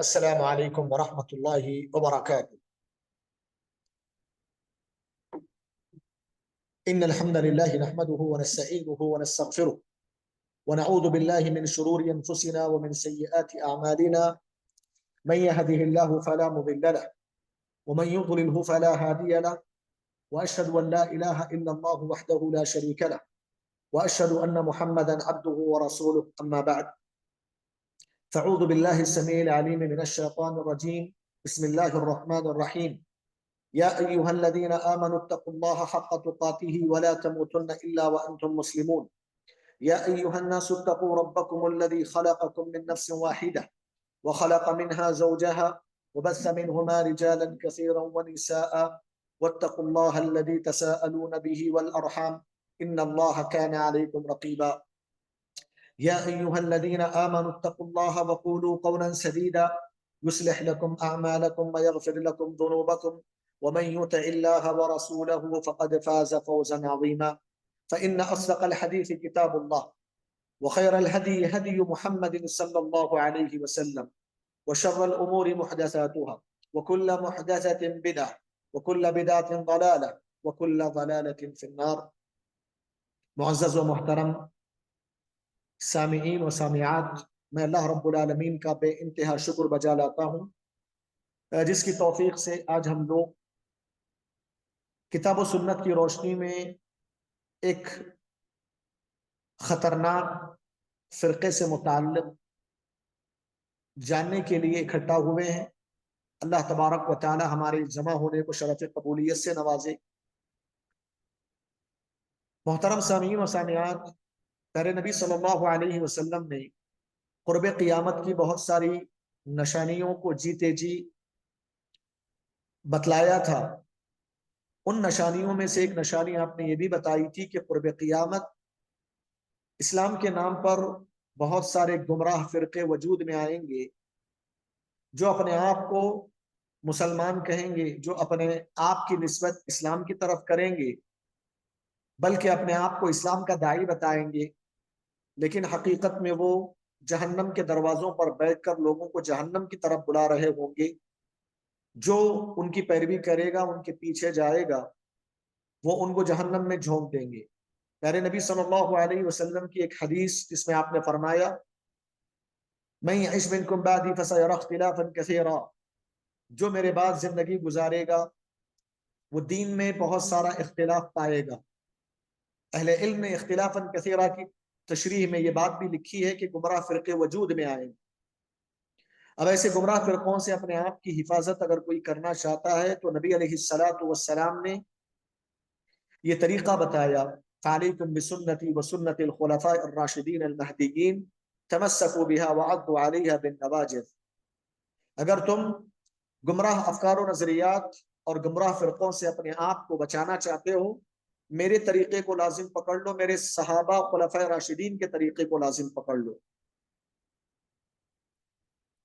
السلام عليكم ورحمة الله وبركاته. إن الحمد لله نحمده ونستعينه ونستغفره ونعوذ بالله من شرور أنفسنا ومن سيئات أعمالنا. من يهده الله فلا مضل له ومن يضلله فلا هادي له، وأشهد أن لا إله إلا الله وحده لا شريك له، وأشهد أن محمدا عبده ورسوله. أما بعد، فأعوذ بالله السميع العليم من الشيطان الرجيم. بسم الله الرحمن الرحيم. يا أيها الذين آمنوا اتقوا الله حق تقاته ولا تموتن إلا وأنتم مسلمون. يا أيها الناس اتقوا ربكم الذي خلقكم من نفس واحدة وخلق منها زوجها وبث منهما رجالا كثيرا ونساء، واتقوا الله الذي تساءلون به والأرحام إن الله كان عليكم رقيبا. يا أيها الذين آمنوا اتقوا الله وقولوا قولا سديدا يصلح لكم أعمالكم ويغفر لكم ذنوبكم، ومن يطع الله ورسوله فقد فاز فوزا عظيما. فإن أصدق الحديث كتاب الله، وخير الهدي هدي محمد صلى الله عليه وسلم، وشر الأمور محدثاتها، وكل محدثة بدعة، وكل بدعة ضلالة، وكل ضلالة في النار. معزز و محترم سامعین و سامعات، میں اللہ رب العالمین کا بے انتہا شکر بجا لاتا ہوں جس کی توفیق سے آج ہم لوگ کتاب و سنت کی روشنی میں ایک خطرناک فرقے سے متعلق جاننے کے لیے اکٹھا ہوئے ہیں۔ اللہ تبارک و تعالی ہمارے جمع ہونے کو شرف قبولیت سے نوازے۔ محترم سامعین و سامعات، پیارے نبی صلی اللہ علیہ وسلم نے قرب قیامت کی بہت ساری نشانیوں کو جیتے جی بتلایا تھا۔ ان نشانیوں میں سے ایک نشانی آپ نے یہ بھی بتائی تھی کہ قرب قیامت اسلام کے نام پر بہت سارے گمراہ فرقے وجود میں آئیں گے جو اپنے آپ کو مسلمان کہیں گے، جو اپنے آپ کی نسبت اسلام کی طرف کریں گے، بلکہ اپنے آپ کو اسلام کا داعی بتائیں گے، لیکن حقیقت میں وہ جہنم کے دروازوں پر بیٹھ کر لوگوں کو جہنم کی طرف بلا رہے ہوں گے۔ جو ان کی پیروی کرے گا، ان کے پیچھے جائے گا، وہ ان کو جہنم میں جھونک دیں گے۔ پیارے نبی صلی اللہ علیہ وسلم کی ایک حدیث جس میں آپ نے فرمایا، من یعش منکم بعدی فسیری اختلافا کثیرا، جو میرے بعد زندگی گزارے گا وہ دین میں بہت سارا اختلاف پائے گا۔ اہل علم نے اختلافا کثیرا کی تشریح میں یہ بات بھی لکھی ہے کہ گمراہ فرقے وجود میں آئیں۔ اب ایسے گمراہ فرقوں سے اپنے آپ کی حفاظت اگر کوئی کرنا چاہتا ہے تو نبی علیہ السلام نے یہ طریقہ بتایا، فعلیکم بسنتی وسنت الخلفاء الراشدین المہدیین تمسکوا بها وعضوا علیہا بالنواجذ۔ اگر تم گمراہ افکار و نظریات اور گمراہ فرقوں سے اپنے آپ کو بچانا چاہتے ہو، میرے طریقے کو لازم پکڑ لو، میرے صحابہ خلفاء راشدین کے طریقے کو لازم پکڑ لو۔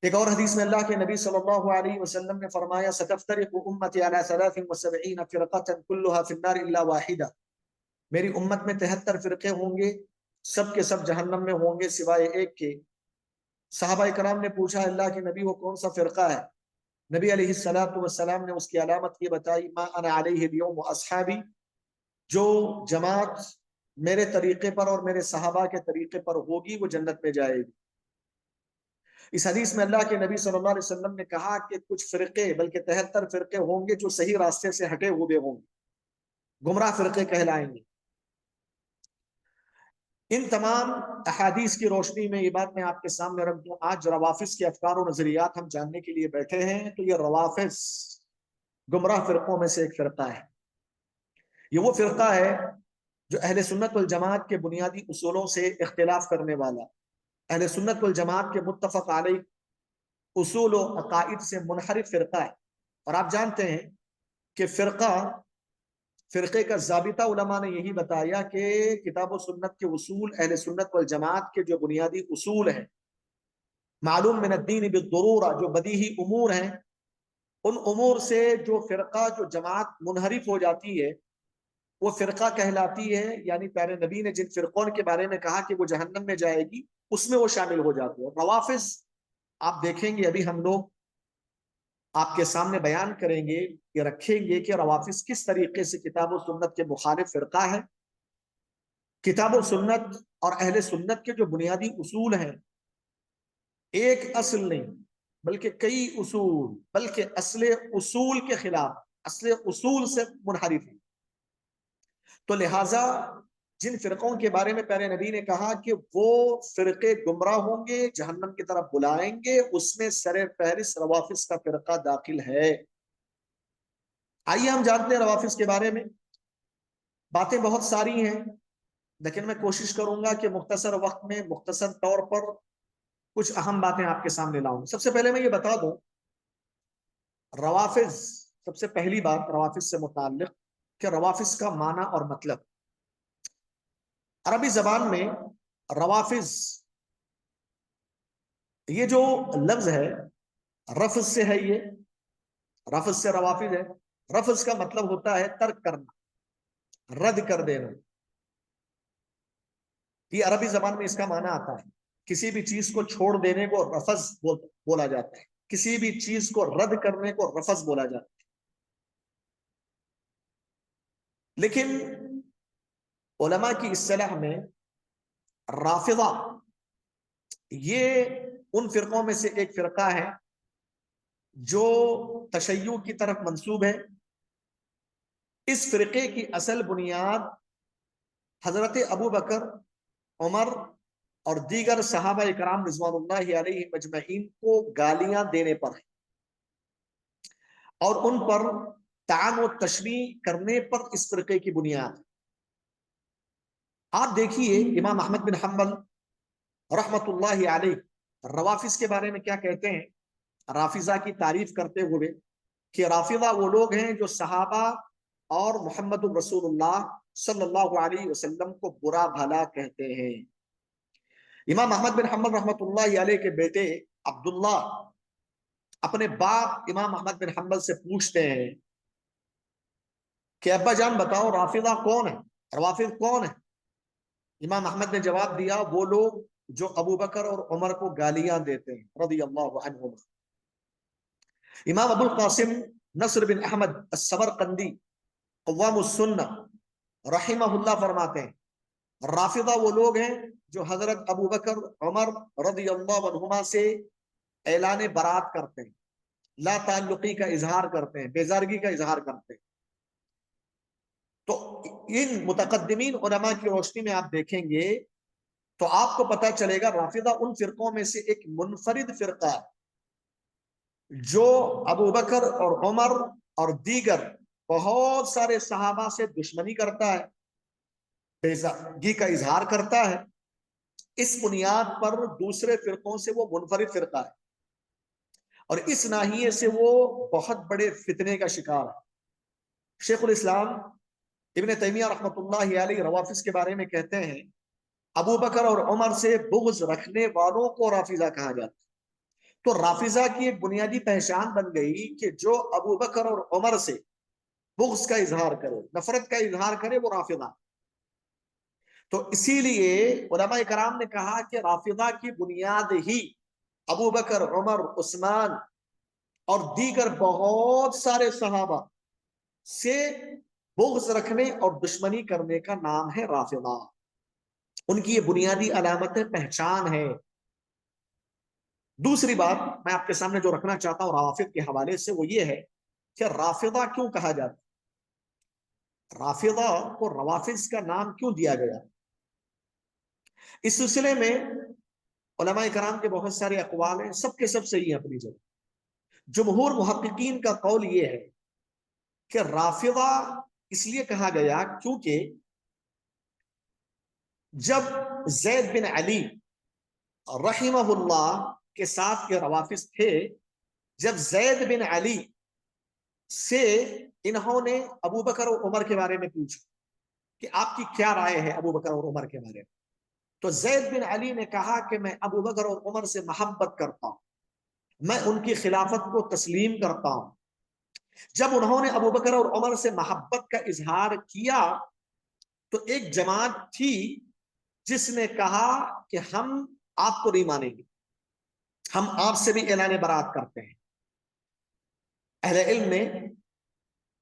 ایک اور حدیث میں اللہ کے نبی صلی اللہ علیہ وسلم نے فرمایا، ستفترق امتی علی 73 فرقۃ کلھا فی النار الا واحدہ۔ میری امت میں 73 فرقے ہوں گے، سب کے سب جہنم میں ہوں گے سوائے ایک کے۔ صحابہ کرام نے پوچھا، اللہ کے نبی وہ کون سا فرقہ ہے؟ نبی علیہ السلام نے اس کی علامت یہ بتائی، ما انا علیہ اليوم واصحابی، جو جماعت میرے طریقے پر اور میرے صحابہ کے طریقے پر ہوگی وہ جنت میں جائے گی۔ اس حدیث میں اللہ کے نبی صلی اللہ علیہ وسلم نے کہا کہ کچھ فرقے، بلکہ 73 فرقے ہوں گے جو صحیح راستے سے ہٹے ہوئے ہوں گے، گمراہ فرقے کہلائیں گے۔ ان تمام احادیث کی روشنی میں یہ بات میں آپ کے سامنے رکھ دوں، آج روافض کے افکار و نظریات ہم جاننے کے لیے بیٹھے ہیں، تو یہ روافض گمراہ فرقوں میں سے ایک فرقہ ہے۔ یہ وہ فرقہ ہے جو اہل سنت والجماعت کے بنیادی اصولوں سے اختلاف کرنے والا، اہل سنت والجماعت کے متفق علیہ اصول و عقائد سے منحرف فرقہ ہے۔ اور آپ جانتے ہیں کہ فرقے کا ضابطہ علماء نے یہی بتایا کہ کتاب و سنت کے اصول، اہل سنت والجماعت کے جو بنیادی اصول ہیں، معلوم من الدین بالضرورہ، جو بدیہی امور ہیں، ان امور سے جو فرقہ، جو جماعت منحرف ہو جاتی ہے وہ فرقہ کہلاتی ہے، یعنی پیارے نبی نے جن فرقوں کے بارے میں کہا کہ وہ جہنم میں جائے گی اس میں وہ شامل ہو جاتے ہیں۔ روافض آپ دیکھیں گے ابھی ہم لوگ آپ کے سامنے بیان کریں گے کہ رکھیں گے کہ روافض کس طریقے سے کتاب و سنت کے مخالف فرقہ ہے. کتاب و سنت اور اہل سنت کے جو بنیادی اصول ہیں، ایک اصل نہیں بلکہ کئی اصول، بلکہ اصل اصول کے خلاف، اصل اصول سے منحرف ہیں. تو لہٰذا جن فرقوں کے بارے میں پیارے نبی نے کہا کہ وہ فرقے گمراہ ہوں گے، جہنم کی طرف بلائیں گے، اس میں سر فہرست روافض کا فرقہ داخل ہے. آئیے ہم جانتے ہیں روافض کے بارے میں. باتیں بہت ساری ہیں، لیکن میں کوشش کروں گا کہ مختصر وقت میں مختصر طور پر کچھ اہم باتیں آپ کے سامنے لاؤں. سب سے پہلے میں یہ بتا دوں، روافض، سب سے پہلی بات روافض سے متعلق کہ روافض کا معنی اور مطلب. عربی زبان میں روافض یہ جو لفظ ہے رفض سے ہے، یہ رفض سے روافض ہے. رفض کا مطلب ہوتا ہے ترک کرنا، رد کر دینا. یہ عربی زبان میں اس کا معنی آتا ہے. کسی بھی چیز کو چھوڑ دینے کو رفض بولا جاتا ہے، کسی بھی چیز کو رد کرنے کو رفض بولا جاتا ہے. لیکن علماء کی اصطلاح میں رافضہ یہ ان فرقوں میں سے ایک فرقہ ہے جو تشیع کی طرف منسوب ہے. اس فرقے کی اصل بنیاد حضرت ابو بکر، عمر اور دیگر صحابہ اکرام رضوان اللہ علیہ مجمعین کو گالیاں دینے پر ہے، اور ان پر طعن و تشنیع کرنے پر اس فرقے کی بنیاد. آپ دیکھیے امام احمد بن حنبل رحمت اللہ علیہ روافض کے بارے میں کیا کہتے ہیں، رافضہ کی تعریف کرتے ہوئے کہ رافضہ وہ لوگ ہیں جو صحابہ اور محمد رسول اللہ صلی اللہ علیہ وسلم کو برا بھلا کہتے ہیں. امام احمد بن حنبل رحمت اللہ علیہ کے بیٹے عبداللہ اپنے باپ امام احمد بن حنبل سے پوچھتے ہیں کہ ابا جان بتاؤ رافضہ کون ہے، روافض کون ہے؟ امام احمد نے جواب دیا وہ لوگ جو ابو بکر اور عمر کو گالیاں دیتے ہیں رضی اللہ عنہما. امام ابو القاسم نصر بن احمد السمرقندی قوام السنہ رحمہ اللہ فرماتے ہیں رافضہ وہ لوگ ہیں جو حضرت ابو بکر عمر رضی اللہ عنہما سے اعلان برات کرتے ہیں، لا تعلقی کا اظہار کرتے ہیں، بیزارگی کا اظہار کرتے ہیں. تو ان متقدمین علماء کی روشنی میں آپ دیکھیں گے تو آپ کو پتا چلے گا رافضہ ان فرقوں میں سے ایک منفرد فرقہ ہے جو ابو بکر اور عمر اور دیگر بہت سارے صحابہ سے دشمنی کرتا ہے، بیزارگی کا اظہار کرتا ہے. اس بنیاد پر دوسرے فرقوں سے وہ منفرد فرقہ ہے، اور اس ناحیے سے وہ بہت بڑے فتنے کا شکار ہے. شیخ الاسلام ابن تیمیہ رحمۃ اللہ علیہ روافض کے بارے میں کہتے ہیں ابو بکر اور عمر سے بغض رکھنے والوں کو رافضہ کہا جاتا ہے. تو رافضہ کی ایک بنیادی پہچان بن گئی کہ جو ابو بکر اور عمر سے بغض کا اظہار کرے، نفرت کا اظہار کرے، وہ رافضہ. تو اسی لیے علماء کرام نے کہا کہ رافضہ کی بنیاد ہی ابو بکر، عمر، عثمان اور دیگر بہت سارے صحابہ سے بغض رکھنے اور دشمنی کرنے کا نام ہے رافضہ. ان کی یہ بنیادی علامت پہچان ہے. دوسری بات میں آپ کے سامنے جو رکھنا چاہتا ہوں روافض کے حوالے سے وہ یہ ہے کہ رافضہ کیوں کہا جاتا ہے، رافضہ کو روافض کا نام کیوں دیا گیا. اس سلسلے میں علماء کرام کے بہت سارے اقوال ہیں، سب کے سب صحیح ہیں اپنی جگہ. جمہور محققین کا قول یہ ہے کہ رافضہ اس لیے کہا گیا کیونکہ جب زید بن علی رحمہ اللہ کے ساتھ کے روافض تھے، جب زید بن علی سے انہوں نے ابو بکر اور عمر کے بارے میں پوچھا کہ آپ کی کیا رائے ہے ابو بکر اور عمر کے بارے میں، تو زید بن علی نے کہا کہ میں ابو بکر اور عمر سے محبت کرتا ہوں، میں ان کی خلافت کو تسلیم کرتا ہوں. جب انہوں نے ابو بکر اور عمر سے محبت کا اظہار کیا تو ایک جماعت تھی جس نے کہا کہ ہم آپ کو نہیں مانیں گے، ہم آپ سے بھی اعلان برات کرتے ہیں۔ اہل علم نے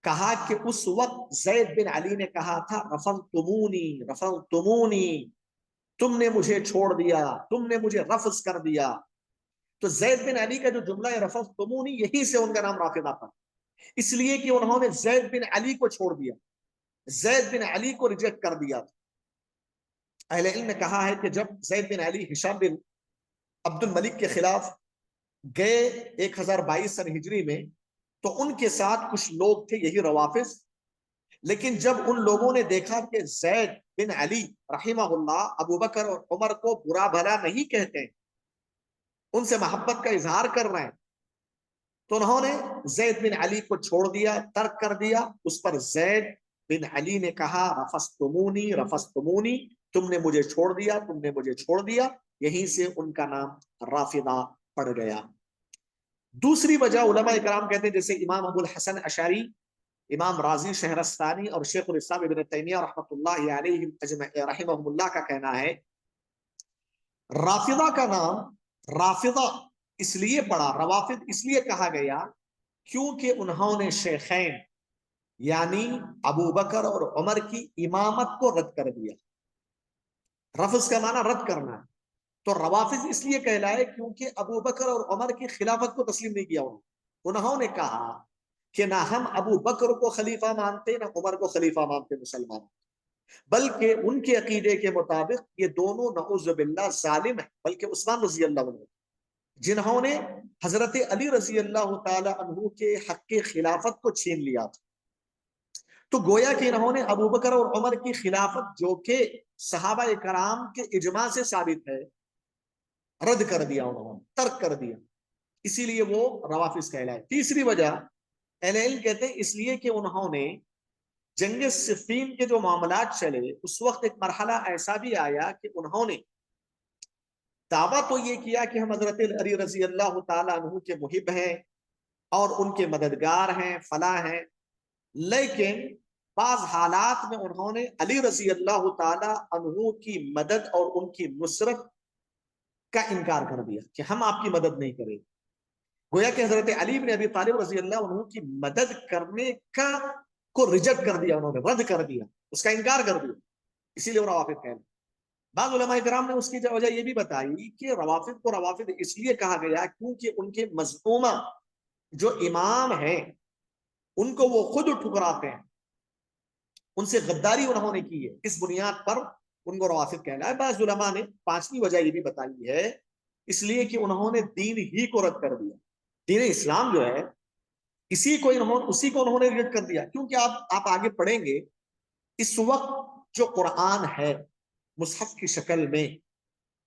کہا کہ اس وقت زید بن علی نے کہا تھا رفضتمونی رفضتمونی، تم نے مجھے چھوڑ دیا، تم نے مجھے رفض کر دیا۔ تو زید بن علی کا جو جملہ ہے رفضتمونی، یہی سے ان کا نام رافضہ پڑا، اس لیے کہ انہوں نے زید بن علی کو چھوڑ دیا، زید بن علی کو ریجیکٹ کر دیا۔ اہل علم نے کہا ہے کہ جب زید بن علی ہشام بن عبد الملک کے خلاف گئے 1022 سن ہجری میں، تو ان کے ساتھ کچھ لوگ تھے یہی روافض، لیکن جب ان لوگوں نے دیکھا کہ زید بن علی رحمہ اللہ ابو بکر اور عمر کو برا بھلا نہیں کہتے، ان سے محبت کا اظہار کر رہے ہیں، تو انہوں نے زید بن علی کو چھوڑ دیا، ترک کر دیا۔ اس پر زید بن علی نے کہا رفضتمونی رفضتمونی، تم نے مجھے چھوڑ دیا، تم نے مجھے چھوڑ دیا، یہیں سے ان کا نام رافضہ پڑ گیا۔ دوسری وجہ علماء کرام کہتے ہیں، جیسے امام ابو الحسن اشعری، امام رازی شہرستانی اور شیخ الاسلام ابن تیمیہ رحمۃ اللہ علیہ رحمہ اللہ کا کہنا ہے، رافضہ کا نام رافضہ اس لیے پڑا، روافض اس لیے کہا گیا کیونکہ انہوں نے شیخین یعنی ابو بکر اور عمر کی امامت کو رد کر دیا۔ رفض کا معنی رد کرنا ہے، تو روافض اس لیے کہلائے کیونکہ ابو بکر اور عمر کی خلافت کو تسلیم نہیں کیا انہوں نے کہا کہ نہ ہم ابو بکر کو خلیفہ مانتے نہ عمر کو خلیفہ مانتے مسلمان، بلکہ ان کے عقیدے کے مطابق یہ دونوں نعوذ باللہ ظالم ہیں، بلکہ عثمان رضی اللہ عنہ جنہوں نے حضرت علی رضی اللہ تعالی عنہ کے حق کی خلافت کو چھین لیا تھا، تو گویا کہ انہوں نے ابو بکر اور عمر کی خلافت جو کہ صحابہ کرام کے اجماع سے ثابت ہے رد کر دیا، انہوں نے ترک کر دیا، اسی لیے وہ روافض کہلائے۔ تیسری وجہ اہل علم کہتے ہیں اس لیے کہ انہوں نے جنگ صفین کے جو معاملات چلے اس وقت ایک مرحلہ ایسا بھی آیا کہ انہوں نے دعویٰ تو یہ کیا کہ ہم حضرت علی رضی اللہ تعالیٰ عنہ کے محب ہیں اور ان کے مددگار ہیں، فلاں ہیں، لیکن بعض حالات میں انہوں نے علی رضی اللہ تعالیٰ عنہ کی مدد اور ان کی نصرت کا انکار کر دیا کہ ہم آپ کی مدد نہیں کریں، گویا کہ حضرت علی بن ابی طالب رضی اللہ عنہ کی مدد کرنے کا کو ریجیکٹ کر دیا، انہوں نے رد کر دیا، اس کا انکار کر دیا، اسی لیے وہ روافض کہتے ہیں۔ بعض علماء کرام نے اس کی وجہ یہ بھی بتائی کہ روافض کو روافض اس لیے کہا گیا کیونکہ ان کے مظلومہ جو امام ہیں ان کو وہ خود ٹھکراتے ہیں، ان سے غداری انہوں نے کی ہے، اس بنیاد پر ان کو روافض کہنا ہے۔ بعض علماء نے پانچویں وجہ یہ بھی بتائی ہے اس لیے کہ انہوں نے دین ہی کو رد کر دیا، دین اسلام جو ہے اسی کو انہوں نے رد کر دیا، کیونکہ آپ آگے پڑھیں گے اس وقت جو قرآن ہے مصحف کی شکل میں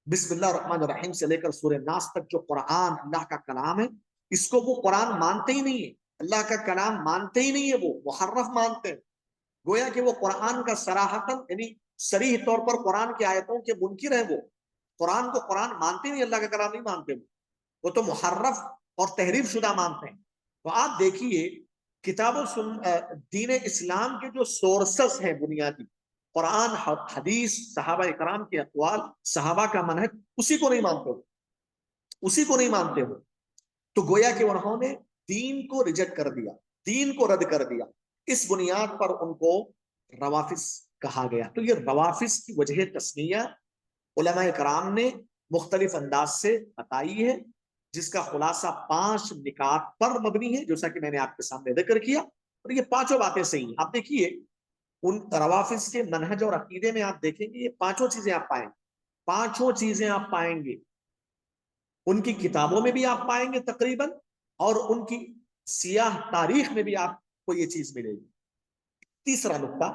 بسم اللہ الرحمن الرحیم سے لے کر سورہ ناس تک جو قرآن اللہ کا کلام ہے، اس کو وہ قرآن مانتے ہی نہیں ہے، اللہ کا کلام مانتے ہی نہیں ہے، وہ محرف مانتے ہیں، گویا کہ وہ قرآن کا صراحتاً یعنی صریح طور پر قرآن کی آیتوں کے منکر ہیں، وہ قرآن کو قرآن مانتے نہیں، اللہ کا کلام نہیں مانتے، وہ تو محرف اور تحریف شدہ مانتے ہیں۔ تو آپ دیکھیے کتاب و دین اسلام کے جو سورسز ہیں بنیادی، قرآن، حدیث، صحابہ کرام کے اقوال، صحابہ کا منہج، اسی کو نہیں مانتے ہو، اسی کو نہیں مانتے ہو، تو گویا کہ انہوں نے دین کو ریجیکٹ کر دیا، دین کو رد کر دیا، اس بنیاد پر ان کو روافض کہا گیا۔ تو یہ روافض کی وجہ تسمیہ علماء کرام نے مختلف انداز سے بتائی ہے، جس کا خلاصہ 5 نکات پر مبنی ہے، جیسا کہ میں نے آپ کے سامنے ذکر کیا، اور یہ پانچوں باتیں صحیح ہیں۔ آپ دیکھیے ان روافض کے منہج اور عقیدے میں آپ دیکھیں گے یہ پانچوں چیزیں آپ پائیں گے، پانچوں چیزیں آپ پائیں گے، ان کی کتابوں میں بھی آپ پائیں گے تقریباً، اور ان کی سیاہ تاریخ میں بھی آپ کو یہ چیز ملے گی۔ تیسرا نقطہ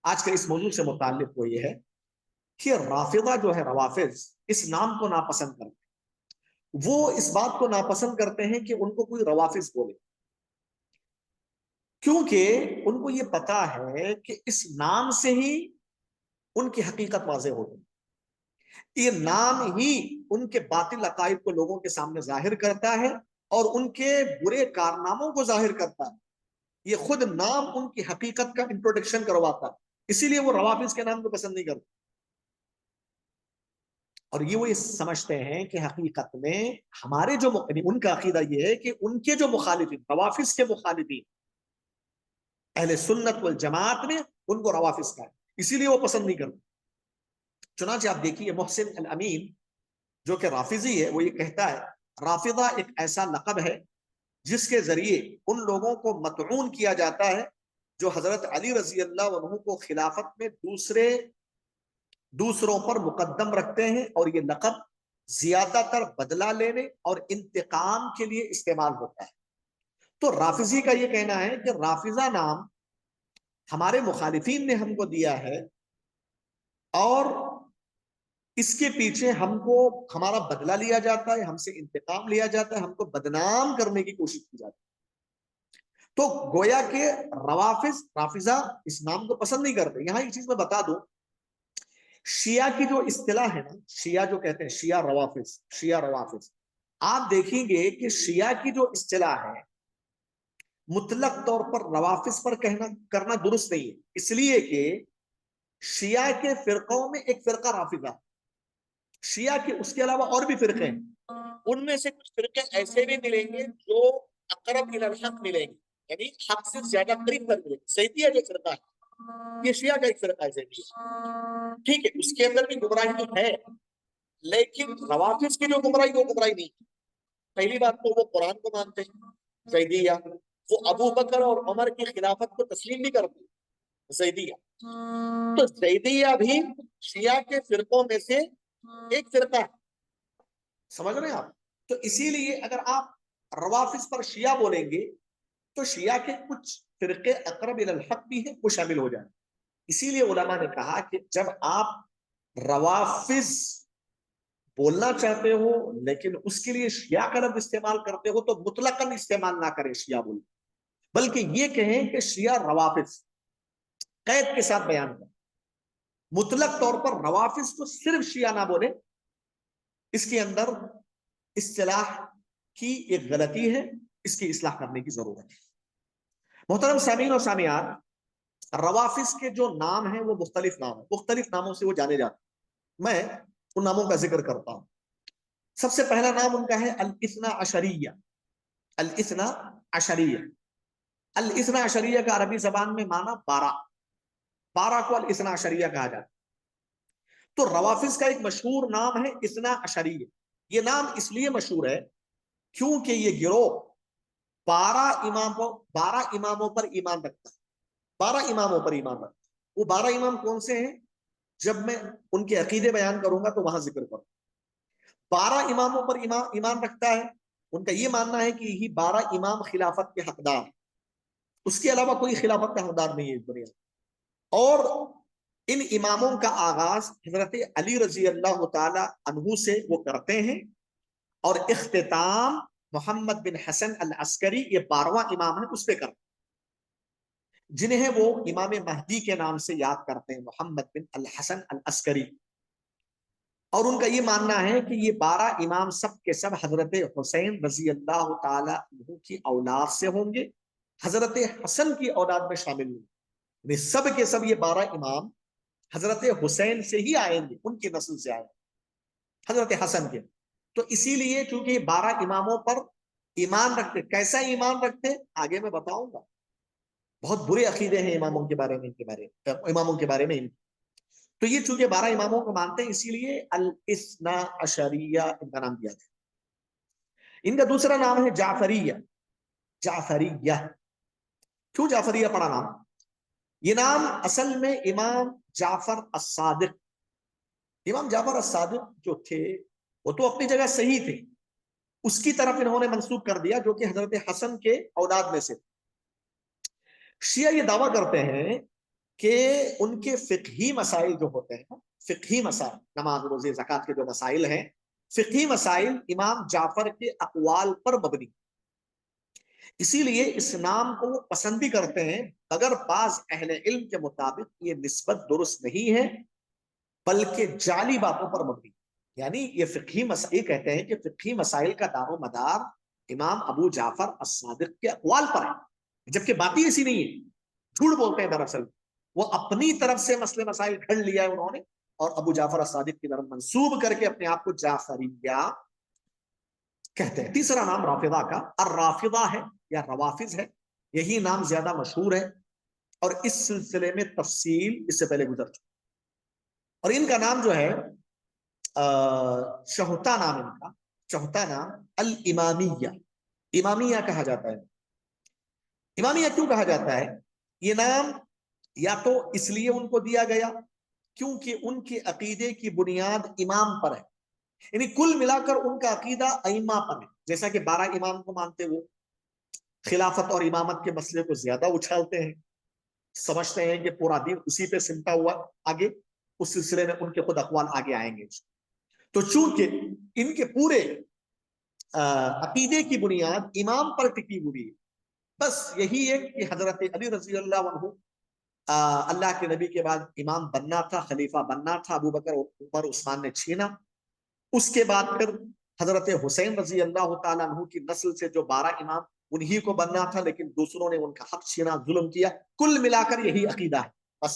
آج کے اس موضوع سے متعلق وہ یہ ہے کہ رافضہ جو ہے، روافض اس نام کو ناپسند کرتے ہیں، وہ اس بات کو ناپسند کرتے ہیں کہ ان کو کوئی روافض بولے، کیونکہ ان کو یہ پتا ہے کہ اس نام سے ہی ان کی حقیقت واضح ہوتی ہے، یہ نام ہی ان کے باطل عقائد کو لوگوں کے سامنے ظاہر کرتا ہے اور ان کے برے کارناموں کو ظاہر کرتا ہے، یہ خود نام ان کی حقیقت کا انٹروڈکشن کرواتا ہے، اسی لیے وہ روافض کے نام کو پسند نہیں کرتے۔ اور یہ وہ سمجھتے ہیں کہ حقیقت میں ہمارے جو ان کا عقیدہ یہ ہے کہ ان کے جو مخالفین، روافظ کے مخالفین اہل سنت والجماعت میں، ان کو روافظ کا ہے، اسی لیے وہ پسند نہیں کرتے. چنانچہ آپ دیکھیے محسن الامین جو کہ رافضی ہے، وہ یہ کہتا ہے رافضہ ایک ایسا لقب ہے جس کے ذریعے ان لوگوں کو مطعون کیا جاتا ہے جو حضرت علی رضی اللہ عنہ کو خلافت میں دوسروں پر مقدم رکھتے ہیں، اور یہ لقب زیادہ تر بدلہ لینے اور انتقام کے لیے استعمال ہوتا ہے. تو رافضی کا یہ کہنا ہے کہ رافضہ نام ہمارے مخالفین نے ہم کو دیا ہے، اور اس کے پیچھے ہم کو ہمارا بدلہ لیا جاتا ہے، ہم سے انتقام لیا جاتا ہے، ہم کو بدنام کرنے کی کوشش کی جاتی ہے. تو گویا کہ رافضہ اس نام کو پسند نہیں کرتے. یہاں ایک چیز میں بتا دوں، شیعہ کی جو اصطلاح ہے نا، شیعہ جو کہتے ہیں شیعہ روافظ، آپ دیکھیں گے کہ شیعہ کی جو اصطلاح ہے مطلق طور پر روافظ پر کرنا درست نہیں ہے، اس لیے کہ شیعہ کے فرقوں میں ایک فرقہ رافضہ، شیعہ کے اس کے علاوہ اور بھی فرقے ہیں، ان میں سے کچھ فرقے ایسے بھی ملیں گے جو اقرب الی الحق ملیں گے، یعنی حق سے زیادہ قریب تر ملیں گے. زیدیہ جو فرقہ ہے یہ شیعہ کا ایک فرقہ ہے زیدیہ، ٹھیک ہے، اس کے اندر بھی گمراہی ہے، لیکن روافظ کی جو گمراہی وہ گمراہی نہیں. پہلی بات تو وہ قرآن کو مانتے ہیں زیدیہ، وہ ابو بکر اور عمر کی خلافت کو تسلیم نہیں کرتے زیدیہ. تو زیدیہ بھی شیعہ کے فرقوں میں سے ایک فرقہ ہے، سمجھ رہے ہیں آپ؟ تو اسی لیے اگر آپ روافظ پر شیعہ بولیں گے تو شیعہ کے کچھ فرقے اقرب الی الحق بھی ہیں، وہ شامل ہو جائیں. اسی لیے علماء نے کہا کہ جب آپ روافظ بولنا چاہتے ہو لیکن اس کے لیے شیعہ کا لفظ استعمال کرتے ہو تو مطلقاً استعمال نہ کریں شیعہ بولیں، بلکہ یہ کہیں کہ شیعہ روافظ قید کے ساتھ بیان کریں. مطلق طور پر روافظ کو صرف شیعہ نہ بولیں، اس کے اندر اصطلاح کی ایک غلطی ہے، اس کی اصلاح کرنے کی ضرورت ہے. محترم سامعین اور سامعات، روافظ کے جو نام ہیں وہ مختلف نام ہیں، مختلف ناموں سے وہ جانے جاتے ہیں. میں ان ناموں کا ذکر کرتا ہوں. سب سے پہلا نام ان کا ہے الاثنا عشریہ. الاثنا عشریہ، الاثنا عشریہ کا عربی زبان میں معنی 12 کو الاثنا عشریہ کہا جاتا ہے. تو روافظ کا ایک مشہور نام ہے اثنا عشریہ. یہ نام اس لیے مشہور ہے کیونکہ یہ گروہ 12 اماموں پر ایمان رکھتا ہے. 12 اماموں پر ایمان رکھتا ہے. وہ 12 امام کون سے ہیں؟ جب میں ان کے عقیدے بیان کروں گا تو وہاں ذکر کروں. 12 اماموں پر ایمان رکھتا ہے. ان کا یہ ماننا ہے کہ یہی 12 امام خلافت کے حقدار، اس کے علاوہ کوئی خلافت کا حقدار نہیں ہے اس دنیا. اور ان اماموں کا آغاز حضرت علی رضی اللہ تعالی عنہ سے وہ کرتے ہیں، اور اختتام محمد بن حسن العسکری، یہ 12واں امام ہے، اس پہ کرتے ہیں، جنہیں وہ امام مہدی کے نام سے یاد کرتے ہیں، محمد بن الحسن العسکری. اور ان کا یہ ماننا ہے کہ یہ 12 امام سب کے سب حضرت حسین رضی اللہ تعالی عنہ کی اولاد سے ہوں گے، حضرت حسن کی اولاد میں شامل ہوں گے. سب کے سب یہ 12 امام حضرت حسین سے ہی آئیں گے، ان کی نسل سے آئیں گے، حضرت حسن کے. تو اسی لیے چونکہ یہ 12 اماموں پر ایمان رکھتے. کیسا ایمان رکھتے آگے میں بتاؤں گا. بہت برے عقیدے ہیں اماموں کے بارے میں، اماموں کے بارے میں. تو یہ چونکہ 12 اماموں کو مانتے ہیں اسی لیے الاثنا عشریہ ان کا نام دیا گیا. ان کا دوسرا نام ہے جعفریہ. جعفریہ کیوں جعفریہ پڑا نام؟ یہ نام اصل میں امام جعفر الصادق، امام جعفر الصادق جو تھے وہ تو اپنی جگہ صحیح تھے، اس کی طرف انہوں نے منسوب کر دیا جو کہ حضرت حسن کے اولاد میں سے. شیعہ یہ دعویٰ کرتے ہیں کہ ان کے فقہی مسائل جو ہوتے ہیں، فقہی مسائل، نماز روزے زکوٰۃ کے جو مسائل ہیں، فقہی مسائل امام جعفر کے اقوال پر مبنی. اسی لیے اس نام کو وہ پسند بھی کرتے ہیں، مگر بعض اہل علم کے مطابق یہ نسبت درست نہیں ہے بلکہ جعلی باتوں پر مبنی. یعنی یہ فقہی مسائل کہتے ہیں کہ فقہی مسائل کا دار و مدار امام ابو جعفر الصادق کے اقوال پر ہے، جبکہ باتیں ایسی نہیں ہے، جھوٹ بولتے ہیں. دراصل وہ اپنی طرف سے مسئلے مسائل گھڑ لیا ہے انہوں نے، اور ابو جعفر الصادق کی طرف منسوب کر کے اپنے آپ کو جعفریہ کہتے ہیں۔ تیسرا نام رافضہ کا الرافضہ ہے یا روافظ ہے، یہی نام زیادہ مشہور ہے، اور اس سلسلے میں تفصیل اس سے پہلے گزر چکی، اور ان کا نام جو ہے چوتھا نام، ان کا چوتھا نام الامامیہ، امامیہ کہا جاتا ہے۔ امامیہ کیوں کہا جاتا ہے؟ یہ نام یا تو اس لیے ان کو دیا گیا کیونکہ ان کے عقیدے کی بنیاد امام پر ہے، یعنی کل ملا کر ان کا عقیدہ ائمہ پر ہے، جیسا کہ 12 امام کو مانتے ہوئے خلافت اور امامت کے مسئلے کو زیادہ اچھالتے ہیں، سمجھتے ہیں کہ پورا دین اسی پہ سمٹا ہوا آگے، اس سلسلے میں ان کے خود اقوال آگے آئیں گے۔ تو چونکہ ان کے پورے عقیدے کی بنیاد امام پر ٹکی ہوئی ہے، بس یہی ہے کہ حضرت علی رضی اللہ عنہ اللہ کے نبی کے بعد امام بننا تھا، خلیفہ بننا تھا، ابو بکر عمر عثمان نے چھینا، اس کے بعد پھر حضرت حسین رضی اللہ تعالیٰ عنہ کی نسل سے جو 12 امام انہی کو بننا تھا، لیکن دوسروں نے ان کا حق چھینا، ظلم کیا، کل ملا کر یہی عقیدہ ہے، بس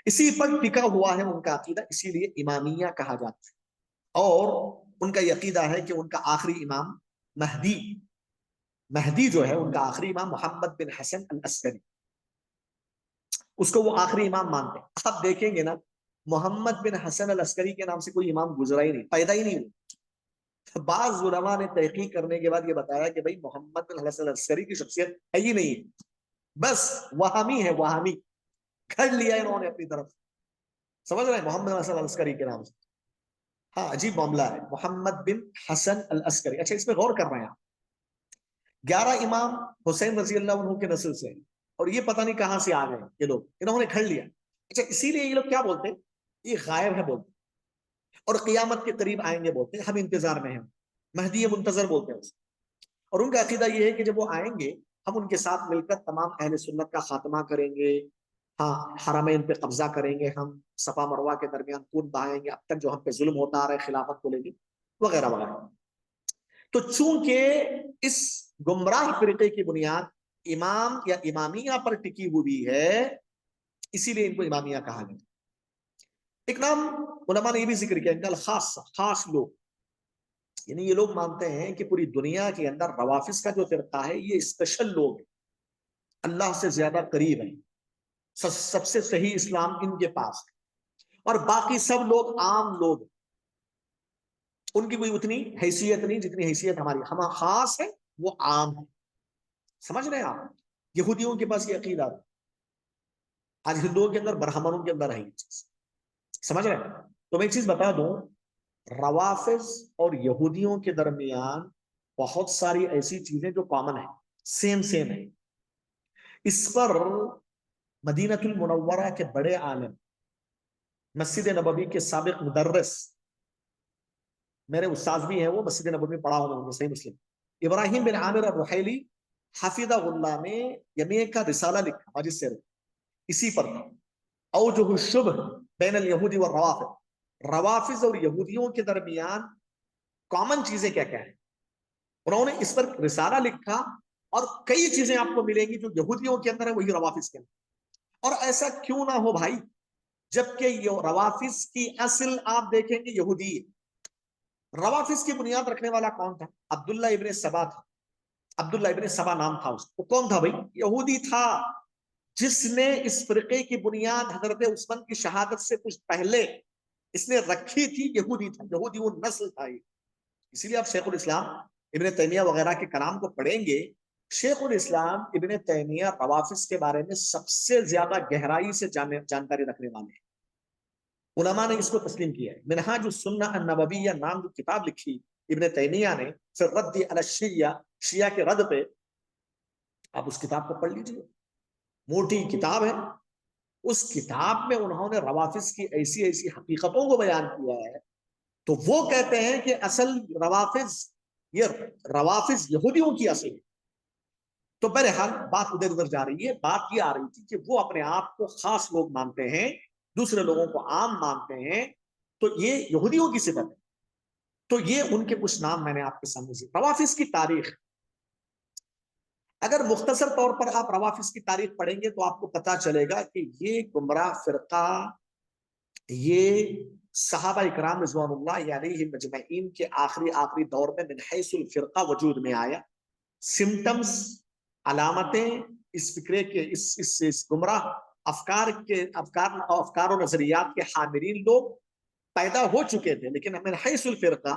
اسی پر ٹکا ہوا ہے ان کا عقیدہ، اسی لیے امامیہ کہا جاتا ہے۔ اور ان کا یہ عقیدہ ہے کہ ان کا آخری امام مہدی جو ہے، ان کا آخری امام محمد بن حسن العسکری، اس کو وہ آخری امام مانتے ہیں۔ آپ دیکھیں گے نا، محمد بن حسن العسکری کے نام سے کوئی امام گزرا ہی نہیں، پیدا ہی نہیں ہوئی۔ بعض علماء نے تحقیق کرنے کے بعد یہ بتایا کہ بھائی محمد بن حسن العسکری کی شخصیت ہے ہی نہیں، بس وہمی ہے، وہمی گھڑ لیا انہوں نے اپنی طرف، سمجھ رہے ہیں، محمد بن حسن العسکری کے نام سے۔ ہاں عجیب معاملہ ہے، محمد بن حسن العسکری۔ اچھا، اس پہ غور کر رہے ہیں آپ، 11 امام حسین رضی اللہ عنہ کے نسل سے، اور یہ پتہ نہیں کہاں سے آ گئے یہ لوگ، انہوں نے کھڑ لیا۔ اچھا، اسی لیے یہ لوگ کیا بولتے ہیں؟ یہ غائب ہے بولتے ہیں، اور قیامت کے قریب آئیں گے بولتے ہیں، ہم انتظار میں ہیں، مہدی منتظر بولتے ہیں اسے۔ اور ان کا عقیدہ یہ ہے کہ جب وہ آئیں گے، ہم ان کے ساتھ مل کر تمام اہل سنت کا خاتمہ کریں گے، ہاں حرمین پہ قبضہ کریں گے، ہم صفا مروہ کے درمیان خون بہائیں گے، اب تک جو ہم پہ ظلم ہوتا آ رہا ہے خلافت کو لے کے، وغیرہ وغیرہ۔ تو چونکہ اس گمراہ فرقے کی بنیاد امام یا امامیہ پر ٹکی ہوئی ہے، اسی لیے ان کو امامیہ کہا گیا۔ ایک نام علماء نے یہ بھی ذکر کیا، ان کا خاص لوگ، یعنی یہ لوگ مانتے ہیں کہ پوری دنیا کے اندر روافظ کا جو فرقہ ہے یہ اسپیشل لوگ ہیں، اللہ سے زیادہ قریب ہیں، سب سے صحیح اسلام ان کے پاس ہے، اور باقی سب لوگ عام لوگ، ان کی کوئی اتنی حیثیت نہیں جتنی حیثیت ہماری، ہم خاص ہے، وہ عام ہے۔ سمجھ رہے ہیں آپ؟ یہودیوں کے پاس یہ عقیدہ ہے، آج ہندوؤں کے اندر، برہمنوں کے اندر ہے یہ چیز، سمجھ رہے ہیں؟ تو میں ایک چیز بتا دوں، روافظ اور یہودیوں کے درمیان بہت ساری ایسی چیزیں جو کامن ہیں، سیم ہیں۔ اس پر مدینہ المنورہ کے بڑے عالم، مسجد نبوی کے سابق مدرس، میرے استاذ بھی ہیں، وہ مسجد نبوی میں پڑھا ہوں، صحیح مسلم، ابراہیم بن عامر الرحیلی حفظہ اللہ نے یمی کا رسالہ لکھا ماجسٹر، اسی پر تھا، اوجہ الشبہ بین الیہودی والروافض، روافظ اور یہودیوں کے درمیان کامن چیزیں کیا کیا ہیں، انہوں نے اس پر رسالہ لکھا، اور کئی چیزیں آپ کو ملیں گی جو یہودیوں کے اندر ہے وہی روافظ کے اندر۔ اور ایسا کیوں نہ ہو بھائی، جبکہ یہ روافظ کی اصل آپ دیکھیں گے یہودی ہے۔ روافظ کی بنیاد رکھنے والا کون تھا؟ عبداللہ ابن سبا تھا، عبداللہ ابن سبا نام تھا اس کا۔ وہ کون تھا بھائی؟ یہودی تھا، جس نے اس فرقے کی بنیاد حضرت عثمان کی شہادت سے کچھ پہلے اس نے رکھی تھی، یہودی تھا، یہودی وہ نسل تھا یہ۔ اسی لیے آپ شیخ الاسلام ابن تیمیہ وغیرہ کے کلام کو پڑھیں گے، شیخ الاسلام ابن تیمیہ روافظ کے بارے میں سب سے زیادہ گہرائی سے جانکاری رکھنے والے ہیں، علماء نے اس کو تسلیم کیا ہے۔ منہاج السنہ النبویہ نام جو کتاب لکھی ابن تیمیہ نے، پھر رد علی الشیعہ، شیعہ کے رد پہ، آپ اس کتاب کو پڑھ لیجئے، موٹی کتاب ہے، اس کتاب میں انہوں نے روافظ کی ایسی ایسی حقیقتوں کو بیان کیا ہے۔ تو وہ کہتے ہیں کہ اصل روافظ یہودیوں کی اصل ہے۔ تو بہرحال بات ادھر ادھر جا رہی ہے، بات یہ آ رہی تھی کہ وہ اپنے آپ کو خاص لوگ مانتے ہیں، دوسرے لوگوں کو عام مانتے ہیں، تو یہ یہودیوں کی صفت ہے۔ تو یہ ان کے کچھ نام میں نے آپ کے سامنے سے، روافظ کی تاریخ، اگر مختصر طور پر آپ روافظ کی تاریخ پڑھیں گے تو آپ کو پتا چلے گا کہ یہ گمراہ فرقہ یہ صحابہ اکرام رضوان اللہ علیہم مجمعین کے آخری دور میں من حیث الفرقہ وجود میں آیا. سمٹمز، علامتیں اس فکرے کے اس گمراہ افکار و نظریات کے حاملین لوگ پیدا ہو چکے تھے، لیکن من حیث الفرقہ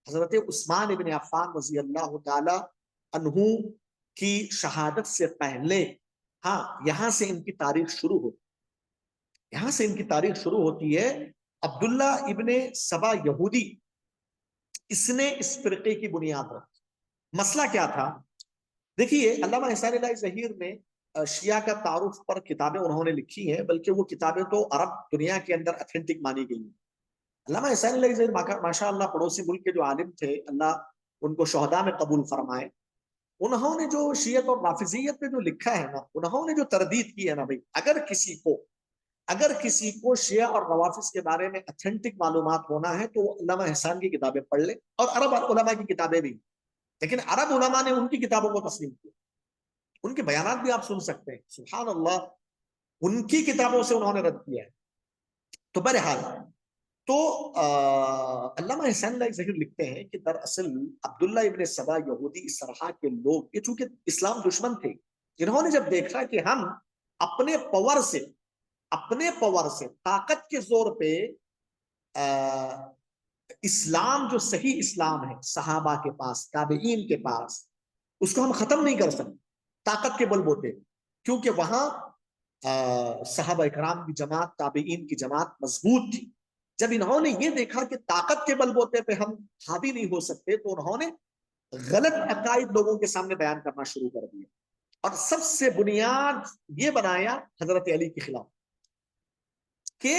حضرت عثمان ابن عفان رضی اللہ تعالی عنہ کی شہادت سے پہلے یہاں سے ان کی تاریخ شروع ہوتی ہے. عبداللہ ابن سبا یہودی، اس نے اس فرقے کی بنیاد رکھی. مسئلہ کیا تھا؟ دیکھیے، علامہ احسان اللہ ظہیر نے شیعہ کا تعارف پر کتابیں انہوں نے لکھی ہیں، بلکہ وہ کتابیں تو عرب دنیا کے اندر اتھینٹک مانی گئی ہیں. علامہ احسان اللہ ظہیر ماشاء اللہ پڑوسی ملک کے جو عالم تھے، اللہ ان کو شہداء میں قبول فرمائے، انہوں نے جو شیعت اور رافضیت پہ جو لکھا ہے نا، انہوں نے جو تردید کی ہے نا بھائی، اگر کسی کو شیعہ اور روافض کے بارے میں اتھینٹک معلومات ہونا ہے تو وہ علامہ احسان کی کتابیں پڑھ لے، اور عرب علماء کی کتابیں بھی. لیکن عرب علماء نے ان کی کتابوں کو تسلیم کیا، ان کے بیانات بھی آپ سن سکتے ہیں، سبحان اللہ، ان کی کتابوں سے انہوں نے رد کیا ہے. تو بہرحال، تو علامہ احسان اللہ ظہیر لکھتے ہیں کہ دراصل عبداللہ ابن سبا یہودی اس طرح کے لوگ، یہ چونکہ اسلام دشمن تھے، انہوں نے جب دیکھا کہ ہم اپنے پاور سے طاقت کے زور پہ اسلام جو صحیح اسلام ہے صحابہ کے پاس، تابعین کے پاس، اس کو ہم ختم نہیں کر سکتے طاقت کے بل بوتے، کیونکہ وہاں صحابہ اکرام کی جماعت، تابعین کی جماعت مضبوط تھی. جب انہوں نے یہ دیکھا کہ طاقت کے بل بوتے پہ ہم حاوی نہیں ہو سکتے، تو انہوں نے غلط عقائد لوگوں کے سامنے بیان کرنا شروع کر دیا، اور سب سے بنیاد یہ بنایا حضرت علی کے خلاف، کہ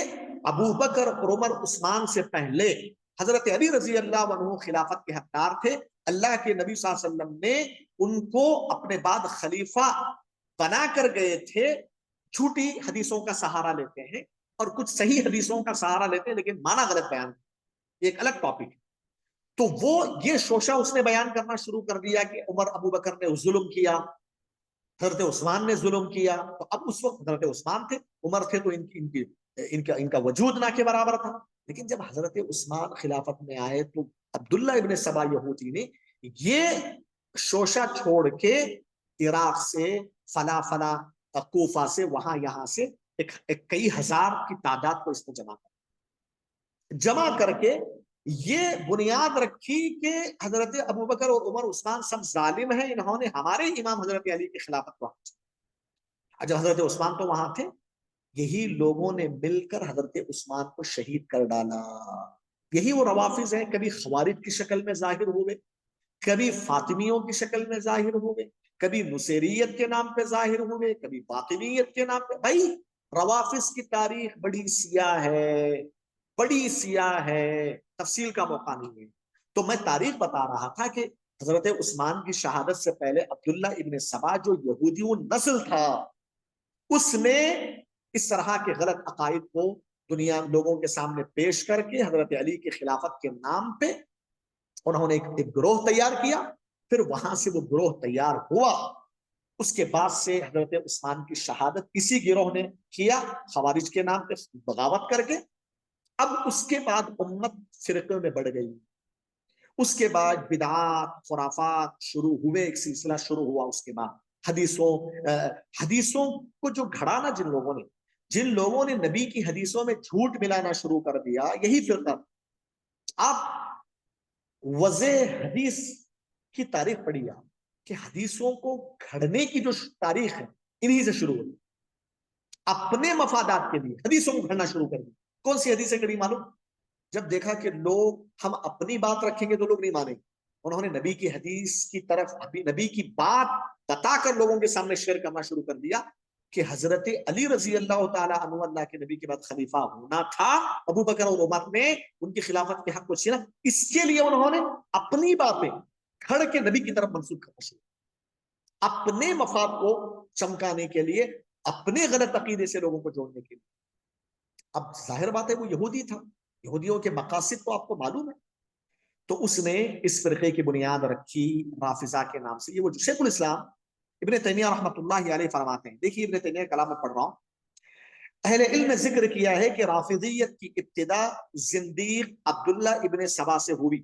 ابو بکر اور عمر عثمان سے پہلے حضرت علی رضی اللہ عنہ خلافت کے حقدار تھے. اللہ کے نبی صلی اللہ علیہ وسلم نے ان کو اپنے بعد خلیفہ بنا کر گئے تھے. جھوٹی حدیثوں کا سہارا لیتے ہیں اور کچھ صحیح حدیثوں کا سہارا لیتے ہیں، لیکن معنی غلط بیان، یہ ایک الگ ٹاپک ہے. تو وہ یہ شوشہ اس نے بیان کرنا شروع کر دیا کہ عمر ابو بکر نے ظلم کیا، حضرت عثمان نے ظلم کیا. تو اب اس وقت حضرت عثمان تھے، عمر تھے، تو ان کا وجود نہ کے برابر تھا. لیکن جب حضرت عثمان خلافت میں آئے تو عبداللہ ابن سبا یہودی نے یہ شوشہ چھوڑ کے عراق سے، فلا کوفہ سے، وہاں یہاں سے ایک کئی ہزار کی تعداد کو اس نے جمع کر کے یہ بنیاد رکھی کہ حضرت ابو بکر اور عمر عثمان سب ظالم ہیں، انہوں نے ہمارے امام حضرت علی کی خلافت کو. جب حضرت عثمان تو وہاں تھے، یہی لوگوں نے مل کر حضرت عثمان کو شہید کر ڈالا. یہی وہ روافض ہیں، کبھی خوارج کی شکل میں ظاہر ہوئے، کبھی فاطمیوں کی شکل میں ظاہر ہوئے، کبھی نصیریت کے نام پہ ظاہر ہوئے، کبھی باطنیت کے نام پہ. بھائی، روافض کی تاریخ بڑی سیاہ ہے، تفصیل کا موقع نہیں ہے. تو میں تاریخ بتا رہا تھا کہ حضرت عثمان کی شہادت سے پہلے عبداللہ ابن سبا جو یہودی نسل تھا، اس نے اس طرح کے غلط عقائد کو دنیا لوگوں کے سامنے پیش کر کے حضرت علی کی خلافت کے نام پہ انہوں نے ایک گروہ تیار کیا. پھر وہاں سے وہ گروہ تیار ہوا، اس کے بعد سے حضرت عثمان کی شہادت اسی گروہ نے کیا، خوارج کے نام پہ بغاوت کر کے. اب اس کے بعد امت فرقے میں بڑھ گئی، اس کے بعد بدعات، خرافات شروع ہوئے، ایک سلسلہ شروع ہوا. اس کے بعد حدیثوں کو جو گھڑانا جن لوگوں نے نبی کی حدیثوں میں جھوٹ ملانا شروع کر دیا، یہی فرقہ. آپ وضع حدیث کی تاریخ پڑھی آپ، کہ حدیثوں کو گھڑنے کی جو تاریخ ہے انہی سے شروع ہوئی. اپنے مفادات کے لیے حدیثوں کو گھڑنا شروع کر دی. کون سی حدیثیں گھڑی معلوم؟ جب دیکھا کہ لوگ ہم اپنی بات رکھیں گے تو لوگ نہیں مانیں گے، انہوں نے نبی کی حدیث کی طرف، نبی کی بات بتا کر لوگوں کے سامنے شیئر کرنا شروع کر دیا کہ حضرت علی رضی اللہ تعالی عنہ اللہ کے نبی کے بعد خلیفہ ہونا تھا. ابو بکر اور عمر نے ان کی خلافت کے حق کو چھینا. اس کے لیے انہوں نے اپنی باتیں کھڑ کے نبی کی طرف منسوخ کرنا شروع، اپنے مفاد کو چمکانے کے لیے، اپنے غلط عقیدے سے لوگوں کو جوڑنے کے لیے. اب ظاہر بات ہے وہ یہودی تھا، یہودیوں کے مقاصد تو آپ کو معلوم ہے. تو اس نے اس فرقے کی بنیاد رکھی رافضہ کے نام سے. یہ وہ شیخ الاسلام ابن تیمیہ رحمۃ اللہ علیہ فرماتے ہیں، دیکھیے ابن تیمیہ کلام میں پڑھ رہا ہوں، اہل علم نے ذکر کیا ہے کہ رافضیت کی ابتدا زندیق عبداللہ ابن سبا سے ہوئی.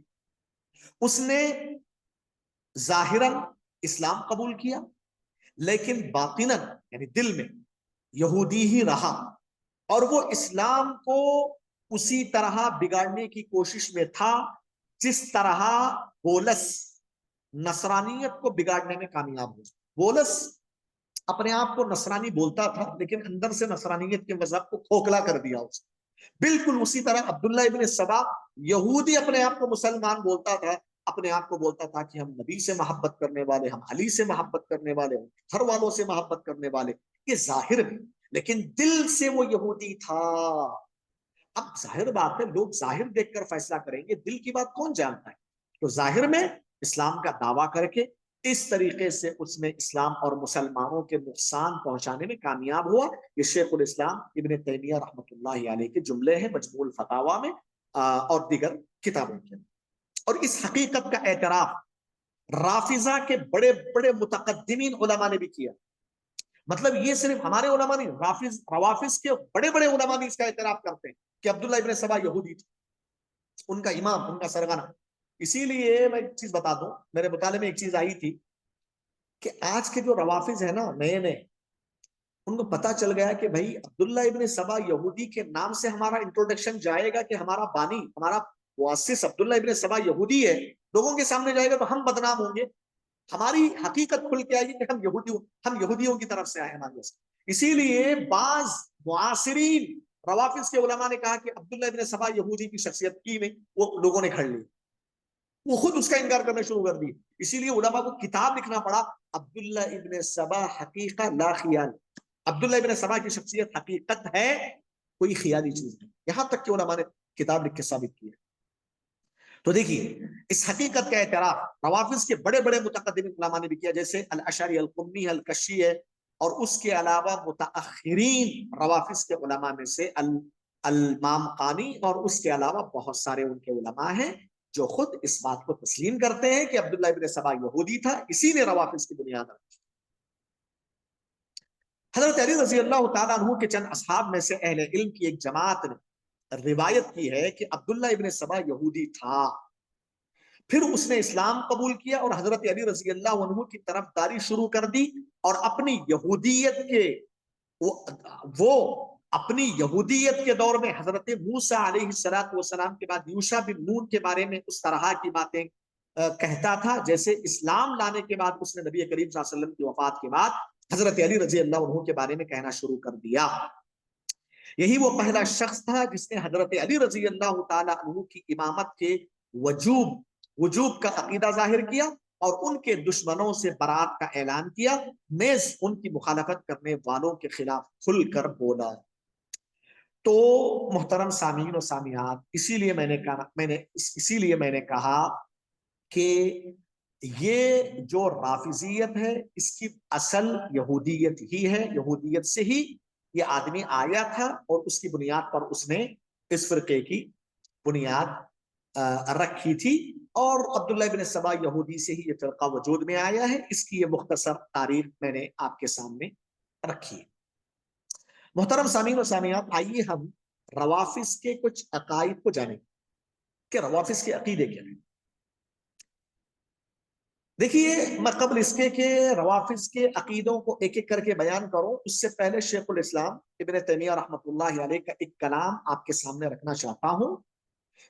اس نے ظاہراً اسلام قبول کیا لیکن باطناً یعنی دل میں یہودی ہی رہا، اور وہ اسلام کو اسی طرح بگاڑنے کی کوشش میں تھا جس طرح بولس نصرانیت کو بگاڑنے میں کامیاب ہو. بولس اپنے آپ کو نصرانی بولتا تھا لیکن اندر سے نصرانیت کے مذہب کو کھوکھلا کر دیا اس نے. بالکل اسی طرح عبداللہ ابن سبا یہودی اپنے آپ کو مسلمان بولتا تھا، اپنے آپ کو بولتا تھا کہ ہم نبی سے محبت کرنے والے، ہم علی سے محبت کرنے والے، ہم گھر والوں سے محبت کرنے والے، یہ ظاہر میں، لیکن دل سے وہ یہودی تھا. اب ظاہر بات ہے، لوگ ظاہر دیکھ کر فیصلہ کریں گے، دل کی بات کون جانتا ہے. تو ظاہر میں اسلام کا دعویٰ کر کے اس طریقے سے اس میں اسلام اور مسلمانوں کے نقصان پہنچانے میں کامیاب ہوا. یہ شیخ الاسلام ابن تیمیہ رحمۃ اللہ علیہ کے جملے ہیں مجموع الفتاوی میں اور دیگر کتابوں کے. اور اس حقیقت کا اعتراف رافضہ کے بڑے بڑے متقدمین علماء نے بھی کیا. مطلب یہ صرف ہمارے علماء نہیں، روافض کے بڑے بڑے علماء بھی اس کا اعتراف کرتے ہیں کہ عبداللہ ابن سبا یہودی تھے، ان کا امام، ان کا سرغنہ. اسی لیے میں ایک چیز بتا دوں، میرے مطالعے میں ایک چیز آئی تھی کہ آج کے جو روافض ہیں نا نئے نئے، ان کو پتا چل گیا کہ بھائی عبداللہ ابن سبا یہودی کے نام سے ہمارا انٹروڈکشن جائے گا کہ ہمارا بانی، ہمارا مؤسس عبداللہ ابن سبا یہودی ہے، لوگوں کے سامنے جائے گا تو ہم بدنام ہوں گے. ہماری حقیقت کھل کے آئی کہ ہم یہودیوں کی طرف سے آئے ہمارے. اسی لیے بعض معاصرین روافض کے علماء نے کہا کہ عبداللہ ابن سبا یہودی کی شخصیت کی نہیں، وہ لوگوں نے کھڑ لی، وہ خود اس کا انکار کرنا شروع کر دی. اسی لیے علماء کو کتاب لکھنا پڑا عبداللہ ابن سبا حقیقہ لا خیال. عبداللہ ابن سبا کی شخصیت حقیقت ہے، کوئی خیالی چیز نہیں. یہاں تک کہ علماء نے کتاب لکھ کے ثابت کیا. تو دیکھیے اس حقیقت کا اعتراف روافض کے بڑے بڑے متقدمین علماء نے بھی کیا، جیسے الاشعری، القمی، الکشی ہے، اور اس کے علاوہ متاخرین روافض کے علماء میں سے الامام قانی، اور اس کے علاوہ بہت سارے ان کے علماء ہیں جو خود اس بات کو تسلیم کرتے ہیں کہ عبداللہ ابن سبا یہودی تھا. اسی نے روافض کی بنیاد رکھی. حضرت علی رضی اللہ تعالیٰ عنہ کے چند اصحاب میں سے اہل علم کی ایک جماعت نے روایت کی ہے کہ عبداللہ ابن سبا یہودی تھا، پھر اس نے اسلام قبول کیا اور حضرت علی رضی اللہ عنہ کی طرف داری شروع کر دی، اور اپنی یہودیت کے دور میں حضرت موسیٰ علیہ السلام کے بعد یوشع بن نون کے بارے میں اس طرح کی باتیں کہتا تھا جیسے اسلام لانے کے بعد اس نے نبی کریم صلی اللہ علیہ وسلم کی وفات کے بعد حضرت علی رضی اللہ عنہ کے بارے میں کہنا شروع کر دیا. یہی وہ پہلا شخص تھا جس نے حضرت علی رضی اللہ تعالی عنہ کی امامت کے وجوب کا عقیدہ ظاہر کیا اور ان کے دشمنوں سے برات کا اعلان کیا، نیز ان کی مخالفت کرنے والوں کے خلاف کھل کر بولا. تو محترم سامعین و سامعات، اسی لیے میں نے کہا کہ یہ جو رافضیت ہے اس کی اصل یہودیت ہی ہے. یہودیت سے ہی یہ آدمی آیا تھا اور اس کی بنیاد پر اس نے اس فرقے کی بنیاد رکھی تھی، اور عبداللہ ابن سبا یہودی سے ہی یہ فرقہ وجود میں آیا ہے. اس کی یہ مختصر تاریخ میں نے آپ کے سامنے رکھی ہے. محترم سامعین و سامعات، آئیے ہم روافض کے کچھ عقائد کو جانیں کہ روافض کے عقیدے کیا ہیں. دیکھیے میں قبل اس کے کہ روافض کے عقیدوں کو ایک ایک کر کے بیان کروں، اس سے پہلے شیخ الاسلام ابن تیمیہ رحمۃ اللہ علیہ کا ایک کلام آپ کے سامنے رکھنا چاہتا ہوں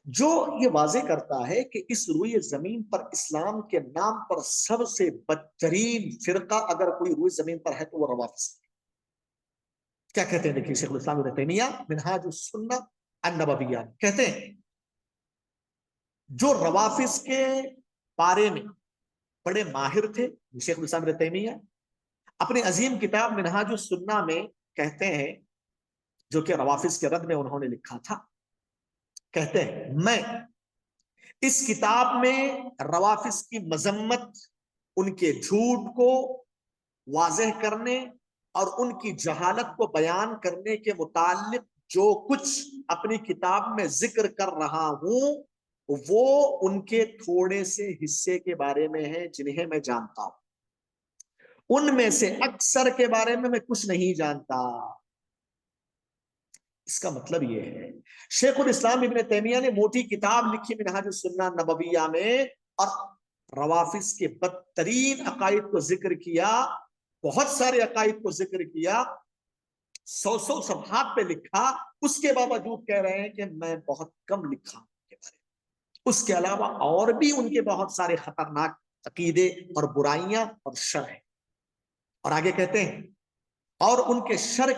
جو یہ واضح کرتا ہے کہ اس روئے زمین پر اسلام کے نام پر سب سے بدترین فرقہ اگر کوئی روئے زمین پر ہے تو وہ روافض. کیا کہتے ہیں؟ دیکھیے شیخ الاسلام ابن تیمیہ منہاج السنہ النبویہ کہتے ہیں جو روافض کے بارے میں بڑے ماہر تھے شیخ الاسلام ابن تیمیہ اپنی عظیم کتاب منہاج السنہ میں کہتے ہیں، جو کہ روافض کے رد میں انہوں نے لکھا تھا. کہتے ہیں میں اس کتاب میں روافض کی مذمت، ان کے جھوٹ کو واضح کرنے اور ان کی جہالت کو بیان کرنے کے متعلق جو کچھ اپنی کتاب میں ذکر کر رہا ہوں وہ ان کے تھوڑے سے حصے کے بارے میں ہے جنہیں میں جانتا ہوں. ان میں سے اکثر کے بارے میں کچھ نہیں جانتا. اس کا مطلب یہ ہے شیخ الاسلام ابن تیمیہ نے موٹی کتاب لکھی منہاج السنہ نبویہ میں، اور روافض کے بدترین عقائد کو ذکر کیا، بہت سارے عقائد کو ذکر کیا، 100 صفحات پہ لکھا، اس کے باوجود کہہ رہے ہیں کہ میں بہت کم لکھا ہوں کے بارے میں۔ اس کے علاوہ اور بھی ان کے بہت سارے خطرناک عقیدے اور برائیاں اور شر ہیں، اور آگے کہتے ہیں اور ان کے شر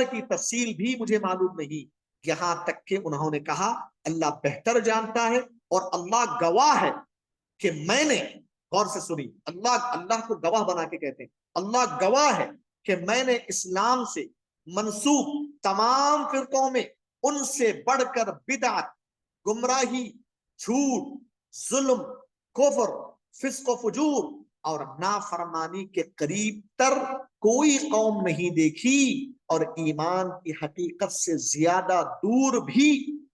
کی تفصیل بھی مجھے معلوم نہیں، یہاں تک کہ انہوں نے کہا اللہ بہتر جانتا ہے، اور اللہ گواہ ہے کہ میں نے، غور سے سنی، اللہ کو گواہ بنا کے کہتے ہیں، اللہ گواہ ہے کہ میں نے اسلام سے منسوب تمام فرقوں میں ان سے بڑھ کر بدعت، گمراہی، جھوٹ، ظلم، کفر، فسق و فجور اور نافرمانی کے قریب تر کوئی قوم نہیں دیکھی، اور ایمان کی حقیقت سے زیادہ دور بھی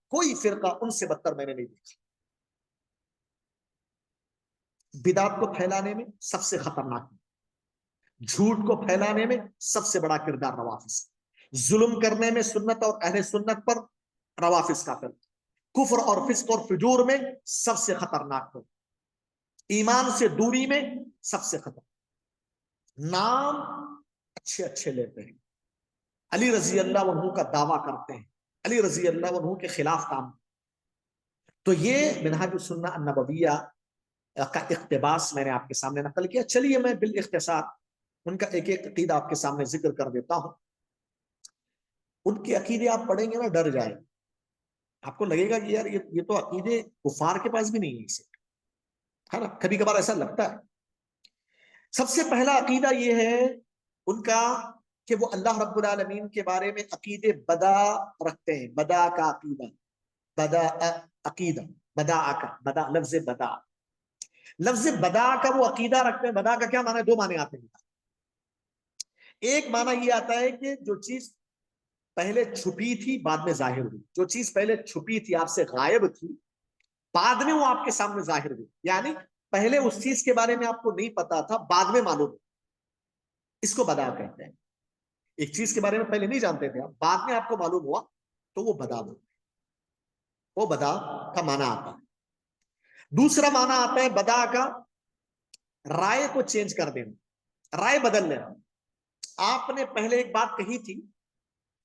کوئی فرقہ ان سے بدتر میں نے نہیں دیکھا۔ بدعت کو پھیلانے میں سب سے خطرناک، جھوٹ کو پھیلانے میں سب سے بڑا کردار روافض، ظلم کرنے میں سنت اور اہل سنت پر روافض کا کردار، کفر اور فسق اور فجور میں سب سے خطرناک ہو، ایمان سے دوری میں سب سے خطرناک۔ نام اچھے اچھے لیتے ہیں، علی رضی اللہ عنہ کا دعویٰ کرتے ہیں، علی رضی اللہ عنہ کے خلاف کام، تو یہ منہاج السنہ النبویہ کا اقتباس میں نے آپ کے سامنے نقل کیا۔ چلیے میں بالاختصار ان کا ایک ایک عقیدہ آپ کے سامنے ذکر کر دیتا ہوں۔ ان کے عقیدے آپ پڑھیں گے نا ڈر جائیں، آپ کو لگے گا کہ یار یہ تو عقیدے کفار کے پاس بھی نہیں ہے، اسے ہے نا، کبھی کبھار ایسا لگتا ہے۔ سب سے پہلا عقیدہ یہ ہے ان کا کہ وہ اللہ رب العالمین کے بارے میں عقیدے بدا رکھتے ہیں، بدا کا عقیدہ، بدا عقیدہ، بدا لفظ بدا، لفظ بدا کا وہ عقیدہ رکھتے ہیں۔ بدا کا کیا معنی ہے؟ دو معنی آتے ہیں۔ ایک معنی یہ آتا ہے کہ جو چیز پہلے چھپی تھی بعد میں ظاہر ہوئی، جو چیز پہلے چھپی تھی، آپ سے غائب تھی، بعد میں وہ آپ کے سامنے ظاہر ہوئی، یعنی پہلے اس چیز کے بارے میں آپ کو نہیں پتا تھا، بعد میں معلوم، اس کو بدا کہتے ہیں۔ ایک چیز کے بارے میں پہلے نہیں جانتے تھے، بعد میں آپ کو معلوم ہوا تو وہ بدا بولتے ہیں، وہ بدا کا معنی آتا ہے۔ دوسرا معنی آتا ہے بدا کا رائے کو چینج کر دینا، رائے بدل لینا۔ آپ نے پہلے ایک بات کہی تھی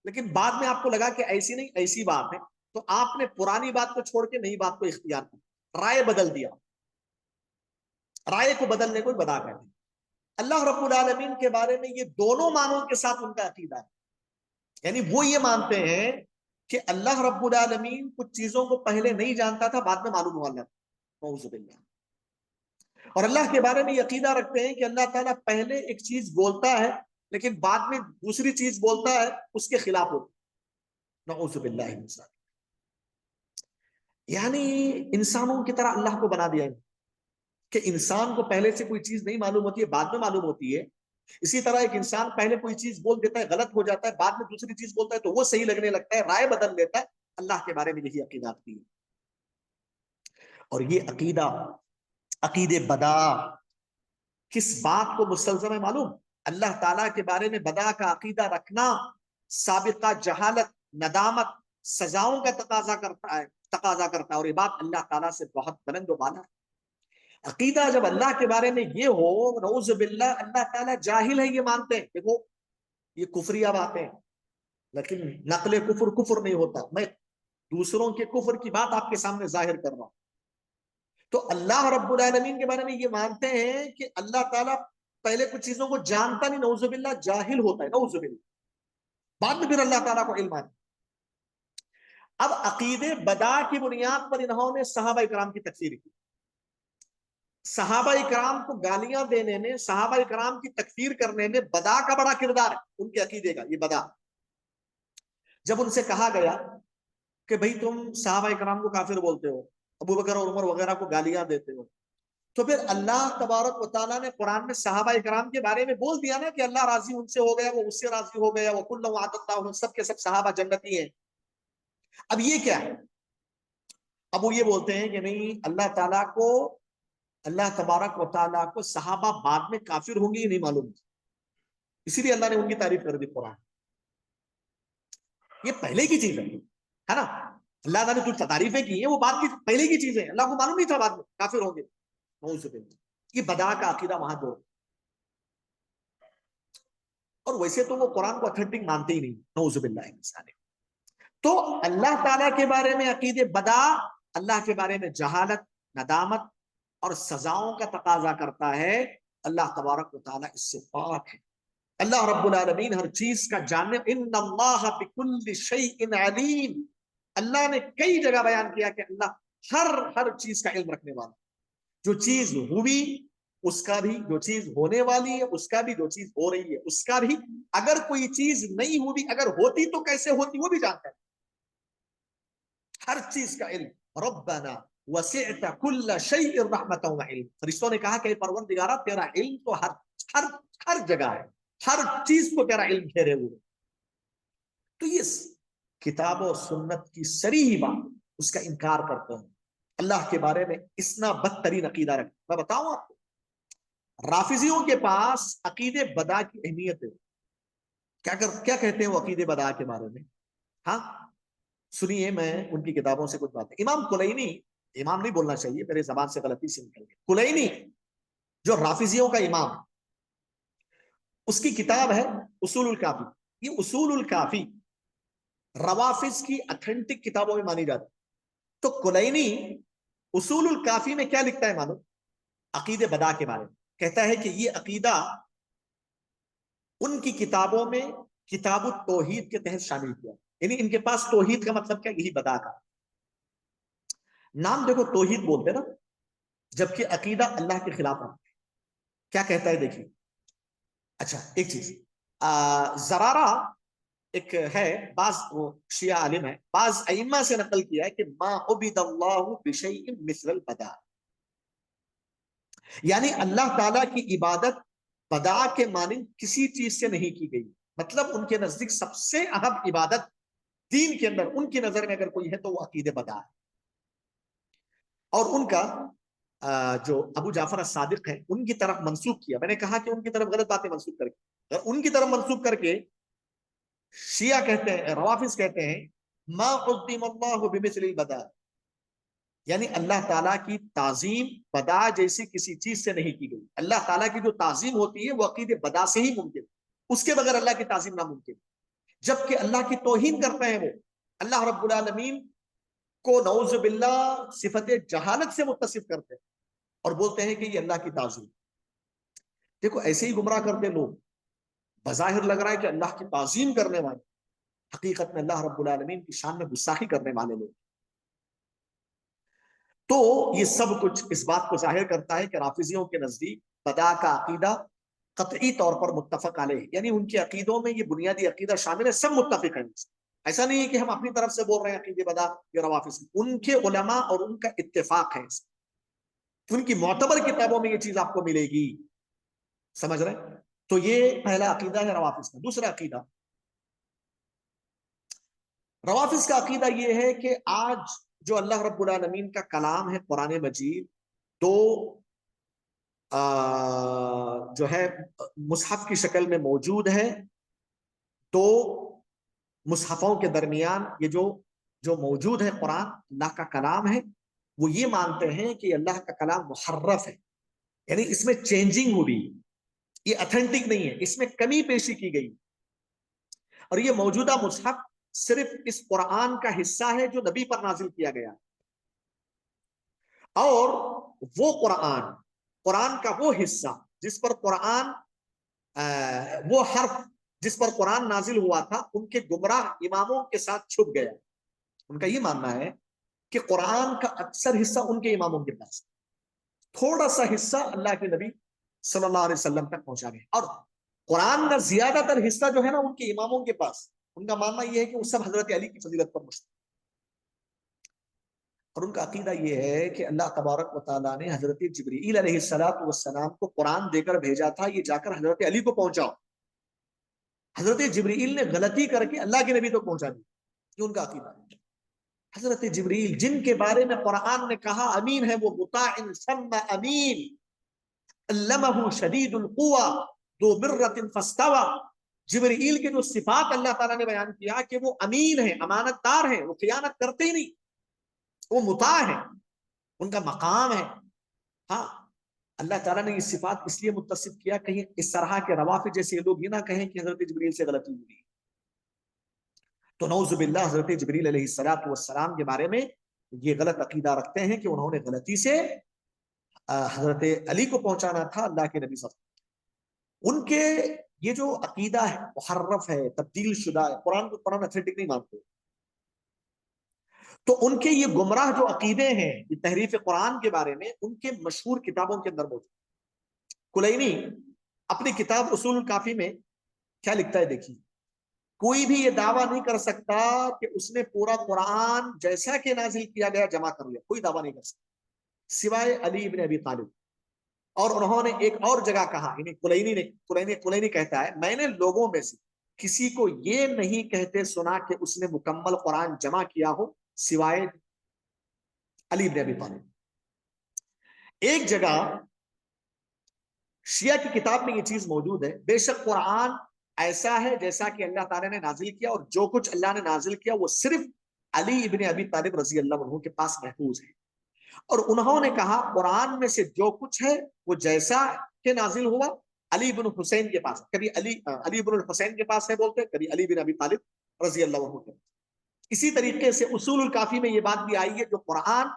لیکن بعد میں آپ کو لگا کہ ایسی نہیں، ایسی بات ہے، تو آپ نے پرانی بات کو چھوڑ کے نئی بات کو اختیار کیا، رائے بدل دیا، رائے کو بدلنے کو بدا کہتے ہیں۔ اللہ رب العالمین کے بارے میں یہ دونوں معنوں کے ساتھ ان کا عقیدہ ہے، یعنی وہ یہ مانتے ہیں کہ اللہ رب العالمین کچھ چیزوں کو پہلے نہیں جانتا تھا، بعد میں معلوم ہوا، نعوذ باللہ۔ اور اللہ کے بارے میں یہ عقیدہ رکھتے ہیں کہ اللہ تعالیٰ پہلے ایک چیز بولتا ہے لیکن بعد میں دوسری چیز بولتا ہے، اس کے خلاف ہوتا، نعوذ باللہ من ذالک۔ یعنی انسانوں کی طرح اللہ کو بنا دیا ہے کہ انسان کو پہلے سے کوئی چیز نہیں معلوم ہوتی ہے، بعد میں معلوم ہوتی ہے۔ اسی طرح ایک انسان پہلے کوئی چیز بول دیتا ہے، غلط ہو جاتا ہے، بعد میں دوسری چیز بولتا ہے تو وہ صحیح لگنے لگتا ہے، رائے بدل لیتا ہے۔ اللہ کے بارے میں یہی عقیدہ ہے، اور یہ عقیدے بدا کس بات کو مستلزم ہے معلوم؟ اللہ تعالیٰ کے بارے میں بدا کا عقیدہ رکھنا سابقہ جہالت، ندامت، سزاؤں کا تقاضا کرتا ہے، اور یہ بات اللہ تعالیٰ سے بہت بلند و بالا ہے۔ عقیدہ جب اللہ کے بارے میں یہ ہو، نعوذ باللہ، اللہ تعالیٰ جاہل ہے یہ مانتے ہیں، دیکھو یہ کفریہ باتیں ہیں، لیکن نقل کفر نہیں ہوتا، میں دوسروں کے کفر کی بات آپ کے سامنے ظاہر کر رہا ہوں۔ تو اللہ رب العالمین کے بارے میں یہ مانتے ہیں کہ اللہ تعالیٰ پہلے کچھ چیزوں کو جانتا نہیں، نعوذ باللہ، جاہل ہوتا ہے، نعوذ باللہ، بعد میں پھر اللہ تعالیٰ کو علم آتا۔ اب عقیدے بدا کی بنیاد پر انہوں نے صحابہ اکرام کی تکفیر کی، صحابہ اکرام کو گالیاں دینے میں، صحابہ اکرام کی تکفیر کرنے میں بدا کا بڑا کردار ہے ان کے عقیدے کا، یہ بدا۔ جب ان سے کہا گیا کہ بھئی تم صحابہ اکرام کو کافر بولتے ہو، ابو بکر اور عمر وغیرہ کو گالیاں دیتے ہو، تو پھر اللہ تبارک و تعالیٰ نے قرآن میں صحابہ اکرام کے بارے میں بول دیا نا کہ اللہ راضی ان سے ہو گیا، وہ اس سے راضی ہو گیا، وَكُلًّا وَعَدَ اللَّهُ، سب کے سب صحابہ جنتی ہیں۔ اب یہ کیا ہے؟ اب وہ یہ بولتے ہیں کہ نہیں، اللہ تبارک و تعالیٰ کو صحابہ بعد میں کافر ہوں گے یہ نہیں معلوم، اسی لیے اللہ نے ان کی تعریف کر دی قرآن۔ یہ پہلے کی چیز ہے نا. اللہ تعالیٰ نے جو تعریفیں کی ہیں وہ بات کی پہلے کی چیزیں. اللہ کو معلوم نہیں تھا بعد میں کافر ہوں گے. یہ بدا کا عقیدہ وہاں دو. اور ویسے تو وہ قرآن کو اتھینٹک مانتے ہی نہیں. نعوذ باللہ من ذالک. تو اللہ تعالیٰ کے بارے میں عقید بدا اللہ کے بارے میں جہالت، ندامت اور سزاؤں کا تقاضا کرتا ہے. اللہ تبارک و تعالیٰ اس سے پاک ہے. اللہ رب العالمین ہر چیز کا جاننے. ان اللہ بکل شیء علیم. اللہ نے کئی جگہ بیان کیا کہ اللہ ہر چیز کا علم رکھنے والا. جو چیز ہوئی اس کا بھی، جو چیز ہونے والی ہے اس کا بھی، جو چیز ہو رہی ہے اس کا بھی. اگر کوئی چیز نہیں ہوئی، اگر ہوتی تو کیسے ہوتی وہ بھی جانتا ہے. ہر چیز کا علم. ربنا وسعت كل شيء رحمتا وعلم. فرشتوں نے کہا کہ پروردگارا تیرا علم تو ہر جگہ ہے، ہر چیز کو تیرا علم گھیرے ہوئے. تو یہ کتاب و سنت کی صریح بات، اس کا انکار کرتے ہیں. اللہ کے بارے میں اتنا بدترین عقیدہ رکھتے. میں بتاؤں آپ کو، رافضیوں کے پاس عقید بدا کی اہمیت ہے. کیا کہتے ہیں وہ عقید بدا کے بارے میں؟ ہاں سنیے، میں ان کی کتابوں سے کچھ باتیں. امام کلینی، امام نہیں بولنا چاہیے، میرے زبان سے غلطی سے نکل گئی. کلینی جو رافضیوں کا امام، اس کی کتاب ہے اصول الکافی. یہ اصول الکافی روافض کی اتھینٹک کتابوں میں مانی جاتی. تو کلینی اصول الکافی میں کیا لکھتا ہے معلوم؟ عقید بدا کے بارے میں کہتا ہے کہ یہ عقیدہ ان کی کتابوں میں کتاب التوحید کے تحت شامل کیا. یعنی ان کے پاس توحید کا مطلب کیا؟ یہی بدا کا نام. دیکھو توحید بولتے نا، جبکہ عقیدہ اللہ کے خلاف ہے. کیا کہتا ہے دیکھیے. اچھا ایک چیز، زرارہ ایک ہے، بعض وہ شیعہ عالم ہے، بعض ائمہ سے نقل کیا ہے کہ ما عبد اللہ بشیء مثل البدا. یعنی اللہ تعالیٰ کی عبادت بدا کے مانند کسی چیز سے نہیں کی گئی. مطلب ان کے نزدیک سب سے اہم عبادت دین کے اندر ان کی نظر میں اگر کوئی ہے تو وہ عقید بدا ہے. اور ان کا جو ابو جعفر الصادق ہے ان کی طرف منسوب کیا. میں نے کہا کہ ان کی طرف غلط باتیں منسوب کر کے، ان کی طرف منسوب کر کے شیعہ کہتے ہیں، روافض کہتے ہیں ما قدم اللہ بمثل البدا. یعنی اللہ تعالیٰ کی تعظیم بدا جیسی کسی چیز سے نہیں کی گئی. اللہ تعالیٰ کی جو تعظیم ہوتی ہے وہ عقید بدا سے ہی ممکن، اس کے بغیر اللہ کی تعظیم ناممکن. جبکہ اللہ کی توہین کرتے ہیں وہ. اللہ رب العالمین کو نعوذ باللہ صفت جہالت سے متصف کرتے ہیں اور بولتے ہیں کہ یہ اللہ کی تعظیم. دیکھو ایسے ہی گمراہ کرتے لوگ. بظاہر لگ رہا ہے کہ اللہ کی تعظیم کرنے والے، حقیقت میں اللہ رب العالمین کی شان میں گستاخی کرنے والے لوگ. تو یہ سب کچھ اس بات کو ظاہر کرتا ہے کہ رافضیوں کے نزدیک بدا کا عقیدہ قطعی طور پر متفق علیہ. یعنی ان کے عقیدوں میں یہ بنیادی عقیدہ شامل ہے، سب متفق ہیں. ایسا نہیں ہے کہ ہم اپنی طرف سے بول رہے ہیں عقید بدا یا روافض. ان کے علماء اور ان کا اتفاق ہے. ان کی معتبر کتابوں میں یہ چیز آپ کو ملے گی. سمجھ رہے ہیں؟ تو یہ پہلا عقیدہ ہے روافض کا. دوسرا عقیدہ روافض کا عقیدہ یہ ہے کہ آج جو اللہ رب العالمین کا کلام ہے قرآن مجید، تو جو ہے مصحف کی شکل میں موجود ہے. تو مصحفوں کے درمیان یہ جو موجود ہے قرآن اللہ کا کلام ہے، وہ یہ مانتے ہیں کہ اللہ کا کلام محرف ہے. یعنی اس میں چینجنگ ہوئی، یہ اتھینٹک نہیں ہے، اس میں کمی پیشی کی گئی. اور یہ موجودہ مصحف صرف اس قرآن کا حصہ ہے جو نبی پر نازل کیا گیا. اور وہ قرآن کا وہ حصہ جس پر قرآن وہ حرف جس پر قرآن نازل ہوا تھا ان کے گمراہ اماموں کے ساتھ چھپ گیا. ان کا یہ ماننا ہے کہ قرآن کا اکثر حصہ ان کے اماموں کے پاس، تھوڑا سا حصہ اللہ کے نبی صلی اللہ علیہ وسلم تک پہنچا گیا. اور قرآن کا زیادہ تر حصہ جو ہے نا ان کے اماموں کے پاس. ان کا ماننا یہ ہے کہ وہ سب حضرت علی کی فضیلت پر مشتمل. اور ان کا عقیدہ یہ ہے کہ اللہ تبارک و تعالیٰ نے حضرت جبرائیل علیہ السلام کو قرآن دے کر بھیجا تھا، یہ جا کر حضرت علی کو پہنچاؤ. حضرت جبرائیل نے غلطی کر کے اللہ کے نبی تک پہنچا دی. یہ ان کا عقیدہ ہے. حضرت جبرائیل جن کے بارے میں قرآن نے کہا امین ہے، وہ مطاع ثم امین، علمہ شدید القوى ذو مرۃ فاستوى. جبرائیل کے جو صفات اللہ تعالیٰ نے بیان کیا کہ وہ امین ہیں، امانت دار ہیں، وہ خیانت کرتے ہی نہیں، وہ مطاع ہیں، ان کا مقام ہے. ہاں اللہ تعالیٰ نے یہ صفات اس لیے متصف کیا کہیں اس طرح کے روافض جیسے لوگ یہ نہ کہیں کہ حضرت جبریل سے غلطی ہوئی. تو نعوذ باللہ حضرت جبریل علیہ الصلوۃ والسلام کے بارے میں یہ غلط عقیدہ رکھتے ہیں کہ انہوں نے غلطی سے حضرت علی کو پہنچانا تھا اللہ کے نبی صلی اللہ علیہ وسلم. ان کے یہ جو عقیدہ ہے محرف ہے، تبدیل شدہ ہے، قرآن اتھینٹک نہیں مانتے. تو ان کے یہ گمراہ جو عقیدے ہیں یہ تحریف قرآن کے بارے میں ان کے مشہور کتابوں کے اندر موجود. کلینی اپنی کتاب اصول الکافی میں کیا لکھتا ہے دیکھیے، کوئی بھی یہ دعویٰ نہیں کر سکتا کہ اس نے پورا قرآن جیسا کہ نازل کیا گیا جمع کر لیا، کوئی دعویٰ نہیں کر سکتا سوائے علی ابن ابی طالب. اور انہوں نے ایک اور جگہ کہا، یعنی کلینی کہتا ہے میں نے لوگوں میں سے کسی کو یہ نہیں کہتے سنا کہ اس نے مکمل قرآن جمع کیا ہو سوائے علی ابن ابی طالب. ایک جگہ شیعہ کی کتاب میں یہ چیز موجود ہے، بے شک قرآن ایسا ہے جیسا کہ اللہ تعالیٰ نے نازل کیا، اور جو کچھ اللہ نے نازل کیا وہ صرف علی ابن ابی طالب رضی اللہ عنہ کے پاس محفوظ ہے. اور انہوں نے کہا قرآن میں سے جو کچھ ہے وہ جیسا کہ نازل ہوا علی بن حسین کے پاس، کبھی علی بن الحسین کے پاس ہے بولتے، کبھی علی بن ابی طالب رضی اللہ عنہ کے. اسی طریقے سے اصول الکافی میں یہ بات بھی آئی ہے جو قرآن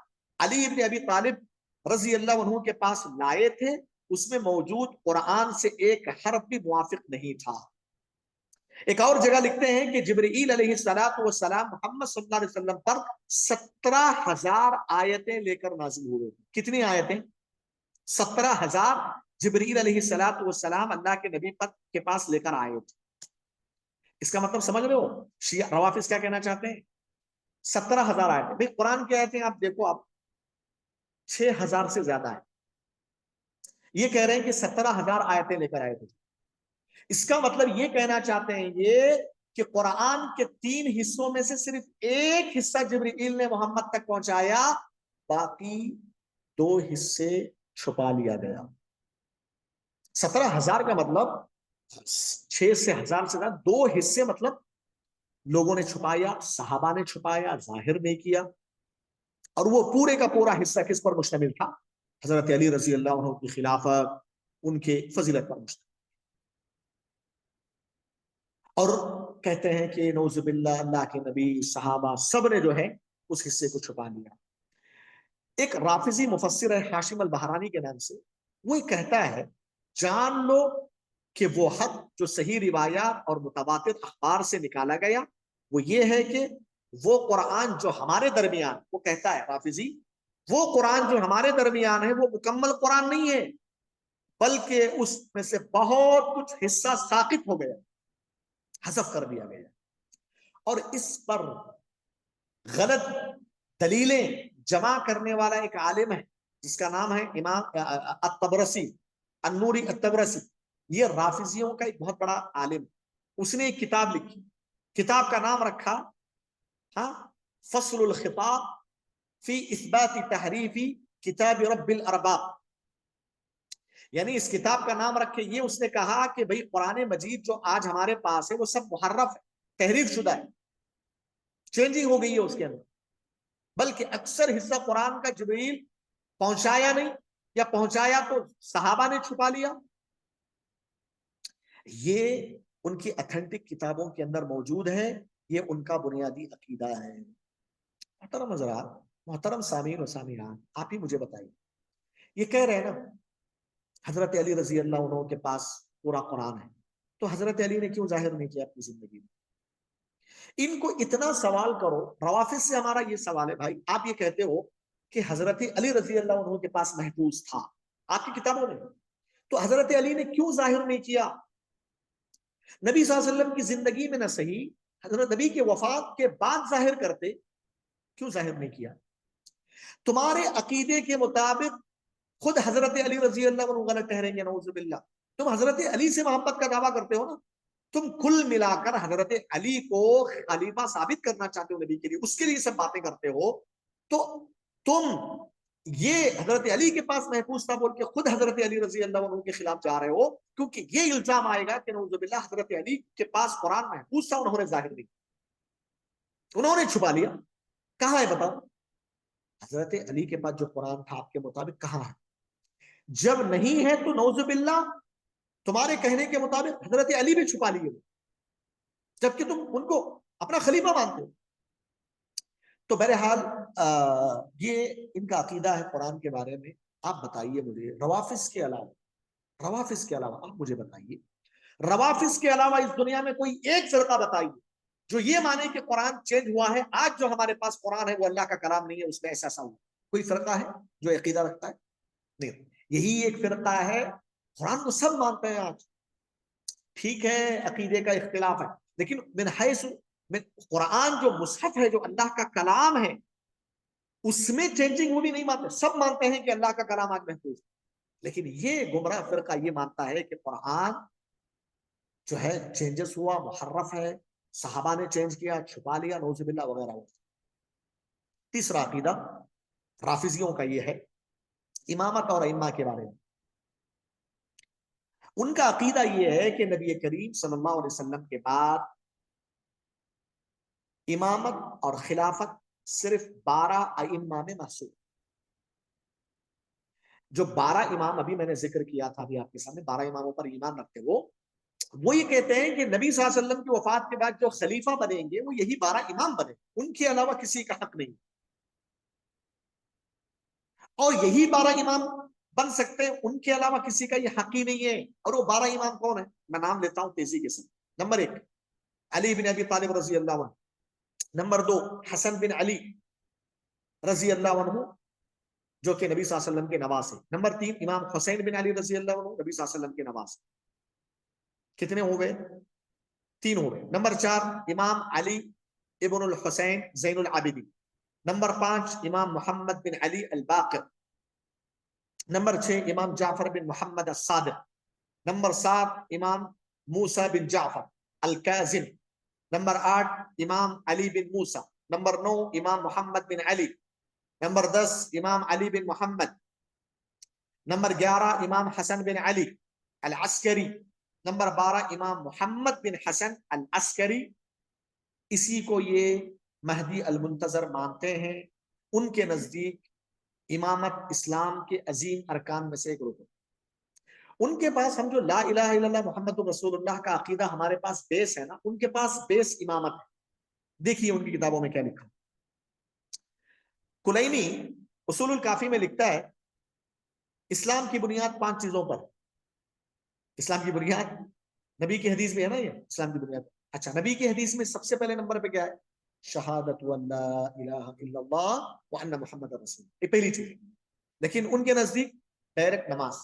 علی بن ابی طالب رضی اللہ عنہ کے پاس لائے تھے اس میں موجود قرآن سے ایک حرف بھی موافق نہیں تھا. ایک اور جگہ لکھتے ہیں کہ جبرائیل علیہ السلام محمد صلی اللہ علیہ وسلم پر 17,000 آیتیں لے کر نازل ہوئے. کتنی آیتیں؟ 17,000 جبرائیل علیہ السلام اللہ کے نبی پر کے پاس لے کر آئے تھے. اس کا مطلب سمجھ رہے ہو شیعہ روافض کیا کہنا چاہتے ہیں؟ 17,000 آیتیں. بھائی قرآن کی آیتیں آپ دیکھو، آپ 6,000 سے زیادہ ہے. یہ کہہ رہے ہیں کہ 17,000 آیتیں لے کر آئے تھے. اس کا مطلب یہ کہنا چاہتے ہیں یہ کہ قرآن کے 3 حصوں میں سے صرف ایک حصہ جبرائیل نے محمد تک پہنچایا، باقی 2 حصے چھپا لیا گیا. 17,000 کا مطلب 6 سے 1,000 سے زیادہ 2 حصے مطلب لوگوں نے چھپایا، صحابہ نے چھپایا، ظاہر نہیں کیا. اور وہ پورے کا پورا حصہ کس پر مشتمل تھا؟ حضرت علی رضی اللہ عنہ کی خلافت، ان کے فضیلت پر مشتمل. اور کہتے ہیں کہ نعوذ باللہ اللہ کے نبی صحابہ سب نے جو ہے اس حصے کو چھپا لیا. ایک رافضی مفسر ہے ہاشم البحرانی کے نام سے، وہ کہتا ہے جان لو کہ وہ حق جو صحیح روایات اور متواتر اخبار سے نکالا گیا وہ یہ ہے کہ وہ قرآن جو ہمارے درمیان، وہ کہتا ہے رافضی، وہ قرآن جو ہمارے درمیان ہے وہ مکمل قرآن نہیں ہے، بلکہ اس میں سے بہت کچھ حصہ ساقط ہو گیا، حذف کر دیا گیا. اور اس پر غلط دلیلیں جمع کرنے والا ایک عالم ہے جس کا نام ہے امام الطبرسی، النوری الطبرسی. یہ رافضیوں کا ایک بہت بڑا عالم، اس نے ایک کتاب لکھی، کتاب کا نام رکھا فصل الخطاب فی اثبات تحریف کتاب رب الارباب. یعنی اس کتاب کا نام رکھ کے یہ اس نے کہا کہ بھئی قرآن مجید جو آج ہمارے پاس ہے وہ سب محرف ہے، تحریف شدہ ہے، چینجنگ ہو گئی ہے اس کے اندر، بلکہ اکثر حصہ قرآن کا جبرائیل پہنچایا نہیں، یا پہنچایا تو صحابہ نے چھپا لیا. یہ ان کی اتھینٹک کتابوں کے اندر موجود ہے، یہ ان کا بنیادی عقیدہ ہے. محترم حضرات، محترم سامعین و سامعات، آپ ہی مجھے بتائیے، یہ کہہ رہے ہیں نا حضرت علی رضی اللہ عنہ کے پاس پورا قرآن ہے، تو حضرت علی نے کیوں ظاہر نہیں کیا اپنی زندگی میں؟ ان کو اتنا سوال کرو، روافض سے ہمارا یہ سوال ہے بھائی، آپ یہ کہتے ہو کہ حضرت علی رضی اللہ عنہ کے پاس محفوظ تھا آپ کی کتابوں میں، تو حضرت علی نے کیوں ظاہر نہیں کیا؟ نبی صلی اللہ علیہ وسلم کی زندگی میں نہ صحیح، حضرت نبی کے وفات کے بعد ظاہر کرتے، کیوں ظاہر نہیں کیا؟ تمہارے عقیدے کے مطابق خود حضرت علی رضی اللہ عنہ غلط ٹھہریں گے، نعوذ باللہ. تم حضرت علی سے محبت کا دعویٰ کرتے ہو نا، تم کل ملا کر حضرت علی کو خلیفہ ثابت کرنا چاہتے ہو نبی کے لیے، اس کے لیے سب باتیں کرتے ہو، تو تم یہ حضرت علی کے پاس محفوظ تھا بول کے خود حضرت علی رضی اللہ عنہ کے خلاف جا رہے ہو، کیونکہ یہ الزام آئے گا کہ نعوذ باللہ حضرت علی کے پاس قرآن محفوظ تھا، انہوں نے ظاہر نہیں، انہوں نے چھپا لیا. کہاں ہے بتاؤ؟ حضرت علی کے پاس جو قرآن تھا آپ کے مطابق کہاں ہے؟ جب نہیں ہے تو نعوذ باللہ تمہارے کہنے کے مطابق حضرت علی بھی چھپا لیے، جبکہ تم ان کو اپنا خلیفہ مانتے ہو. تو بہرحال یہ ان کا عقیدہ ہے قرآن کے بارے میں. آپ بتائیے مجھے روافظ کے علاوہ آپ مجھے بتائیے، روافظ کے علاوہ اس دنیا میں کوئی ایک فرقہ بتائیے جو یہ مانے کہ قرآن چینج ہوا ہے، آج جو ہمارے پاس قرآن ہے وہ اللہ کا کلام نہیں ہے، اس میں ایسا ہوا. کوئی فرقہ ہے جو عقیدہ رکھتا ہے؟ نہیں. یہی ایک فرقہ ہے. قرآن کو سب مانتے ہیں آج، ٹھیک ہے عقیدے کا اختلاف ہے، لیکن من حیث قرآن جو مصحف ہے، جو اللہ کا کلام ہے، اس میں چینجنگ وہ بھی نہیں مانتے. سب مانتے ہیں کہ اللہ کا کلام آج محفوظ ہے، لیکن یہ گمراہ فرقہ یہ مانتا ہے کہ قرآن جو ہے چینجز ہوا، محرف ہے، صحابہ نے چینج کیا، چھپا لیا، نعوذ باللہ وغیرہ. تیسرا عقیدہ رافضیوں کا یہ ہے امامت اور ائمہ کے بارے میں. ان کا عقیدہ یہ ہے کہ نبی کریم صلی اللہ علیہ وسلم کے بعد امامت اور خلافت صرف 12 ائمہ میں محصور. جو 12 امام ابھی میں نے ذکر کیا تھا ابھی آپ کے سامنے، 12 اماموں پر ایمان رکھتے وہ یہ کہتے ہیں کہ نبی صلی اللہ علیہ وسلم کی وفات کے بعد جو خلیفہ بنیں گے وہ یہی 12 امام بنے، ان کے علاوہ کسی کا حق نہیں، اور یہی 12 امام بن سکتے ہیں، ان کے علاوہ کسی کا یہ حق ہی نہیں ہے. اور وہ 12 امام کون ہیں؟ میں نام لیتا ہوں تیزی کے ساتھ. نمبر 1 علی بن ابی طالب رضی اللہ عنہ. نمبر 2 حسن بن علی رضی اللہ عنہ جو کہ نبی صلی اللہ علیہ وسلم کے نواز ہے. نمبر 3 امام حسین بن علی رضی اللہ عنہ، نبی صلی اللہ علیہ وسلم کے نواز. کتنے ہو گئے؟ 3 ہو گئے. نمبر 4 امام علی ابن الحسین زین العابدین. نمبر 5 امام محمد بن علی الباقر. نمبر 6 امام جعفر بن محمد الصادق. نمبر 7 امام موسیٰ بن جعفر الکاظم. نمبر 8 امام علی بن موسیٰ. نمبر 9 امام محمد بن علی. نمبر 10 امام علی بن محمد. نمبر 11 امام حسن بن علی العسکری. نمبر 12 امام محمد بن حسن العسکری. اسی کو یہ مہدی المنتظر مانتے ہیں. ان کے نزدیک امامت اسلام کے عظیم ارکان میں سے ایک رکن. ان کے پاس ہم جو لا الہ الا اللہ محمد رسول اللہ کا عقیدہ ہمارے پاس بیس ہے نا، ان کے پاس بیس امامت ہے. دیکھیے ان کی کتابوں میں کیا لکھا. کلینی اصول الکافی میں لکھتا ہے اسلام کی بنیاد 5 چیزوں پر. اسلام کی بنیاد نبی کی حدیث میں ہے نا، یہ اسلام کی بنیاد. اچھا، نبی کی حدیث میں سب سے پہلے نمبر پہ کیا ہے؟ شہادت ان لا الہ الا اللہ وان محمد رسول اللہ، یہ پہلی چیز. لیکن ان کے نزدیک ڈائریکٹ نماز،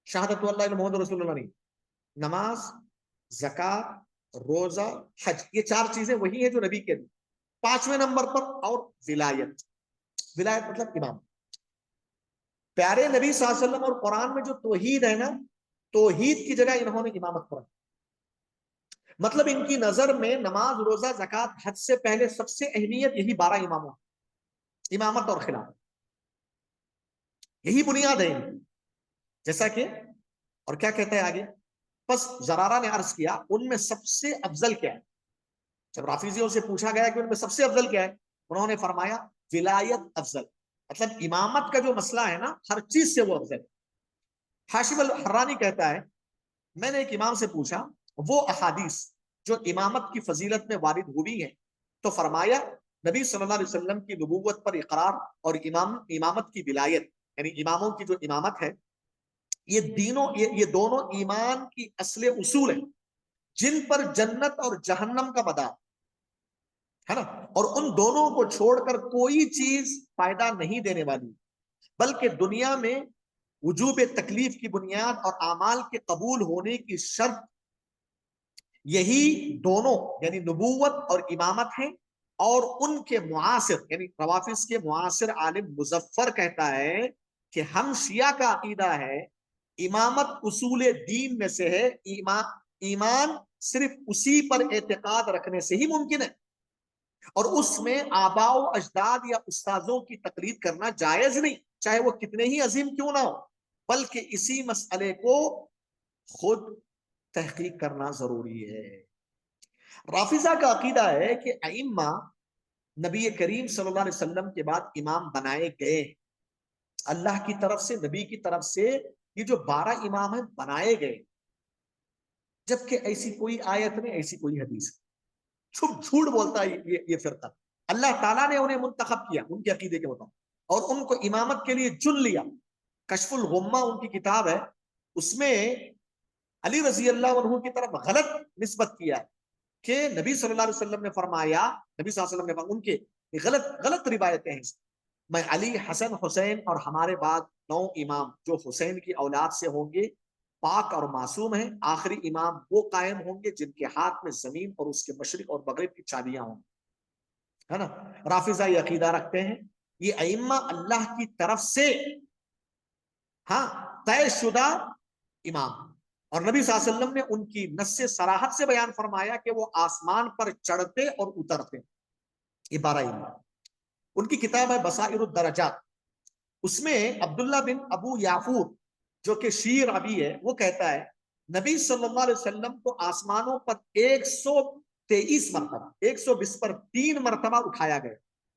شہادت اللہ محمد رسول اللہ نہیں، نماز، زکات، روزہ، حج، یہ 4 چیزیں وہی ہیں جو نبی کے دی. 5ویں نمبر پر اور ولایت. ولایت مطلب امام. پیارے نبی صلی اللہ علیہ وسلم اور قرآن میں جو توحید ہے نا، توحید کی جگہ انہوں نے امامت پر. مطلب ان کی نظر میں نماز، روزہ، زکات، حج سے پہلے سب سے اہمیت یہی 12 اماموں، امامت اور خلافت، یہی بنیاد ہے. جیسا کہ اور کیا کہتا ہے آگے؟ بس زرارہ نے عرض کیا ان میں سب سے افضل کیا ہے. جب رافضیوں سے پوچھا گیا کہ ان میں سب سے افضل کیا ہے، انہوں نے فرمایا ولایت افضل. مطلب امامت کا جو مسئلہ ہے نا، ہر چیز سے وہ افضل. حاشم الحرانی کہتا ہے میں نے ایک امام سے پوچھا وہ احادیث جو امامت کی فضیلت میں وارد ہوئی ہیں، تو فرمایا نبی صلی اللہ علیہ وسلم کی نبوت پر اقرار اور امامت کی ولایت، یعنی اماموں کی جو امامت ہے، یہ دونوں ایمان کی اصل اصول ہیں جن پر جنت اور جہنم کا مدار ہے نا. اور ان دونوں کو چھوڑ کر کوئی چیز فائدہ نہیں دینے والی، بلکہ دنیا میں وجوب تکلیف کی بنیاد اور اعمال کے قبول ہونے کی شرط یہی دونوں یعنی نبوت اور امامت ہیں. اور ان کے معاصر یعنی روافظ کے معاصر عالم مظفر کہتا ہے کہ ہم شیعہ کا عقیدہ ہے امامت اصول دین میں سے ہے، ایمان صرف اسی پر اعتقاد رکھنے سے ہی ممکن ہے، اور اس میں آباء و اجداد یا استاذوں کی تقلید کرنا جائز نہیں. چاہے وہ کتنے ہی عظیم کیوں نہ ہو، بلکہ اسی مسئلے کو خود تحقیق کرنا ضروری ہے۔ رافضہ کا عقیدہ ہے کہ ائمہ نبی کریم صلی اللہ علیہ وسلم کے بعد امام بنائے گئے، اللہ کی طرف سے، نبی کی طرف سے یہ جو 12 امام ہیں بنائے گئے، جبکہ ایسی کوئی آیت نہیں، ایسی کوئی حدیث نہیں۔ جھوٹ بولتا ہے یہ فرقہ۔ اللہ تعالیٰ نے انہیں منتخب کیا ان کے عقیدے کے مطابق، اور ان کو امامت کے لیے چن لیا۔ کشف الغمہ ان کی کتاب ہے، اس میں علی رضی اللہ عنہ کی طرف غلط نسبت کیا کہ نبی صلی اللہ علیہ وسلم نے فرمایا، نبی صلی اللہ علیہ وسلم نے فرمایا، ان کے غلط روایتیں ہیں، میں علی، حسن، حسین اور ہمارے بعد 9 امام جو حسین کی اولاد سے ہوں گے، پاک اور معصوم ہیں، آخری امام وہ قائم ہوں گے جن کے ہاتھ میں زمین اور اس کے مشرق اور مغرب کی چابیاں ہوں گی، ہے نا۔ رافضہ یہ عقیدہ رکھتے ہیں یہ ائمہ اللہ کی طرف سے ہاں طے شدہ امام، اور نبی صلی اللہ علیہ وسلم نے ان کی نص صراحت سے بیان فرمایا کہ وہ آسمان پر چڑھتے اور اترتے۔ یہ 12 امام، ان کی کتاب ہے بصائر الدرجات، اس میں عبداللہ بن ابو یعفور جو کہ شیعہ رابی ہے، وہ کہتا ہے نبی صلی اللہ علیہ وسلم کو آسمانوں پر 123 مرتبہ، 120 پر 3 مرتبہ اٹھایا گیا،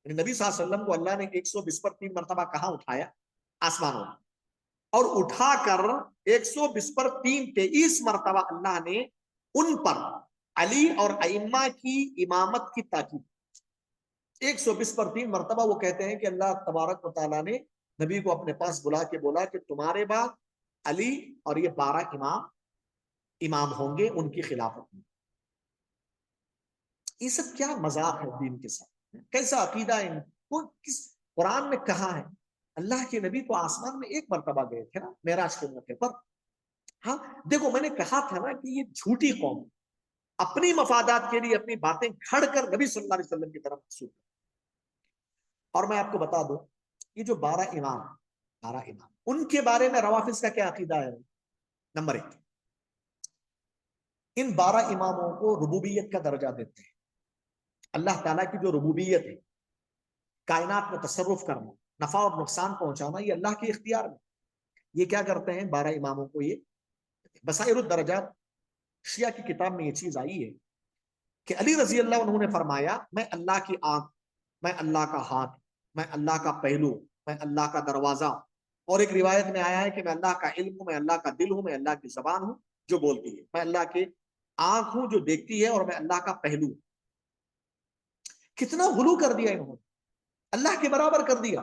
یعنی نبی صلی اللہ علیہ وسلم کو اللہ نے 120 پر 3 مرتبہ کہاں اٹھایا؟ آسمانوں میں، اور اٹھا کر 120 پر 23 مرتبہ اللہ نے ان پر علی اور ائمہ کی امامت کی تاکید۔ 120 پر 3 مرتبہ وہ کہتے ہیں کہ اللہ تبارک و تعالیٰ نے نبی کو اپنے پاس بلا کے بولا کہ تمہارے بعد علی اور یہ 12 امام ہوں گے ان کی خلافت میں۔ یہ سب کیا مذاق ہے دین کے ساتھ؟ کیسا عقیدہ ہے؟ وہ کس قرآن میں کہا ہے؟ اللہ کے نبی تو آسمان میں 1 مرتبہ گئے تھے نا، معراج کے موقع پر۔ ہاں دیکھو، میں نے کہا تھا نا کہ یہ جھوٹی قوم اپنی مفادات کے لیے اپنی باتیں گھڑ کر نبی صلی اللہ علیہ وسلم کی طرف منسوب ہے۔ اور میں آپ کو بتا دوں، یہ جو 12 امام ان کے بارے میں روافض کا کیا عقیدہ ہے؟ نمبر 1، ان 12 اماموں کو ربوبیت کا درجہ دیتے ہیں۔ اللہ تعالیٰ کی جو ربوبیت ہے، کائنات میں تصرف کرنا، نفع اور نقصان پہنچانا، یہ اللہ کے اختیار میں۔ یہ کیا کرتے ہیں 12 اماموں کو؟ یہ بصائر الدرجات شیعہ کی کتاب میں یہ چیز آئی ہے کہ علی رضی اللہ عنہ نے فرمایا میں اللہ کی آنکھ، میں اللہ کا ہاتھ، میں اللہ کا پہلو، میں اللہ کا دروازہ، اور ایک روایت میں آیا ہے کہ میں اللہ کا علم ہوں، میں اللہ کا دل ہوں، میں اللہ کی زبان ہوں جو بولتی ہے، میں اللہ کی آنکھ ہوں جو دیکھتی ہے، اور میں اللہ کا پہلو ہوں۔ کتنا غلو کر دیا انہوں نے، اللہ کے برابر کر دیا،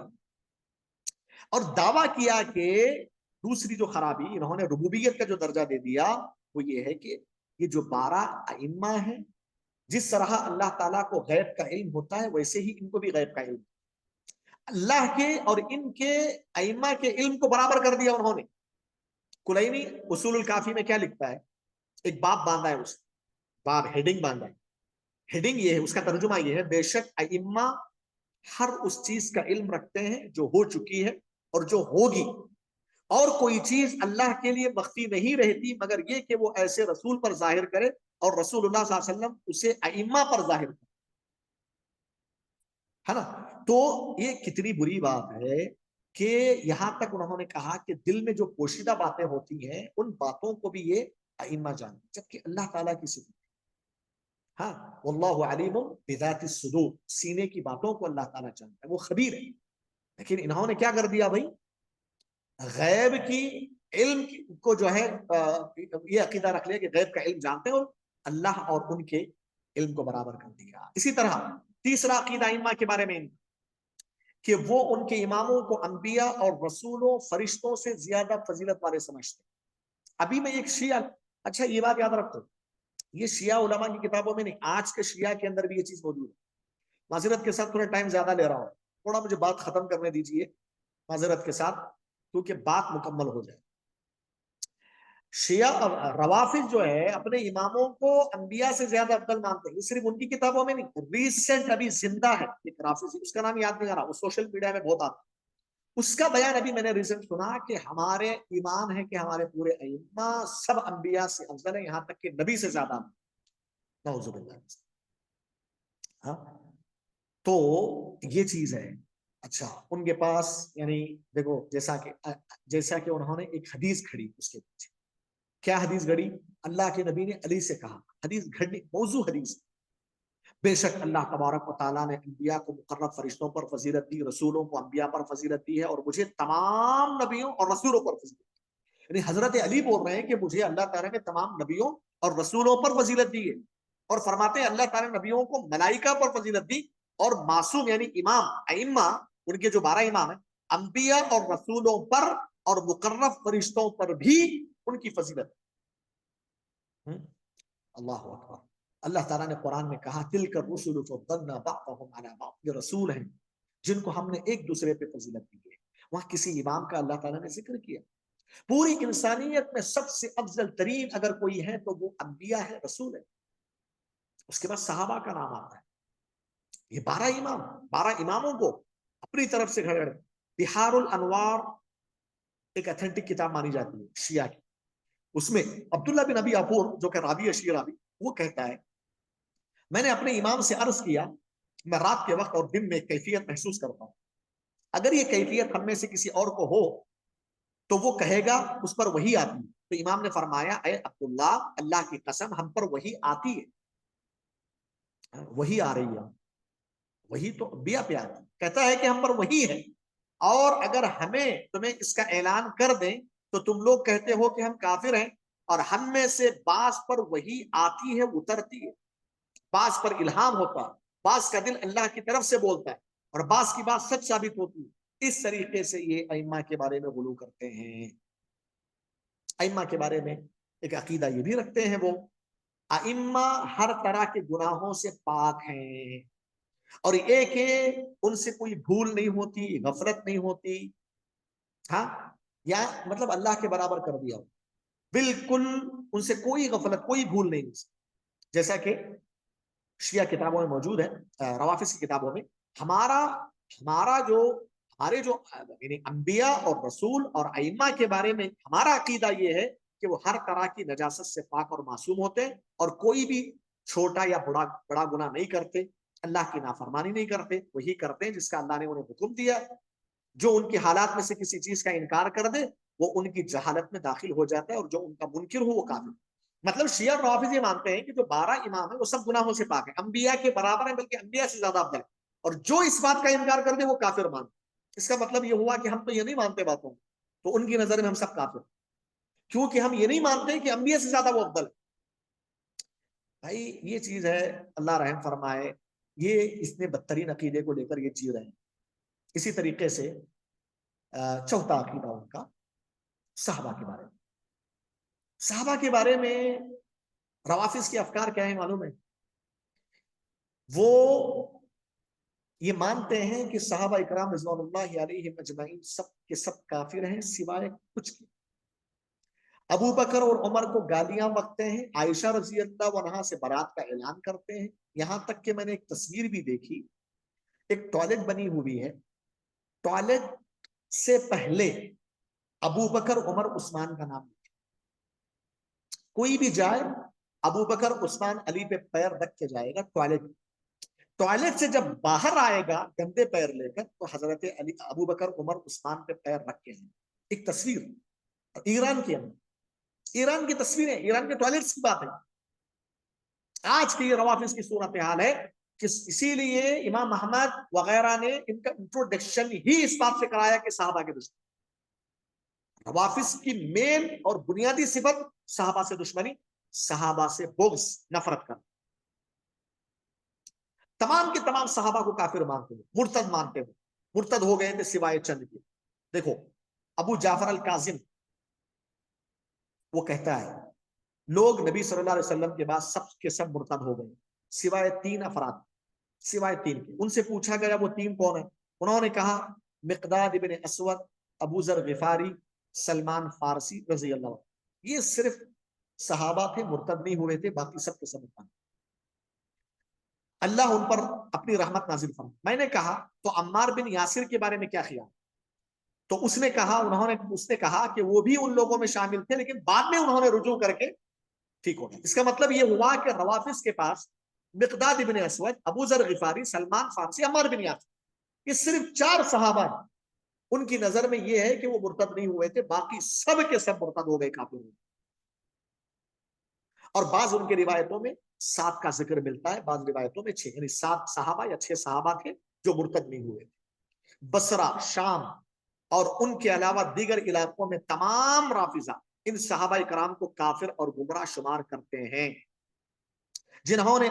اور دعویٰ کیا کہ دوسری جو خرابی انہوں نے ربوبیت کا جو درجہ دے دیا وہ یہ ہے کہ یہ جو 12 ائمہ ہیں، جس طرح اللہ تعالیٰ کو غیب کا علم ہوتا ہے ویسے ہی ان کو بھی غیب کا علم، اللہ کے اور ان کے ائمہ کے علم کو برابر کر دیا انہوں نے۔ کلینی اصول الکافی میں کیا لکھتا ہے؟ ایک باب باندھا ہے، اس باب ہیڈنگ باندھا ہے، ہیڈنگ یہ ہے، اس کا ترجمہ یہ ہے بے شک ائمہ ہر اس چیز کا علم رکھتے ہیں جو ہو چکی ہے اور جو ہوگی، اور کوئی چیز اللہ کے لیے مخفی نہیں رہتی مگر یہ کہ وہ ایسے رسول پر ظاہر کرے اور رسول اللہ صلی اللہ علیہ وسلم اسے ائمہ پر ظاہر کرے، ہے نا۔ تو یہ کتنی بری بات ہے کہ یہاں تک انہوں نے کہا کہ دل میں جو پوشیدہ باتیں ہوتی ہیں ان باتوں کو بھی یہ ائمہ جانتے، جبکہ اللہ تعالیٰ کی صفت، ہاں واللہ علیم بذات الصدور، سینے کی باتوں کو اللہ تعالیٰ جانتا ہے، وہ خبیر ہے۔ لیکن انہوں نے کیا کر دیا بھائی؟ غیب کی علم کو جو ہے یہ عقیدہ رکھ لیا کہ غیب کا علم جانتے ہیں، اور اللہ اور ان کے علم کو برابر کر دیا۔ اسی طرح تیسرا عقیدہ ائمہ کے بارے میں کہ وہ ان کے اماموں کو انبیاء اور رسولوں، فرشتوں سے زیادہ فضیلت والے سمجھتے ہیں۔ ابھی میں ایک شیعہ، اچھا یہ بات یاد رکھو، یہ شیعہ علماء کی کتابوں میں نہیں، آج کے شیعہ کے اندر بھی یہ چیز موجود ہے۔ معذرت کے ساتھ تھوڑا ٹائم زیادہ لے رہا ہوں، تھوڑا مجھے بات ختم کرنے دیجئے معذرت کے ساتھ، کیونکہ بات مکمل ہو جائے۔ شیعہ روافض جو ہے اپنے اماموں کو انبیاء سے زیادہ افضل مانتے ہیں، یہ صرف ان کی کتابوں میں نہیں، ریسنٹ ابھی زندہ ہے ایک رافضی، اس کا نام یاد نہیں آ رہا، وہ سوشل میڈیا میں بہت آتا ہے، اس کا بیان ابھی میں نے ریسنٹ سنا کہ ہمارے ایمان ہے کہ ہمارے پورے ائمہ سب انبیاء سے افضل ہیں، یہاں تک کہ نبی سے زیادہ۔ نعوذ باللہ۔ ہاں تو یہ چیز ہے، اچھا ان کے پاس یعنی دیکھو جیسا کہ انہوں نے ایک حدیث کھڑی اس کے پیچھے، کیا حدیث گھڑی؟ اللہ کے نبی نے علی سے کہا، حدیث گھڑنی موضوع حدیث، بے شک اللہ تبارک و تعالیٰ نے انبیاء کو مقرب فرشتوں پر فضیلت دی، رسولوں کو انبیاء پر فضیلت دی ہے، اور مجھے تمام نبیوں اور رسولوں پر فضیلت دی۔ یعنی حضرت علی بول رہے ہیں کہ مجھے اللہ تعالیٰ نے تمام نبیوں اور رسولوں پر فضیلت دی ہے، اور فرماتے ہیں اللہ تعالیٰ نے نبیوں کو ملائکہ پر فضیلت دی، اور معصوم یعنی امام ائمہ ان کے جو 12 امام ہیں، انبیاء اور رسولوں پر اور مقرب فرشتوں پر بھی ان کی فضیلت۔ اللہ اکبر۔ اللہ تعالیٰ نے قرآن میں کہا تلک الرسل فضلنا بعضهم علی بعض، یہ رسول ہیں جن کو ہم نے ایک دوسرے پہ فضیلت دی ہے۔ وہاں کسی امام کا اللہ تعالیٰ نے ذکر کیا۔ پوری انسانیت میں سب سے افضل ترین اگر کوئی ہے تو وہ انبیاء ہے، رسول ہے، اس کے بعد صحابہ کا نام آتا ہے۔ یہ 12 اماموں کو اپنی طرف سے گھڑ بہار الانوار ایک اتھینٹک کتاب مانی جاتی ہے شیعہ کی، اس میں عبداللہ بن ابی عفور جو کہ راوی ہے شیعہ راوی، وہ کہتا ہے میں نے اپنے امام سے عرض کیا میں رات کے وقت اور دن میں کیفیت محسوس کرتا ہوں، اگر یہ کیفیت ہم میں سے کسی اور کو ہو تو وہ کہے گا اس پر وحی آتی ہے۔ تو امام نے فرمایا اے عبداللہ اللہ کی قسم ہم پر وحی آتی ہے، وحی آ رہی ہے، وحی تو انبیاء پہ آتی ہے، کہتا ہے کہ ہم پر وحی ہے، اور اگر ہمیں تمہیں اس کا اعلان کر دیں تو تم لوگ کہتے ہو کہ ہم کافر ہیں، اور ہم میں سے بعض پر وحی آتی ہے اترتی ہے، بعض پر الہام ہوتا ہے، بعض کا دل اللہ کی طرف سے بولتا ہے، اور بعض کی بات سچ ثابت ہوتی ہے۔ اس طریقے سے یہ ائمہ کے بارے میں غلو کرتے ہیں۔ ائمہ کے بارے میں ایک عقیدہ یہ بھی رکھتے ہیں وہ ائمہ ہر طرح کے گناہوں سے پاک ہیں، اور ایک ان سے کوئی بھول نہیں ہوتی، غفلت نہیں ہوتی، ہاں یا مطلب اللہ کے برابر کر دیا، بالکل ان سے کوئی غفلت کوئی بھول نہیں ہو سکتی، جیسا کہ شیعہ کتابوں میں موجود ہے، روافظ کی کتابوں میں ہمارے جو یعنی انبیاء اور رسول اور ائمہ کے بارے میں ہمارا عقیدہ یہ ہے کہ وہ ہر طرح کی نجاست سے پاک اور معصوم ہوتے ہیں، اور کوئی بھی چھوٹا یا بڑا گناہ نہیں کرتے، اللہ کی نافرمانی نہیں کرتے، وہی کرتے ہیں جس کا اللہ نے انہیں حکم دیا۔ جو ان کی حالات میں سے کسی چیز کا انکار کر دے وہ ان کی جہالت میں داخل ہو جاتا ہے، اور جو ان کا منکر ہو وہ کافر۔ مطلب شیعہ روافظ یہ مانتے ہیں کہ جو 12 امام ہیں وہ سب گناہوں سے پاک ہیں، انبیاء کے برابر ہیں، بلکہ انبیاء سے زیادہ افضل ہیں، اور جو اس بات کا انکار کر دے وہ کافر مانتے۔ اس کا مطلب یہ ہوا کہ ہم تو یہ نہیں مانتے باتوں، تو ان کی نظر میں ہم سب کافر، کیونکہ ہم یہ نہیں مانتے کہ انبیاء سے زیادہ وہ افضل ہے۔ بھائی یہ چیز ہے، اللہ رحم فرمائے، یہ اس نے بدترین عقیدے کو لے کر یہ جی رہے ہیں۔ اسی طریقے سے چوتھا عقیدہ ان کا صحابہ کے بارے میں۔ صحابہ کے بارے میں روافظ کے افکار کیا ہے معلوم ہے؟ وہ یہ مانتے ہیں کہ صحابہ اکرام رضوان اللہ علیہم اجمعین سب کے سب کافر ہیں سوائے کچھ کے۔ ابو بکر اور عمر کو گالیاں بکتے ہیں، عائشہ رضی اللہ عنہا سے برات کا اعلان کرتے ہیں، یہاں تک کہ میں نے ایک تصویر بھی دیکھی، ایک ٹوائلٹ بنی ہوئی ہے، ٹوائلٹ سے پہلے ابو بکر عمر عثمان کا نام، کوئی بھی جائے ابو بکر عثمان علی پہ پیر رکھ کے جائے گا، ٹوائلٹ سے جب باہر آئے گا گندے پیر لے کر تو حضرت علی ابو بکر عمر عثمان پہ پیر رکھ کے ہیں۔ ایک تصویر ایران کے اندر، ایران کی تصویر ہے، ایران کے ٹوائلٹس کی بات ہے۔ آج کی روافظ کی صورتحال ہے کہ اسی لیے امام احمد وغیرہ نے ان کا انٹروڈکشن ہی اس بات سے کرایا کہ صحابہ کے دشمن۔ روافظ کی مین اور بنیادی صفت صحابہ سے دشمنی، صحابہ سے بغض، نفرت کرنا۔ تمام کے تمام صحابہ کو کافر مانتے ہیں، مرتد مانتے ہیں، مرتد ہو گئے تھے سوائے چند کے۔ دیکھو ابو جعفر الکاظم وہ کہتا ہے لوگ نبی صلی اللہ علیہ وسلم کے بعد سب کے سب مرتد ہو گئے سوائے 3 افراد، سوائے 3 کے۔ ان سے پوچھا گیا وہ 3 کون ہیں؟ انہوں نے کہا مقداد ابن اسود، ابو ذر غفاری، سلمان فارسی رضی اللہ عنہ۔ یہ صرف صحابہ تھے، مرتد نہیں ہوئے تھے، باقی سب کے سب مرتد۔ اللہ ان پر اپنی رحمت نازل فرمائے۔ میں نے کہا تو عمار بن یاسر کے بارے میں کیا خیال؟ تو اس نے کہا کہ وہ بھی ان لوگوں میں شامل تھے، لیکن بعد میں انہوں نے رجوع کر کے ٹھیک ہو گیا۔ اس کا مطلب یہ ہوا کہ روافظ کے پاس مقداد ابن اسود، ابو ذر غفاری، سلمان فارسی، عمار بن یاسر، کہ صرف 4 صحابہ ہیں، ان کی نظر میں یہ ہے کہ وہ مرتد نہیں ہوئے تھے، باقی سب کے سب مرتد ہو گئے، کافر ہوئے. اور بعض ان کی روایتوں میں 7 کا ذکر ملتا ہے، بعض روایتوں میں 6، یعنی 7 صحابہ یا 6 صحابہ تھے جو مرتد نہیں ہوئے تھے. بصرہ، شام اور ان کے علاوہ دیگر علاقوں میں تمام رافضہ ان صحابہ کرام کو کافر اور گمراہ شمار کرتے ہیں، جنہوں نے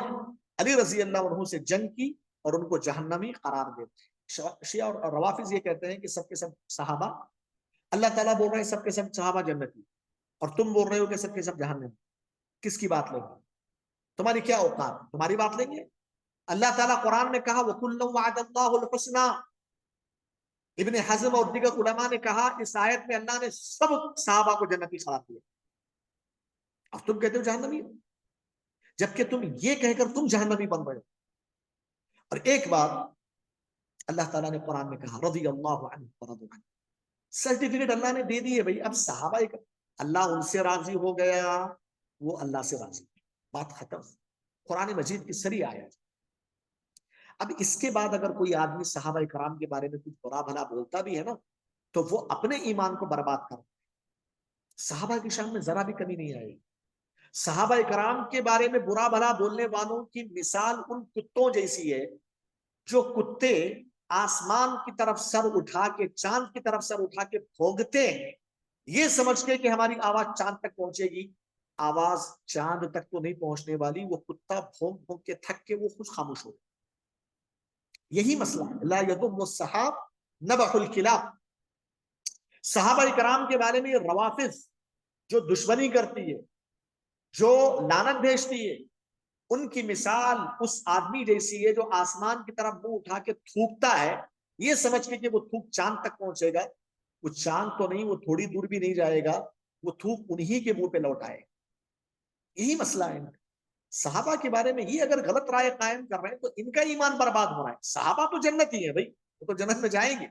علی رضی اللہ عنہ سے جنگ کی اور ان کو جہنمی قرار دیتے. شیعہ اور روافض یہ کہتے ہیں کہ سب کے سب صحابہ، اللہ تعالیٰ بول رہے ہیں سب کے سب صحابہ جنتی، اور تم بول رہے ہو کہ سب کے سب جہنم. کس کی بات لیں گے؟ تمہاری کیا اوقات؟ تمہاری بات لیں گے؟ اللہ تعالیٰ قرآن میں کہا وَكُلًّا وَعَدَ اللَّهُ الْحُسْنَى. ابن حزم اور دیگر علماء نے کہا اس آیت میں اللہ نے سب صحابہ کو جنتی قرار دیا، اور تم کہتے ہو جہنمی، جبکہ تم یہ کہہ کر تم جہنمی بن رہے ہو. اور ایک بات اللہ تعالیٰ نے قرآن میں کہا رضی اللہ عنہ ورضوا عنہ، سرٹیفکیٹ اللہ نے دے دی ہے بھائی. اب صحابہ اللہ ان سے راضی ہو گیا، وہ اللہ سے راضی، بات ختم. قرآن مجید کی سری آیت. اب اس کے بعد اگر کوئی آدمی صحابہ کرام کے بارے میں کچھ برا بھلا بولتا بھی ہے نا، تو وہ اپنے ایمان کو برباد کر. صحابہ کی شان میں ذرا بھی کمی نہیں آئی. صحابہ کرام کے بارے میں برا بھلا بولنے والوں کی مثال ان کتوں جیسی ہے جو کتے آسمان کی طرف سر اٹھا کے، چاند کی طرف سر اٹھا کے بھونکتے ہیں، یہ سمجھ کے کہ ہماری آواز چاند تک پہنچے گی. آواز چاند تک تو نہیں پہنچنے والی، وہ کتا بھونک بھونک کے تھک کے وہ خود خاموش ہو. یہی مسئلہ ہے. لا یضم الصحاب نبح الکلاب. صحابہ کرام کے بارے میں یہ روافض جو دشمنی کرتی ہے، جو لعنت بھیجتی ہے، ان کی مثال اس آدمی جیسی ہے جو آسمان کی طرف منہ اٹھا کے تھوکتا ہے، یہ سمجھ کے کہ وہ تھوک چاند تک پہنچے گا. وہ چاند تو نہیں، وہ تھوڑی دور بھی نہیں جائے گا، وہ تھوک انہی کے منہ پہ لوٹ آئے. یہی مسئلہ ہے. صحابہ کے بارے میں یہ اگر غلط رائے قائم کر رہے ہیں تو ان کا ایمان برباد ہو رہا ہے. صحابہ تو جنتی ہیں بھائی، وہ تو جنت میں جائیں گے.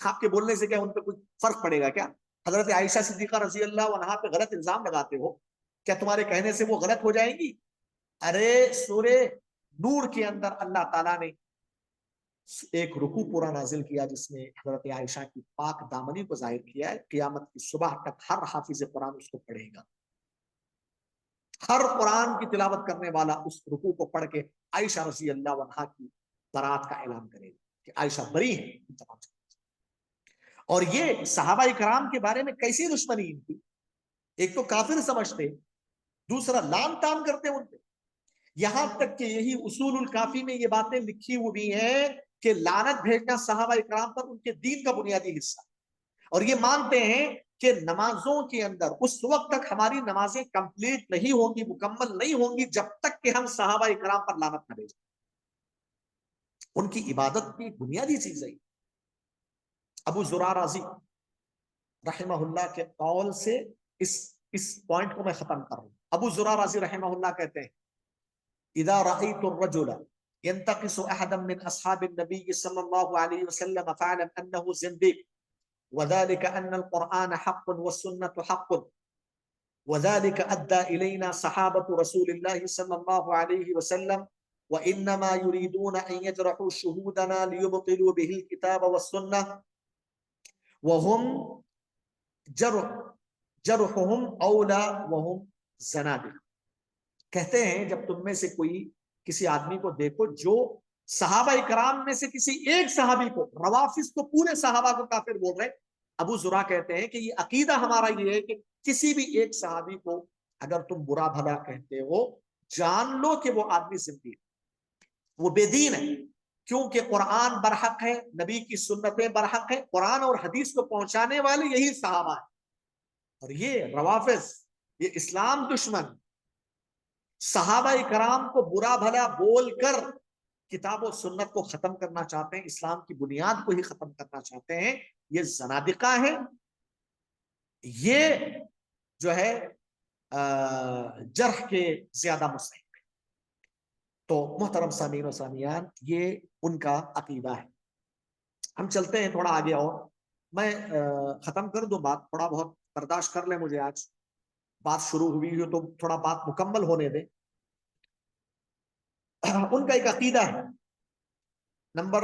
آپ کے بولنے سے کیا ان پہ کچھ فرق پڑے گا کیا؟ حضرت عائشہ صدیقہ رضی اللہ عنہا پہ غلط الزام لگاتے ہو، کیا تمہارے کہنے سے وہ غلط ہو جائیں گی؟ ارے سورہ نور کے اندر اللہ تعالیٰ نے ایک رکوع پورا نازل کیا جس میں حضرت عائشہ کی پاک دامنی کو ظاہر کیا ہے. قیامت کی صبح تک ہر حافظ قرآن اس کو پڑھے گا. ہر قرآن کی تلاوت کرنے والا اس رکوع کو پڑھ کے عائشہ رضی اللہ عنہا کی برات کا اعلان کرے گا کہ عائشہ بری ہے. اور یہ صحابہ کرام کے بارے میں کیسی دشمنی ان کی؟ ایک تو کافر سمجھتے، دوسرا لام تام کرتے ان پہ. یہاں تک کہ یہی اصول الکافی میں یہ باتیں لکھی ہوئی ہیں کہ لعنت بھیجنا صحابہ کرام پر ان کے دین کا بنیادی حصہ. اور یہ مانتے ہیں کہ نمازوں کے اندر اس وقت تک ہماری نمازیں کمپلیٹ نہیں ہوں گی، مکمل نہیں ہوں گی، جب تک کہ ہم صحابہ کرام پر لعنت نہ بھیجیں. ان کی عبادت کی بنیادی چیز ہے. ابو زرع رازی رحمہ اللہ کے قول سے اس پوائنٹ کو میں ختم کر رہا ہوں. ابو زرع رازی رحمہ اللہ کہتے ہیں اذا رأيت الرجل ينتقص احدا من اصحاب النبي صلى الله عليه وسلم فاعلم انه زنديق، وذلك ان القرآن حق والسنة حق، وذلك ادى الينا صحابة رسول الله صلى الله عليه وسلم، وانما يريدون ان يجرحوا شهودنا ليبطلوا به الكتاب والسنة، وهم جرحهم اولى وهم زنادق. کہتے ہیں جب تم میں سے کوئی کسی آدمی کو دیکھو جو صحابہ کرام میں سے کسی ایک صحابی کو، روافض تو پورے صحابہ کو کافر بول رہے، ابو زرع کہتے ہیں کہ یہ عقیدہ ہمارا یہ ہے کہ کسی بھی ایک صحابی کو اگر تم برا بھلا کہتے ہو، جان لو کہ وہ آدمی زندگی ہے، وہ بے دین ہے. کیونکہ قرآن برحق ہے، نبی کی سنتیں برحق ہیں، قرآن اور حدیث کو پہنچانے والے یہی صحابہ ہیں. اور یہ روافض، یہ اسلام دشمن، صحابہ کرام کو برا بھلا بول کر کتاب و سنت کو ختم کرنا چاہتے ہیں، اسلام کی بنیاد کو ہی ختم کرنا چاہتے ہیں. یہ زنادقہ ہے. یہ جو ہے جرح کے زیادہ مستحق. تو محترم سامعین و سامعات، یہ ان کا عقیدہ ہے. ہم چلتے ہیں تھوڑا آگے، اور میں ختم کر دوں بات، تھوڑا بہت برداشت کر لیں مجھے. آج بات شروع ہوئی ہو تو تھوڑا بات مکمل ہونے دیں. ان کا ایک عقیدہ ہے. نمبر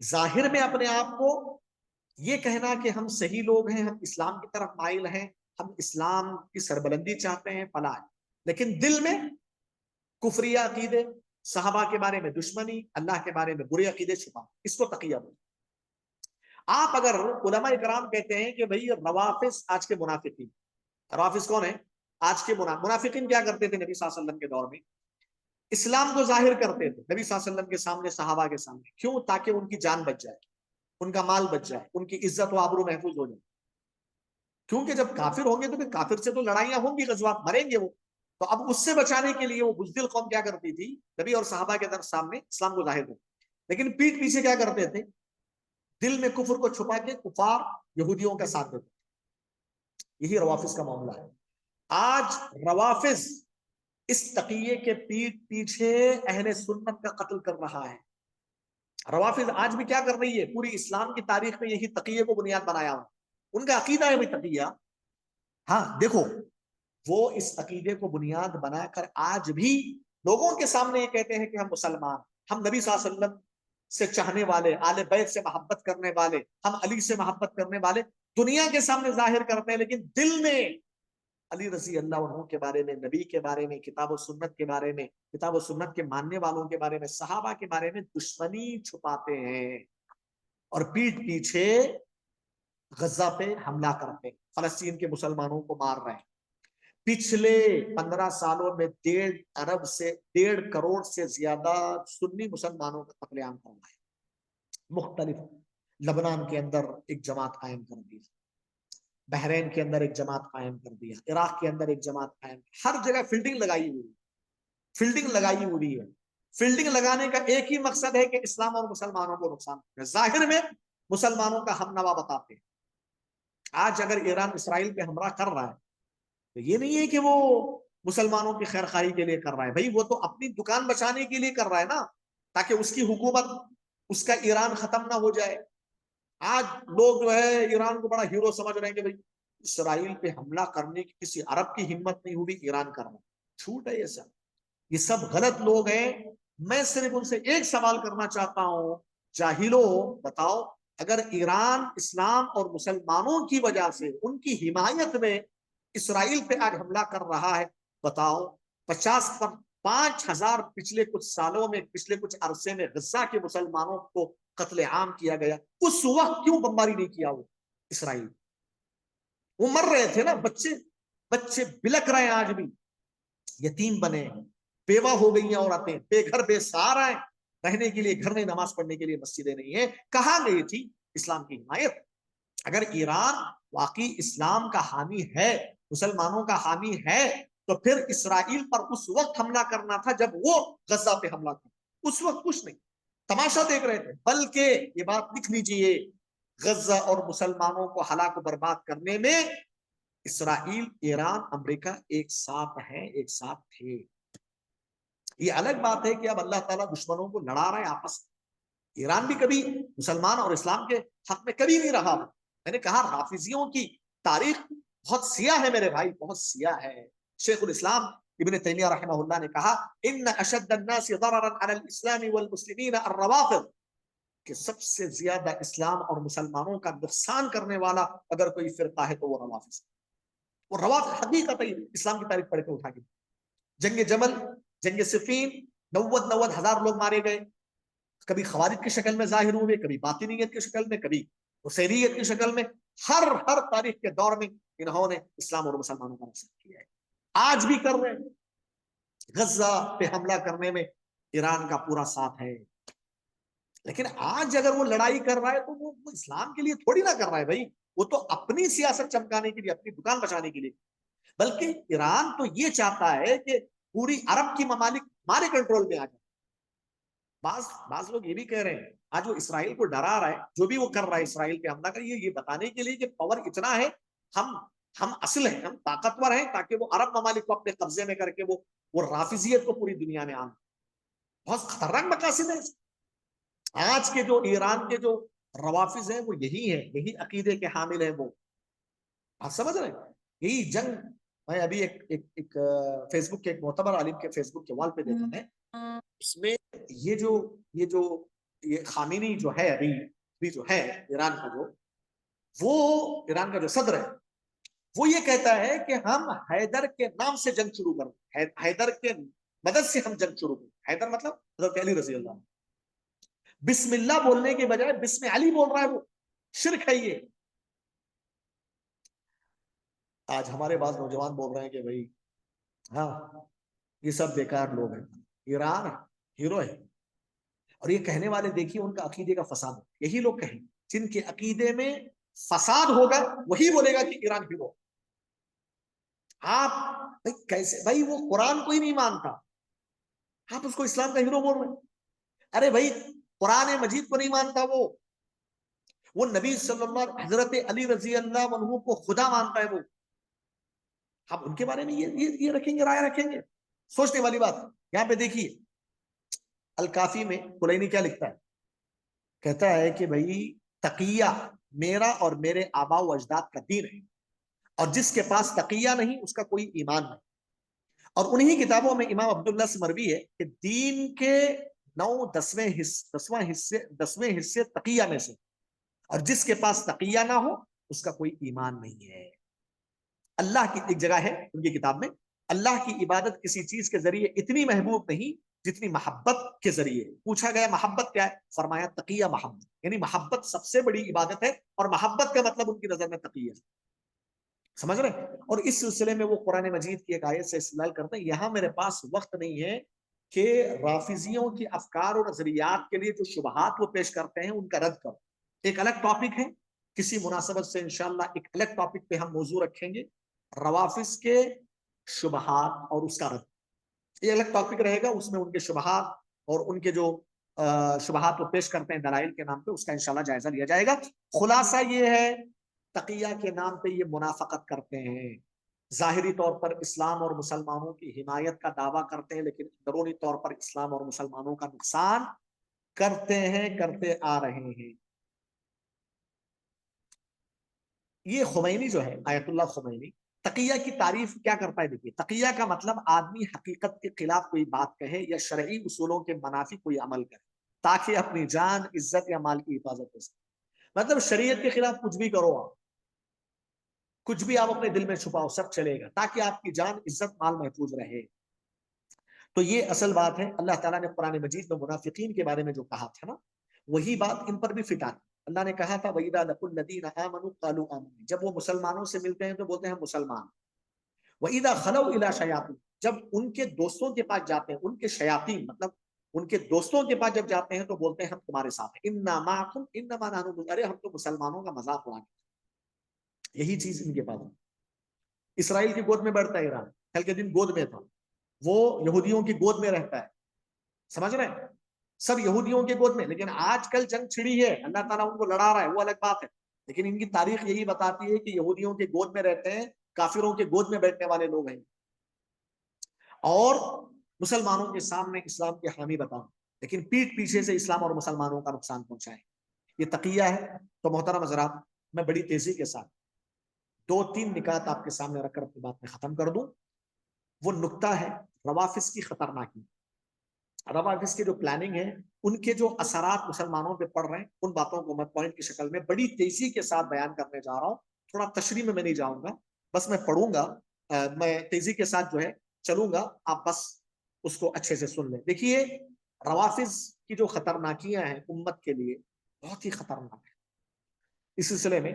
ظاہر میں اپنے آپ کو یہ کہنا کہ ہم صحیح لوگ ہیں، ہم اسلام کی طرف مائل ہیں، ہم اسلام کی سربلندی چاہتے ہیں، فلاح، لیکن دل میں کفری عقیدے، صحابہ کے بارے میں دشمنی، اللہ کے بارے میں برے عقیدے چھپا، اس کو تقیہ بولتے ہیں۔ آپ اگر علماء کرام کہتے ہیں کہ بھئی روافض آج کے منافقین، روافض کون ہیں؟ آج کے منافقین کیا کرتے تھے نبی صلی اللہ علیہ وسلم کے دور میں؟ اسلام کو ظاہر کرتے تھے نبی صلی اللہ علیہ وسلم کے سامنے، صحابہ کے سامنے، کیوں؟ تاکہ ان کی جان بچ جائے، ان کا مال بچ جائے، ان کی عزت و آبرو محفوظ ہو جائے، کیونکہ جب کافر ہوں گے تو پھر کافر سے تو لڑائیاں ہوں گی، غزوات، مریں گے وہ، تو اب اس سے بچانے کے لیے وہ بزدل قوم کیا کرتی تھی؟ نبی اور صحابہ کے در سامنے اسلام کو ظاہر کرتے، لیکن پیٹ پیچھے کیا کرتے تھے؟ دل میں کفر کو چھپا کے کفار یہودیوں کا ساتھ دیتے۔ یہی روافظ کا معاملہ ہے۔ آج روافظ اس تقیے کے پیٹ پیچھے اہل سنت کا قتل کر رہا ہے۔ روافظ آج بھی کیا کر رہی ہے؟ پوری اسلام کی تاریخ میں یہی تقیے کو بنیاد بنایا ہوا، ان کا عقیدہ ہے بھی تقیہ۔ ہاں دیکھو، وہ اس عقیدے کو بنیاد بنا کر آج بھی لوگوں کے سامنے یہ کہتے ہیں کہ ہم مسلمان، ہم نبی صلی اللہ علیہ وسلم سے چاہنے والے، آل بیت سے محبت کرنے والے، ہم علی سے محبت کرنے والے، دنیا کے سامنے ظاہر کرتے ہیں، لیکن دل میں علی رضی اللہ عنہ کے بارے میں، نبی کے بارے میں، کتاب و سنت کے بارے میں، کتاب و سنت کے ماننے والوں کے بارے میں، صحابہ کے بارے میں دشمنی چھپاتے ہیں، اور پیٹ پیچھے غزہ پہ حملہ کرتے ہیں، فلسطین کے مسلمانوں کو مار رہے ہیں۔ پچھلے 15 سالوں میں 1.5 کروڑ سے زیادہ سنی مسلمانوں کا قتل عام کرنا ہے۔ مختلف لبنان کے اندر ایک جماعت قائم کر دی، بحرین کے اندر ایک جماعت قائم کر دیا، عراق کے اندر ایک جماعت قائم، ہر جگہ فیلڈنگ لگائی ہوئی، فیلڈنگ لگائی ہوئی ہے۔ فیلڈنگ لگانے کا ایک ہی مقصد ہے کہ اسلام اور مسلمانوں کو نقصان کرے، ظاہر میں مسلمانوں کا ہم نوا بتاتے ہیں۔ آج اگر ایران اسرائیل پہ حملہ کر رہا ہے تو یہ نہیں ہے کہ وہ مسلمانوں کی خیر خواہی کے لیے کر رہا ہے، بھائی وہ تو اپنی دکان بچانے کے لیے کر رہا ہے نا، تاکہ اس کی حکومت، اس کا ایران ختم نہ ہو جائے۔ آج لوگ جو ہے ایران کو بڑا ہیرو سمجھ رہے ہیں کہ بھائی اسرائیل پہ حملہ کرنے کی کسی عرب کی ہمت نہیں ہوئی، ایران کرنا، جھوٹ ہے یہ سب غلط لوگ ہیں۔ میں صرف ان سے ایک سوال کرنا چاہتا ہوں، جاہلو بتاؤ، اگر ایران اسلام اور مسلمانوں کی وجہ سے، ان کی حمایت میں اسرائیل پہ آج حملہ کر رہا ہے، بتاؤ 5,000 پچھلے کچھ سالوں میں، پچھلے کچھ عرصے میں غزہ کے مسلمانوں کو قتل عام کیا گیا، اس وقت کیوں بمباری نہیں کیا وہ اسرائیل؟ وہ مر رہے تھے نا، بچے بلک رہے ہیں، آج بھی یتیم بنے ہیں، بیوہ ہو گئی ہیں عورتیں، بے گھر بے سہارا ہیں، رہنے کے لیے گھر نہیں، نماز پڑھنے کے لیے مسجدیں نہیں ہیں۔ کہاں گئی تھی اسلام کی حمایت؟ اگر ایران واقعی اسلام کا حامی ہے، مسلمانوں کا حامی ہے، تو پھر اسرائیل پر اس وقت حملہ کرنا تھا جب وہ غزہ پہ حملہ کیا، اس وقت کچھ نہیں، تماشا دیکھ رہے تھے۔ بلکہ یہ بات لکھ لیجئے، غزہ اور مسلمانوں کو ہلاک و برباد کرنے میں اسرائیل، ایران، امریکہ ایک ساتھ ہیں، ایک ساتھ تھے۔ یہ الگ بات ہے کہ اب اللہ تعالیٰ دشمنوں کو لڑا رہا ہے آپس میں۔ ایران بھی کبھی مسلمان اور اسلام کے حق میں کبھی نہیں رہا۔ میں نے کہا رافضیوں کی تاریخ بہت سیاہ ہے میرے بھائی، بہت سیاہ ہے۔ شیخ الاسلام ابن تیمیہ رحمہ اللہ نے کہا ان اشد الناس ضررا علی الاسلام والمسلمین الروافض، کہ سب سے زیادہ اسلام اور مسلمانوں کا نقصان کرنے والا اگر کوئی فرقہ ہے تو وہ روافض ہے۔ وہ روافض حقیقت اسلام کی تاریخ پڑھ کے اٹھا کے، جنگ جمل، جنگ صفین، 90 ہزار لوگ مارے گئے، کبھی خوارج کی شکل میں ظاہر ہوئے، کبھی باطنیت کی شکل میں، کبھی حسینیت کی شکل میں، ہر تاریخ کے دور میں انہوں نے اسلام اور مسلمانوں کا نقصان کیا ہے، آج بھی کر رہے ہیں۔ غزہ پہ حملہ کرنے میں ایران کا پورا ساتھ ہے، لیکن آج اگر وہ لڑائی کر رہا ہے تو وہ اسلام کے لیے تھوڑی نہ کر رہا ہے بھائی، وہ تو اپنی سیاست چمکانے کے لیے، اپنی دکان بچانے کے لیے۔ بلکہ ایران تو یہ چاہتا ہے کہ پوری عرب کی ممالک ہمارے کنٹرول میں آ جائے۔ بعض لوگ یہ بھی کہہ رہے ہیں، آج وہ اسرائیل کو ڈرا رہا ہے، جو بھی وہ کر رہا ہے اسرائیل پہ حملہ کر، یہ بتانے کے لیے کہ پاور اتنا ہے، ہم اصل ہیں، ہم طاقتور ہیں، تاکہ وہ عرب ممالک کو اپنے قبضے میں کر کے وہ رافضیت کو پوری دنیا میں آن۔ بہت خطرناک مقاصد ہے۔ آج کے جو ایران کے جو روافض ہیں وہ یہی ہیں، یہی عقیدے کے حامل ہیں، وہ آپ سمجھ رہے ہیں؟ یہی جنگ، میں ابھی ایک فیس بک کے ایک معتبر عالم کے فیس بک کے وال پہ دیکھا ہے، اس میں یہ جو یہ خامنی جو ہے ابھی جو ہے ایران کا وہ ایران کا جو صدر ہے وہ یہ کہتا ہے کہ ہم حیدر کے نام سے جنگ شروع کریں، حیدر کے مدد سے ہم جنگ شروع کریں۔ حیدر مطلب حضرت علی رضی اللہ، بسم اللہ بولنے کے بجائے بسم علی بول رہا ہے، وہ شرک ہے یہ۔ آج ہمارے بعض نوجوان بول رہے ہیں کہ بھائی ہاں یہ سب بیکار لوگ ہیں، ایران ہیرو ہے، اور یہ کہنے والے دیکھیے ان کا عقیدے کا فساد ہے۔ یہی لوگ کہیں جن کے عقیدے میں فساد ہوگا وہی بولے گا کہ ایران ہیرو۔ آپ بھائی کیسے، بھائی وہ قرآن کو ہی نہیں مانتا، آپ اس کو اسلام کا ہیرو بول رہے ہیں؟ ارے بھائی قرآن مجید کو نہیں مانتا، وہ نبی صلی اللہ علیہ حضرت علی رضی اللہ عنہ کو خدا مانتا ہے وہ، آپ ان کے بارے میں یہ رکھیں گے، رائے رکھیں گے؟ سوچنے والی بات۔ یہاں پہ دیکھیے الکافی میں کلینی کیا لکھتا ہے، کہتا ہے کہ بھائی تقیہ میرا اور میرے آبا و اجداد کا دین ہے، اور جس کے پاس تقیہ نہیں اس کا کوئی ایمان نہیں۔ اور انہی کتابوں میں امام عبداللہ سے مروی ہے کہ دین کے 9/10 حصے تقیہ میں سے، اور جس کے پاس تقیہ نہ ہو اس کا کوئی ایمان نہیں ہے۔ اللہ کی ایک جگہ ہے ان کی کتاب میں، اللہ کی عبادت کسی چیز کے ذریعے اتنی محبوب نہیں جتنی محبت کے ذریعے۔ پوچھا گیا محبت کیا ہے، فرمایا تقیہ محبت، یعنی محبت سب سے بڑی عبادت ہے، اور محبت کا مطلب ان کی نظر میں تقیہ ہے۔ سمجھ رہے؟ اور اس سلسلے میں وہ قرآن مجید کی ایک آیت سے استدلال کرتے ہیں۔ یہاں میرے پاس وقت نہیں ہے کہ رافضیوں کی افکار اور نظریات کے لیے جو شبہات وہ پیش کرتے ہیں ان کا رد کرو، ایک الگ ٹاپک ہے، کسی مناسبت سے انشاءاللہ ایک الگ ٹاپک پہ ہم موضوع رکھیں گے، روافض کے شبہات اور اس کا رد، یہ الگ ٹاپک رہے گا، اس میں ان کے شبہات اور ان کے جو شبہات وہ پیش کرتے ہیں دلائل کے نام پہ، اس کا انشاءاللہ جائزہ لیا جائے گا۔ خلاصہ یہ ہے تقیہ کے نام پہ یہ منافقت کرتے ہیں، ظاہری طور پر اسلام اور مسلمانوں کی حمایت کا دعویٰ کرتے ہیں، لیکن اندرونی طور پر اسلام اور مسلمانوں کا نقصان کرتے ہیں، کرتے آ رہے ہیں۔ یہ خمینی جو ہے آیت اللہ خمینی تقیہ کی تعریف کیا کرتا ہے، دیکھیے تقیہ کا مطلب آدمی حقیقت کے خلاف کوئی بات کہے یا شرعی اصولوں کے منافی کوئی عمل کرے تاکہ اپنی جان، عزت یا مال کی حفاظت ہو سکے۔ مطلب شریعت کے خلاف کچھ بھی کرو، آپ کچھ بھی آپ اپنے دل میں چھپاؤ، سب چلے گا تاکہ آپ کی جان، عزت، مال محفوظ رہے۔ تو یہ اصل بات ہے۔ اللہ تعالیٰ نے قرآن مجید میں منافقین کے بارے میں جو کہا تھا نا، وہی بات ان پر بھی فٹ آتی۔ اللہ نے کہا تھا وَإِذَا لَقُوا الَّذِينَ آمَنُوا قَالُوا آمَنَّا، جب وہ مسلمانوں سے ملتے ہیں تو بولتے ہیں ہم مسلمان۔ وَإِذَا خَلَوْا إِلَىٰ شَيَاطِینِهِمْ، جب ان کے دوستوں کے پاس جاتے ہیں، ان کے شیاطین مطلب ان کے دوستوں کے پاس جب جاتے ہیں تو بولتے ہیں ہم تمہارے ساتھ ہیں، إِنَّا مَعَكُمْ إِنَّمَا نَحْنُ مُسْلِمُونَ، ارے ہم تو مسلمانوں کا مذاق اڑاتے۔ یہی چیز ان کے پاس ہے۔ اسرائیل کی گود میں بیٹھتا ہے ایران، کل کے دن گود میں تھا، وہ یہودیوں کی گود میں رہتا ہے، سمجھ رہے ہیں؟ سب یہودیوں کے گود میں، لیکن آج کل جنگ چھڑی ہے، اللہ تعالیٰ ان کو لڑا رہا ہے، وہ الگ بات ہے، لیکن ان کی تاریخ یہی بتاتی ہے کہ یہودیوں کے گود میں رہتے ہیں، کافروں کے گود میں بیٹھنے والے لوگ ہیں، اور مسلمانوں کے سامنے اسلام کے حامی بتاؤ، لیکن پیٹھ پیچھے سے اسلام اور مسلمانوں کا نقصان پہنچائے۔ یہ تقیہ ہے۔ تو محترم حضرات، میں بڑی تیزی کے ساتھ 2-3 نکات آپ کے سامنے رکھ کر اپنی بات میں ختم کر دوں۔ وہ نقطہ ہے روافض کی خطرناکی، روافض کی جو پلاننگ ہے، ان کے جو اثرات مسلمانوں پہ پڑ رہے ہیں، ان باتوں کو میں پوائنٹ کی شکل میں بڑی تیزی کے ساتھ بیان کرنے جا رہا ہوں۔ تھوڑا تشریح میں نہیں جاؤں گا، بس میں پڑھوں گا، میں تیزی کے ساتھ جو ہے چلوں گا، آپ بس اس کو اچھے سے سن لیں۔ دیکھیے روافض کی جو خطرناکیاں ہیں امت کے لیے بہت ہی خطرناک ہے۔ اس سلسلے میں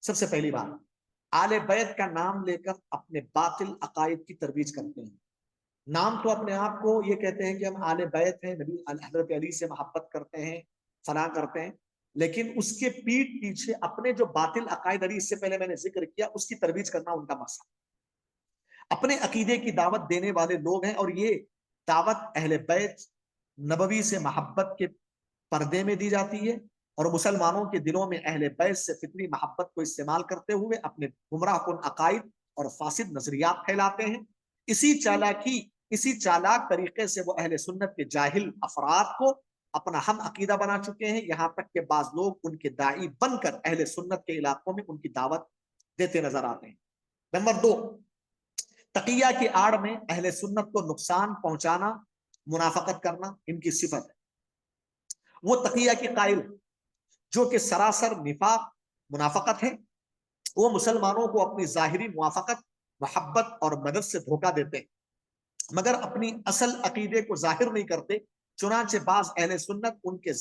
سب سے پہلی بات، آل بیت کا نام لے کر اپنے باطل عقائد کی ترویج کرتے ہیں۔ نام تو اپنے آپ کو یہ کہتے ہیں کہ ہم آل بیت ہیں، نبی حضرت علی سے محبت کرتے ہیں، فلاں کرتے ہیں، لیکن اس کے پیٹھ پیچھے اپنے جو باطل عقائد، علی اس سے پہلے میں نے ذکر کیا، اس کی ترویج کرنا ان کا مقصد۔ اپنے عقیدے کی دعوت دینے والے لوگ ہیں، اور یہ دعوت اہل بیت نبوی سے محبت کے پردے میں دی جاتی ہے، اور مسلمانوں کے دلوں میں اہل بیت سے فطری محبت کو استعمال کرتے ہوئے اپنے گمراہ کن عقائد اور فاسد نظریات پھیلاتے ہیں۔ اسی چالاک طریقے سے وہ اہل سنت کے جاہل افراد کو اپنا ہم عقیدہ بنا چکے ہیں، یہاں تک کہ بعض لوگ ان کے داعی بن کر اہل سنت کے علاقوں میں ان کی دعوت دیتے نظر آتے ہیں۔ نمبر 2، تقیہ کی آڑ میں اہل سنت کو نقصان پہنچانا، منافقت کرنا ان کی صفت ہے۔ وہ تقیہ کی قائل جو کہ سراسر نفاق منافقت ہے، وہ مسلمانوں کو اپنی ظاہری موافقت، محبت اور مدد سے دھوکہ دیتے ہیں مگر اپنی اصل عقیدے کو ظاہر نہیں کرتے۔ چنانچہ بعض اہل سنت ان کے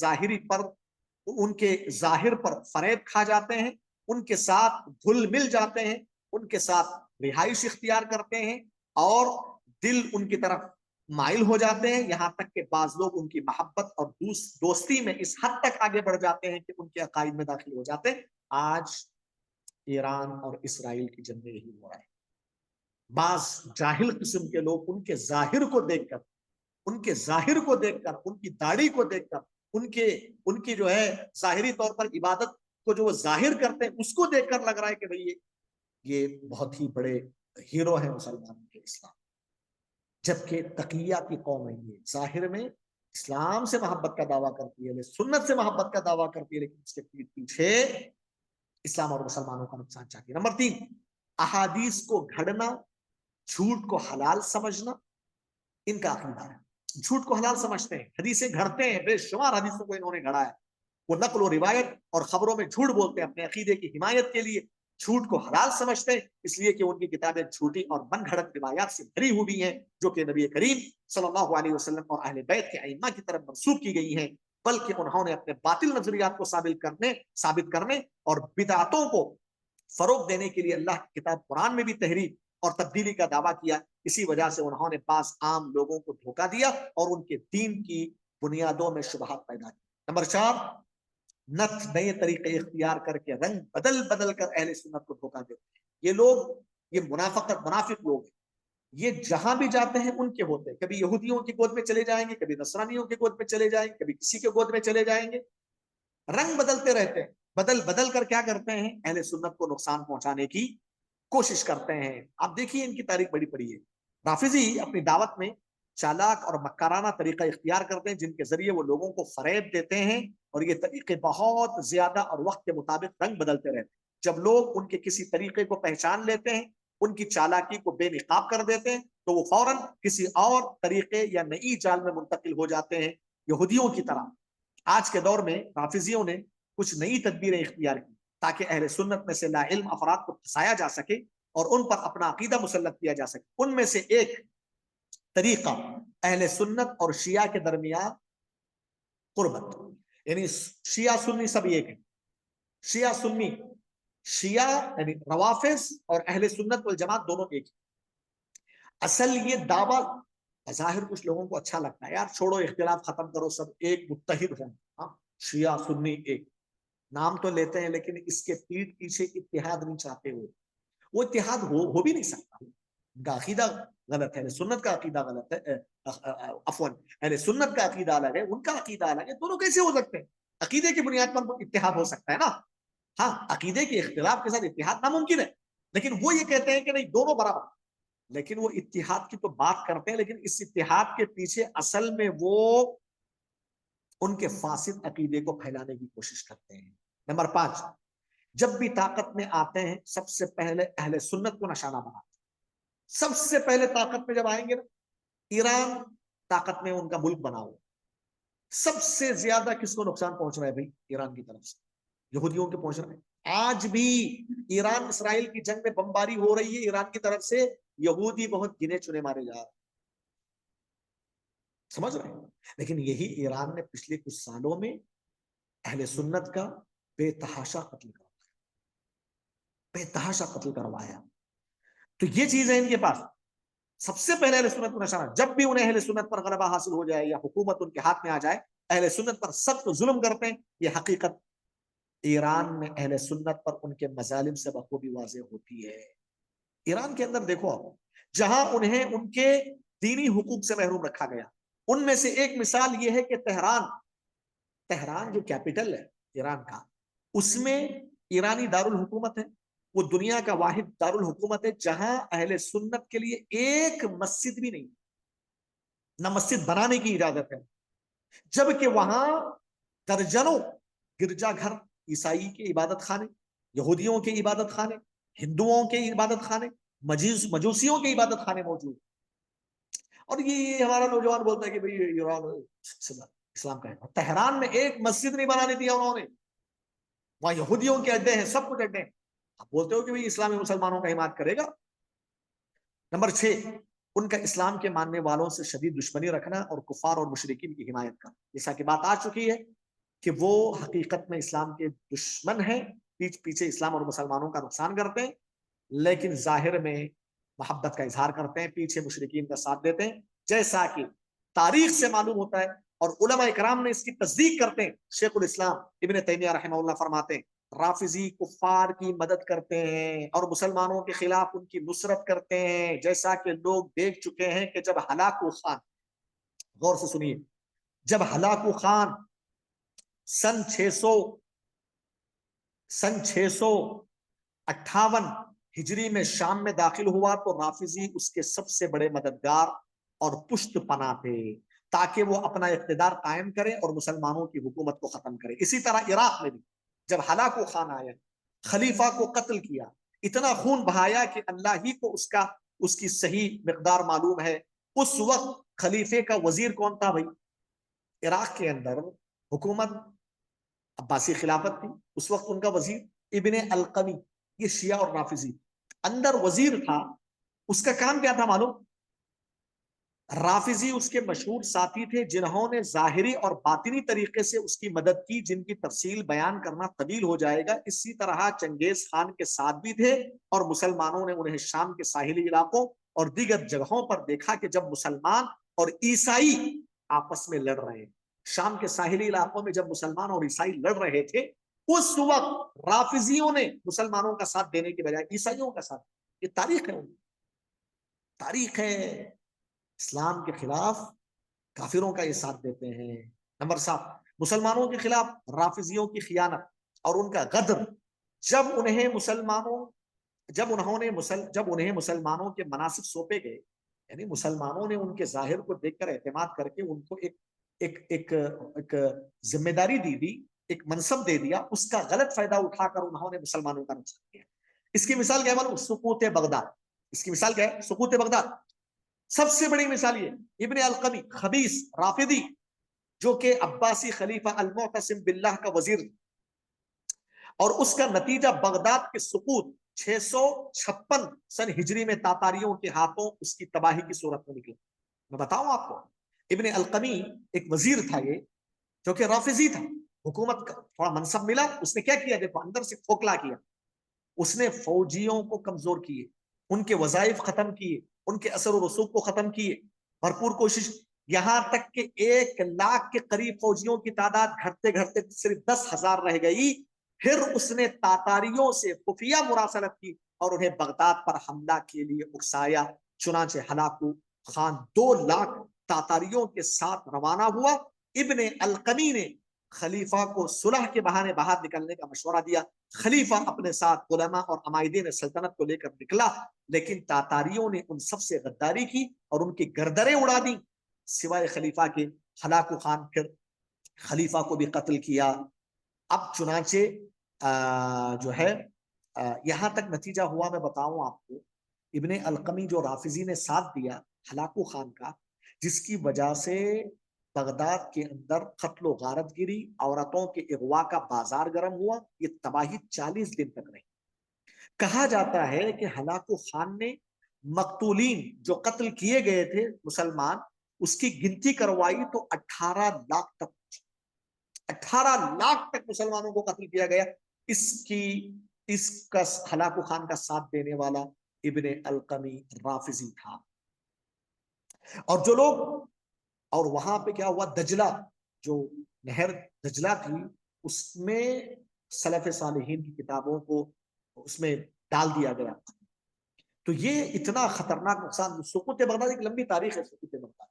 ظاہر پر فریب کھا جاتے ہیں، ان کے ساتھ گھل مل جاتے ہیں، ان کے ساتھ رہائش اختیار کرتے ہیں اور دل ان کی طرف مائل ہو جاتے ہیں، یہاں تک کہ بعض لوگ ان کی محبت اور دوستی میں اس حد تک آگے بڑھ جاتے ہیں کہ ان کے عقائد میں داخل ہو جاتے ہیں۔ آج ایران اور اسرائیل کی جنگ میں یہی ہو رہا ہے۔ بعض جاہل قسم کے لوگ ان کے ظاہر کو دیکھ کر، ان کے ظاہر کو دیکھ کر، ان کی داڑھی کو دیکھ کر، ان کی جو ہے ظاہری طور پر عبادت کو جو وہ ظاہر کرتے ہیں اس کو دیکھ کر لگ رہا ہے کہ بھئی یہ بہت ہی بڑے ہیرو ہیں مسلمانوں کے اسلام، جبکہ تقیہ کی قوم ہے، یہ ظاہر میں اسلام سے محبت کا دعویٰ کرتی ہے، سنت سے محبت کا دعویٰ کرتی ہے، لیکن اس کے پیچھے اسلام اور مسلمانوں کا نقصان چاہتی ہے۔ نمبر 3، احادیث کو گھڑنا، جھوٹ کو حلال سمجھنا، ان کا عقیدہ ہے۔ جھوٹ کو حلال سمجھتے ہیں، حدیثیں گھڑتے ہیں، بے شمار حدیثوں کو انہوں نے گھڑا ہے۔ وہ نقل و روایت اور خبروں میں جھوٹ بولتے ہیں اپنے عقیدے کی حمایت کے لیے، جھوٹ کو حلال سمجھتے ہیں اس لیے کہ ان کی کتابیں جھوٹی اور من گھڑت روایات سے بھری ہوئی ہیں جو کہ نبی کریم صلی اللہ علیہ وسلم اور اہل بیت کے ائمہ کی طرف منسوب کی گئی ہیں، بلکہ انہوں نے اپنے باطل نظریات کو ثابت کرنے اور بدعتوں کو فروغ دینے کے لیے اللہ کی کتاب قرآن میں بھی تحریف اور تبدیلی کا دعویٰ کیا۔ اسی وجہ سے انہوں نے بعض عام لوگوں کو دھوکہ دیا اور ان کے دین کی بنیادوں میں شبہات پیدا کی۔ نمبر 4، نئے طریقے اختیار کر کے رنگ بدل کر اہل سنت کو دھوکہ دیتے ہیں۔ یہ لوگ، یہ منافق لوگ ہیں، یہ جہاں بھی جاتے ہیں ان کے ہوتے ہیں، کبھی یہودیوں کی گود میں چلے جائیں گے، کبھی نصرانیوں کی گود میں چلے جائیں گے، کبھی کسی کے گود میں چلے جائیں گے، رنگ بدلتے رہتے ہیں، بدل کر کیا کرتے ہیں؟ اہل سنت کو نقصان پہنچانے کی کوشش کرتے ہیں۔ آپ دیکھیے ان کی تاریخ بڑی پڑی ہے۔ رافضی اپنی دعوت میں چالاک اور مکارانہ طریقہ اختیار کرتے ہیں جن کے ذریعے وہ لوگوں کو فریب دیتے ہیں، اور یہ طریقے بہت زیادہ اور وقت کے مطابق رنگ بدلتے رہتے ہیں۔ جب لوگ ان کے کسی طریقے کو پہچان لیتے ہیں، ان کی چالاکی کو بے نقاب کر دیتے ہیں، تو وہ فوراً کسی اور طریقے یا نئی چال میں منتقل ہو جاتے ہیں، یہودیوں کی طرح۔ آج کے دور میں رافضیوں نے کچھ نئی تدبیریں اختیار کی تاکہ اہل سنت میں سے لا علم افراد کو پھنسایا جا سکے اور ان پر اپنا عقیدہ مسلط کیا جا سکے۔ ان میں سے ایک طریقہ اہل سنت اور شیعہ کے درمیان قربت، یعنی شیعہ سنی سب ایک ہے، شیعہ سنی، شیعہ یعنی روافض اور اہل سنت والجماعت دونوں ایک ہے۔ اصل یہ دعویٰ ظاہر کچھ لوگوں کو اچھا لگتا ہے، یار چھوڑو اختلاف ختم کرو، سب ایک متحد ہوں، شیعہ سنی ایک نام تو لیتے ہیں لیکن اس کے پیٹ پیچھے اتحاد نہیں چاہتے ہوئے، وہ اتحاد ہو بھی نہیں سکتا۔ ان کا عقیدہ غلط ہے، سنت کا عقیدہ غلط ہے، عفواً اہل سنت کا عقیدہ الگ ہے، ان کا عقیدہ الگ ہے، دونوں کیسے ہو سکتے ہیں؟ عقیدے کی بنیاد پر اتحاد ہو سکتا ہے نا، ہاں عقیدے کے اختلاف کے ساتھ اتحاد ناممکن ہے، لیکن وہ یہ کہتے ہیں کہ نہیں دونوں برابر، لیکن وہ اتحاد کی تو بات کرتے ہیں، لیکن اس اتحاد کے پیچھے اصل میں وہ ان کے فاسد عقیدے کو پھیلانے کی کوشش کرتے ہیں۔ نمبر 5، جب بھی طاقت میں آتے ہیں سب سے پہلے اہل سنت کو نشانہ بناتے ہیں۔ سب سے پہلے طاقت میں جب آئیں گے نا، ایران طاقت میں ان کا ملک بنا ہوا، سب سے زیادہ کس کو نقصان پہنچ رہا ہے بھائی؟ ایران کی طرف سے، یہودیوں کے پہنچ رہا ہے۔ آج بھی ایران اسرائیل کی جنگ میں بمباری ہو رہی ہے، ایران کی طرف سے یہودی بہت گنے چنے مارے جا رہے ہیں، سمجھ رہے ہیں؟ لیکن یہی ایران نے پچھلے کچھ سالوں میں اہل سنت کا بے تحاشا قتل کروایا، بے تحاشا قتل کروایا۔ تو یہ چیز ہے ان کے پاس، سب سے پہلے اہل سنت کو نشانہ، جب بھی انہیں اہل سنت پر غلبہ حاصل ہو جائے یا حکومت ان کے ہاتھ میں آ جائے، اہل سنت پر سخت ظلم کرتے ہیں۔ یہ حقیقت ایران میں اہل سنت پر ان کے مظالم سے بخوبی واضح ہوتی ہے۔ ایران کے اندر دیکھو آپ، جہاں انہیں ان کے دینی حقوق سے محروم رکھا گیا، ان میں سے ایک مثال یہ ہے کہ تہران جو کیپٹل ہے ایران کا، اس میں ایرانی دارالحکومت ہے، وہ دنیا کا واحد دارالحکومت ہے جہاں اہل سنت کے لیے ایک مسجد بھی نہیں، نہ مسجد بنانے کی اجازت ہے، جبکہ وہاں درجنوں گرجا گھر، عیسائی کے عبادت خانے، یہودیوں کے عبادت خانے، ہندوؤں کے عبادت خانے، مجوسیوں کے عبادت خانے موجود۔ اور یہ ہمارا نوجوان بولتا ہے کہ بھئی ایران اسلام کا ہے۔ تہران میں ایک مسجد نہیں بنانے دیا انہوں نے، وہاں یہودیوں کے اڈے ہیں، سب کچھ اڈے ہیں، آپ بولتے ہو کہ بھائی اسلامی مسلمانوں کا حمایت کرے گا۔ نمبر 6، ان کا اسلام کے ماننے والوں سے شدید دشمنی رکھنا اور کفار اور مشرکین کی حمایت کرنا، جیسا کہ بات آ چکی ہے کہ وہ حقیقت میں اسلام کے دشمن ہیں، پیچھے اسلام اور مسلمانوں کا نقصان کرتے ہیں، لیکن ظاہر میں محبت کا اظہار کرتے ہیں، پیچھے مشرکین کا ساتھ دیتے ہیں، جیسا کہ تاریخ سے معلوم ہوتا ہے اور علماء کرام نے اس کی تصدیق کرتے ہیں۔ شیخ الاسلام ابن تیمیہ رحمہ اللہ فرماتے ہیں رافضی کفار کی مدد کرتے ہیں اور مسلمانوں کے خلاف ان کی نصرت کرتے ہیں، جیسا کہ لوگ دیکھ چکے ہیں کہ جب ہلاکو خان، غور سے سنیے، جب ہلاکو خان سن 658 ہجری میں شام میں داخل ہوا تو رافضی اس کے سب سے بڑے مددگار اور پشت پناہ تھے، تاکہ وہ اپنا اقتدار قائم کرے اور مسلمانوں کی حکومت کو ختم کرے۔ اسی طرح عراق میں بھی جب ہلاکو خان آیا، خلیفہ کو قتل کیا، اتنا خون بہایا کہ اللہ ہی کو اس کی صحیح مقدار معلوم ہے۔ اس وقت خلیفے کا وزیر کون تھا بھائی؟ عراق کے اندر حکومت عباسی خلافت تھی، اس وقت ان کا وزیر ابن القمی، یہ شیعہ اور رافضی، اندر وزیر تھا، اس کا کام کیا تھا معلوم؟ رافضی اس کے مشہور ساتھی تھے جنہوں نے ظاہری اور باطنی طریقے سے اس کی مدد کی، جن کی تفصیل بیان کرنا طویل ہو جائے گا۔ اسی طرح چنگیز خان کے ساتھ بھی تھے اور مسلمانوں نے انہیں شام کے ساحلی علاقوں اور دیگر جگہوں پر دیکھا کہ جب مسلمان اور عیسائی آپس میں لڑ رہے ہیں، شام کے ساحلی علاقوں میں جب مسلمان اور عیسائی لڑ رہے تھے، اس وقت رافضیوں نے مسلمانوں کا ساتھ دینے کے بجائے عیسائیوں کا ساتھ، یہ تاریخ ہے، تاریخ ہے، اسلام کے خلاف کافروں کا یہ ساتھ دیتے ہیں۔ نمبر 7، مسلمانوں کے خلاف رافضیوں کی خیانت اور ان کا غدر، جب انہیں مسلمانوں کے مناصب سونپے گئے، یعنی مسلمانوں نے ان کے ظاہر کو دیکھ کر اعتماد کر کے ان کو ایک ذمہ داری دی، ایک منصب دے دیا، اس کا غلط فائدہ اٹھا کر انہوں نے مسلمانوں کا نقصان کیا۔ اس کی مثال کیا ہے؟ سقوط بغداد، اس کی مثال کیا ہے؟ سقوط بغداد سب سے بڑی مثال یہ ابن القمی خبیث رافضی، جو کہ عباسی خلیفہ المعتصم باللہ کا وزیر، اور اس کا نتیجہ بغداد کے سقوط 656 سن ہجری میں تاتاریوں کے ہاتھوں اس کی تباہی کی صورت میں نکلا۔ میں بتاؤں آپ کو، ابن القمی ایک وزیر تھا یہ، جو کہ رافضی تھا، حکومت کا تھوڑا منصب ملا، اس نے کیا کیا؟ دیکھو اندر سے کھوکھلا کیا، اس نے فوجیوں کو کمزور کیے، ان کے وظائف ختم کیے، ان کے اثر و رسوخ کو ختم کیے، بھرپور کوشش، یہاں تک کہ 1 لاکھ کے قریب فوجیوں کی تعداد گھٹتے گھٹتے صرف 10,000 رہ گئی۔ پھر اس نے تاتاریوں سے خفیہ مراسلت کی اور انہیں بغداد پر حملہ کے لیے اکسایا، چنانچہ ہلاکو خان 2 لاکھ تاتاریوں کے ساتھ روانہ ہوا۔ ابن القمی نے خلیفہ کو صلح کے بہانے باہر نکلنے کا مشورہ دیا، خلیفہ اپنے ساتھ علماء اور عمائدین سلطنت کو لے کر نکلا، لیکن تاتاریوں نے ان سب سے غداری کی اور ان کی گردنیں اڑا دی، سوائے خلیفہ کے۔ ہلاکو خان پھر خلیفہ کو بھی قتل کیا۔ اب چنانچہ جو ہے یہاں تک نتیجہ ہوا، میں بتاؤں آپ کو، ابن القمی جو رافضی نے ساتھ دیا ہلاکو خان کا، جس کی وجہ سے بغداد کے اندر قتل و غارت گری، عورتوں کے اغوا کا بازار گرم ہوا، یہ تباہی 40 دن تک رہی۔ کہا جاتا ہے کہ ہلاکو خان نے مقتولین جو قتل کیے گئے تھے مسلمان، اس کی گنتی کروائی تو 18 لاکھ تک، 18 لاکھ تک مسلمانوں کو قتل کیا گیا۔ اس کا ہلاکو خان کا ساتھ دینے والا ابن القمی رافضی تھا۔ اور جو لوگ، اور وہاں پہ کیا ہوا، دجلہ، جو نہر دجلہ تھی، اس میں سلف صالحین کی کتابوں کو اس میں ڈال دیا گیا۔ تو یہ اتنا خطرناک نقصان، سقوط بغداد ایک لمبی تاریخ ہے، سقوط بغداد،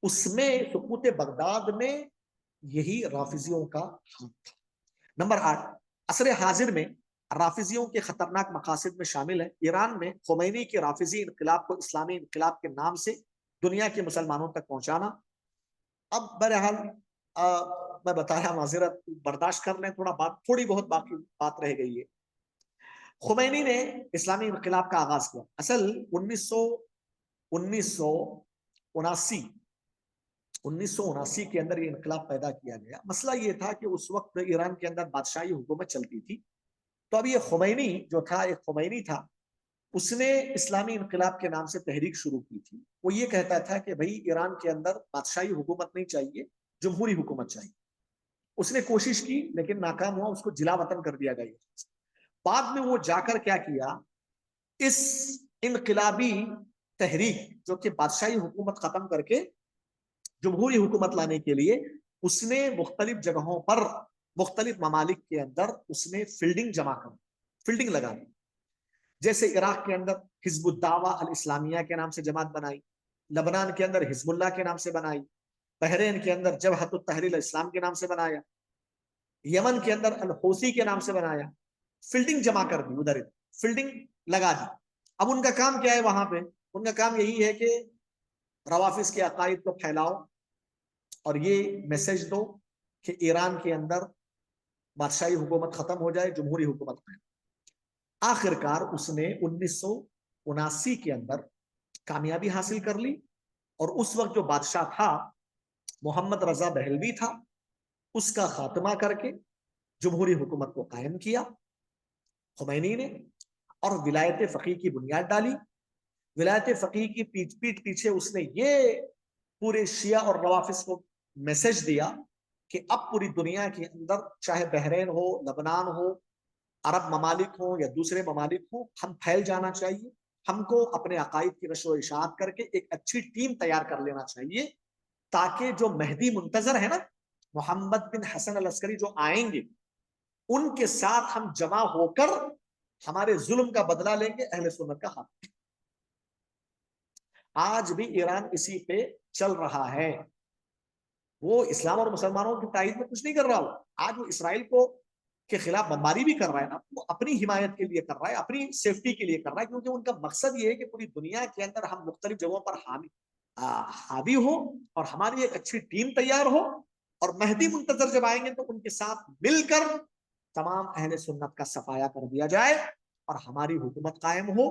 اس میں سقوط بغداد میں یہی رافضیوں کا ہاتھ تھا۔ نمبر 8، عصر حاضر میں رافضیوں کے خطرناک مقاصد میں شامل ہے ایران میں خمینی کے رافضی انقلاب کو اسلامی انقلاب کے نام سے دنیا کے مسلمانوں تک پہنچانا۔ اب بہرحال میں بتایا، معذرت برداشت کر لیں، تھوڑی بہت باقی بات رہ گئی ہے۔ خمینی نے اسلامی انقلاب کا آغاز کیا، اصل 1979 1979 کے اندر یہ انقلاب پیدا کیا گیا. مسئلہ یہ تھا کہ اس وقت ایران کے اندر بادشاہی حکومت چلتی تھی. تو اب یہ خمینی جو تھا، ایک خمینی تھا، اس نے اسلامی انقلاب کے نام سے تحریک شروع کی تھی. وہ یہ کہتا تھا کہ بھائی ایران کے اندر بادشاہی حکومت نہیں چاہیے، جمہوری حکومت چاہیے. اس نے کوشش کی لیکن ناکام ہوا، اس کو جلا وطن کر دیا گیا. بعد میں وہ جا کر کیا کیا، اس انقلابی تحریک جو کہ بادشاہی حکومت ختم کر کے جمہوری حکومت لانے کے لیے، اس نے مختلف جگہوں پر مختلف ممالک کے اندر اس نے فیلڈنگ جمع کر فیلڈنگ لگا دی. جیسے عراق کے اندر حزب الدعوہ الاسلامیہ کے نام سے جماعت بنائی، لبنان کے اندر حزب اللہ کے نام سے بنائی، بحرین کے اندر جبہت التحریر الاسلام کے نام سے بنایا، یمن کے اندر الحوثی کے نام سے بنایا. فیلڈنگ جمع کر دی، ادھر فیلڈنگ لگا دی. اب ان کا کام کیا ہے وہاں پہ؟ ان کا کام یہی ہے کہ روافظ کے عقائد کو پھیلاؤ اور یہ میسج دو کہ ایران کے اندر بادشاہی حکومت ختم ہو جائے، جمہوری حکومت میں. آخر کار اس نے 1979 کے اندر کامیابی حاصل کر لی، اور اس وقت جو بادشاہ تھا محمد رضا بہلوی تھا، اس کا خاتمہ کر کے جمہوری حکومت کو قائم کیا خمینی نے، اور ولایت فقیہ کی بنیاد ڈالی. ولایت فقیہ کی پیٹ پیچھے اس نے یہ پورے شیعہ اور روافظ کو میسج دیا کہ اب پوری دنیا کے اندر چاہے بحرین ہو، لبنان ہو، عرب ممالک ہوں یا دوسرے ممالک ہوں، ہم پھیل جانا چاہیے. ہم کو اپنے عقائد کی نشر و اشاعت کر کے ایک اچھی ٹیم تیار کر لینا چاہیے، تاکہ جو مہدی منتظر ہے نا، محمد بن حسن العسکری جو آئیں گے، ان کے ساتھ ہم جمع ہو کر ہمارے ظلم کا بدلہ لیں گے، اہل سنت کا حق. آج بھی ایران اسی پہ چل رہا ہے. وہ اسلام اور مسلمانوں کی تائید میں کچھ نہیں کر رہا. آج وہ اسرائیل کو کے خلاف بمباری بھی کر رہا ہے نا، وہ اپنی حمایت کے لیے کر رہا ہے، اپنی سیفٹی کے لیے کر رہا ہے، کیونکہ ان کا مقصد یہ ہے کہ پوری دنیا کے اندر ہم مختلف جگہوں پر حاوی ہو اور ہماری ایک اچھی ٹیم تیار ہو، اور مہدی منتظر جب آئیں گے تو ان کے ساتھ مل کر تمام اہل سنت کا صفایا کر دیا جائے اور ہماری حکومت قائم ہو.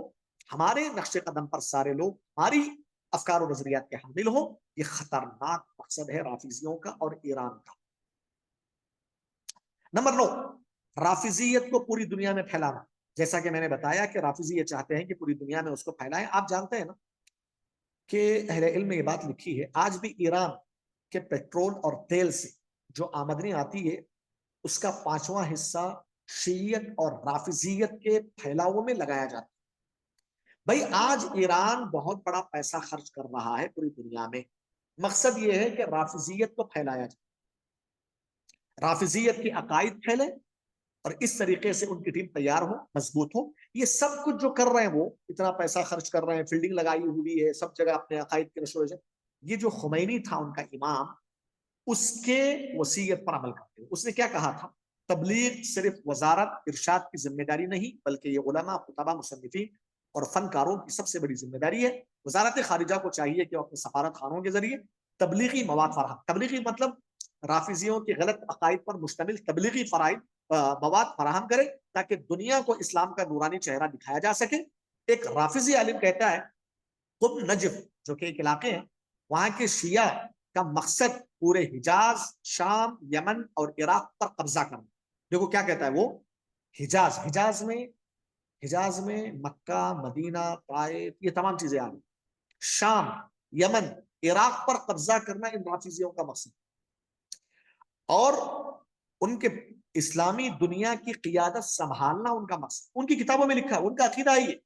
ہمارے نقش قدم پر سارے لوگ ہماری افکار و نظریات کے حامل ہو. یہ خطرناک مقصد ہے رافضیوں کا اور ایران کا. نمبر 9، رافضیت کو پوری دنیا میں پھیلانا. جیسا کہ میں نے بتایا کہ رافضی یہ چاہتے ہیں کہ پوری دنیا میں اس کو پھیلائیں. آپ جانتے ہیں نا کہ اہل علم نے یہ بات لکھی ہے، آج بھی ایران کے پیٹرول اور تیل سے جو آمدنی آتی ہے، اس کا 5واں حصہ شیعیت اور رافضیت کے پھیلاؤ میں لگایا جاتا ہے. بھائی آج ایران بہت بڑا پیسہ خرچ کر رہا ہے پوری دنیا میں. مقصد یہ ہے کہ رافضیت کو پھیلایا جائے، رافضیت کے عقائد پھیلے، اور اس طریقے سے ان کی ٹیم تیار ہو، مضبوط ہو. یہ سب کچھ جو کر رہے ہیں، وہ اتنا پیسہ خرچ کر رہے ہیں، فیلڈنگ لگائی ہوئی ہے سب جگہ اپنے عقائد کے نشر و اشاعت. یہ جو خمینی تھا ان کا امام، اس کے وصیت پر عمل کرتے ہیں. اس نے کیا کہا تھا؟ تبلیغ صرف وزارت ارشاد کی ذمہ داری نہیں، بلکہ یہ علماء، خطباء، مصنفین اور فنکاروں کی سب سے بڑی ذمہ داری ہے. وزارت خارجہ کو چاہیے کہ وہ اپنے سفارت خانوں کے ذریعے تبلیغی مواد فراہم، تبلیغی مطلب رافضیوں کے غلط عقائد پر مشتمل تبلیغی مواد فراہم کرے، تاکہ دنیا کو اسلام کا نورانی چہرہ دکھایا جا سکے. ایک رافضی عالم کہتا ہے قم نجف، جو کہ ایک علاقے ہیں، وہاں کے شیعہ کا مقصد پورے حجاز، شام، یمن اور عراق پر قبضہ کرنا. دیکھو کیا کہتا ہے وہ، حجاز میں مکہ، مدینہ، طائف، یہ تمام چیزیں آ گئی. شام، یمن، عراق پر قبضہ کرنا ان رافضیوں کا مقصد، اور ان کے اسلامی دنیا کی قیادت سنبھالنا ان کا مقصد. ان کی کتابوں میں لکھا ہے، ان کا عقیدہ ہی ہے،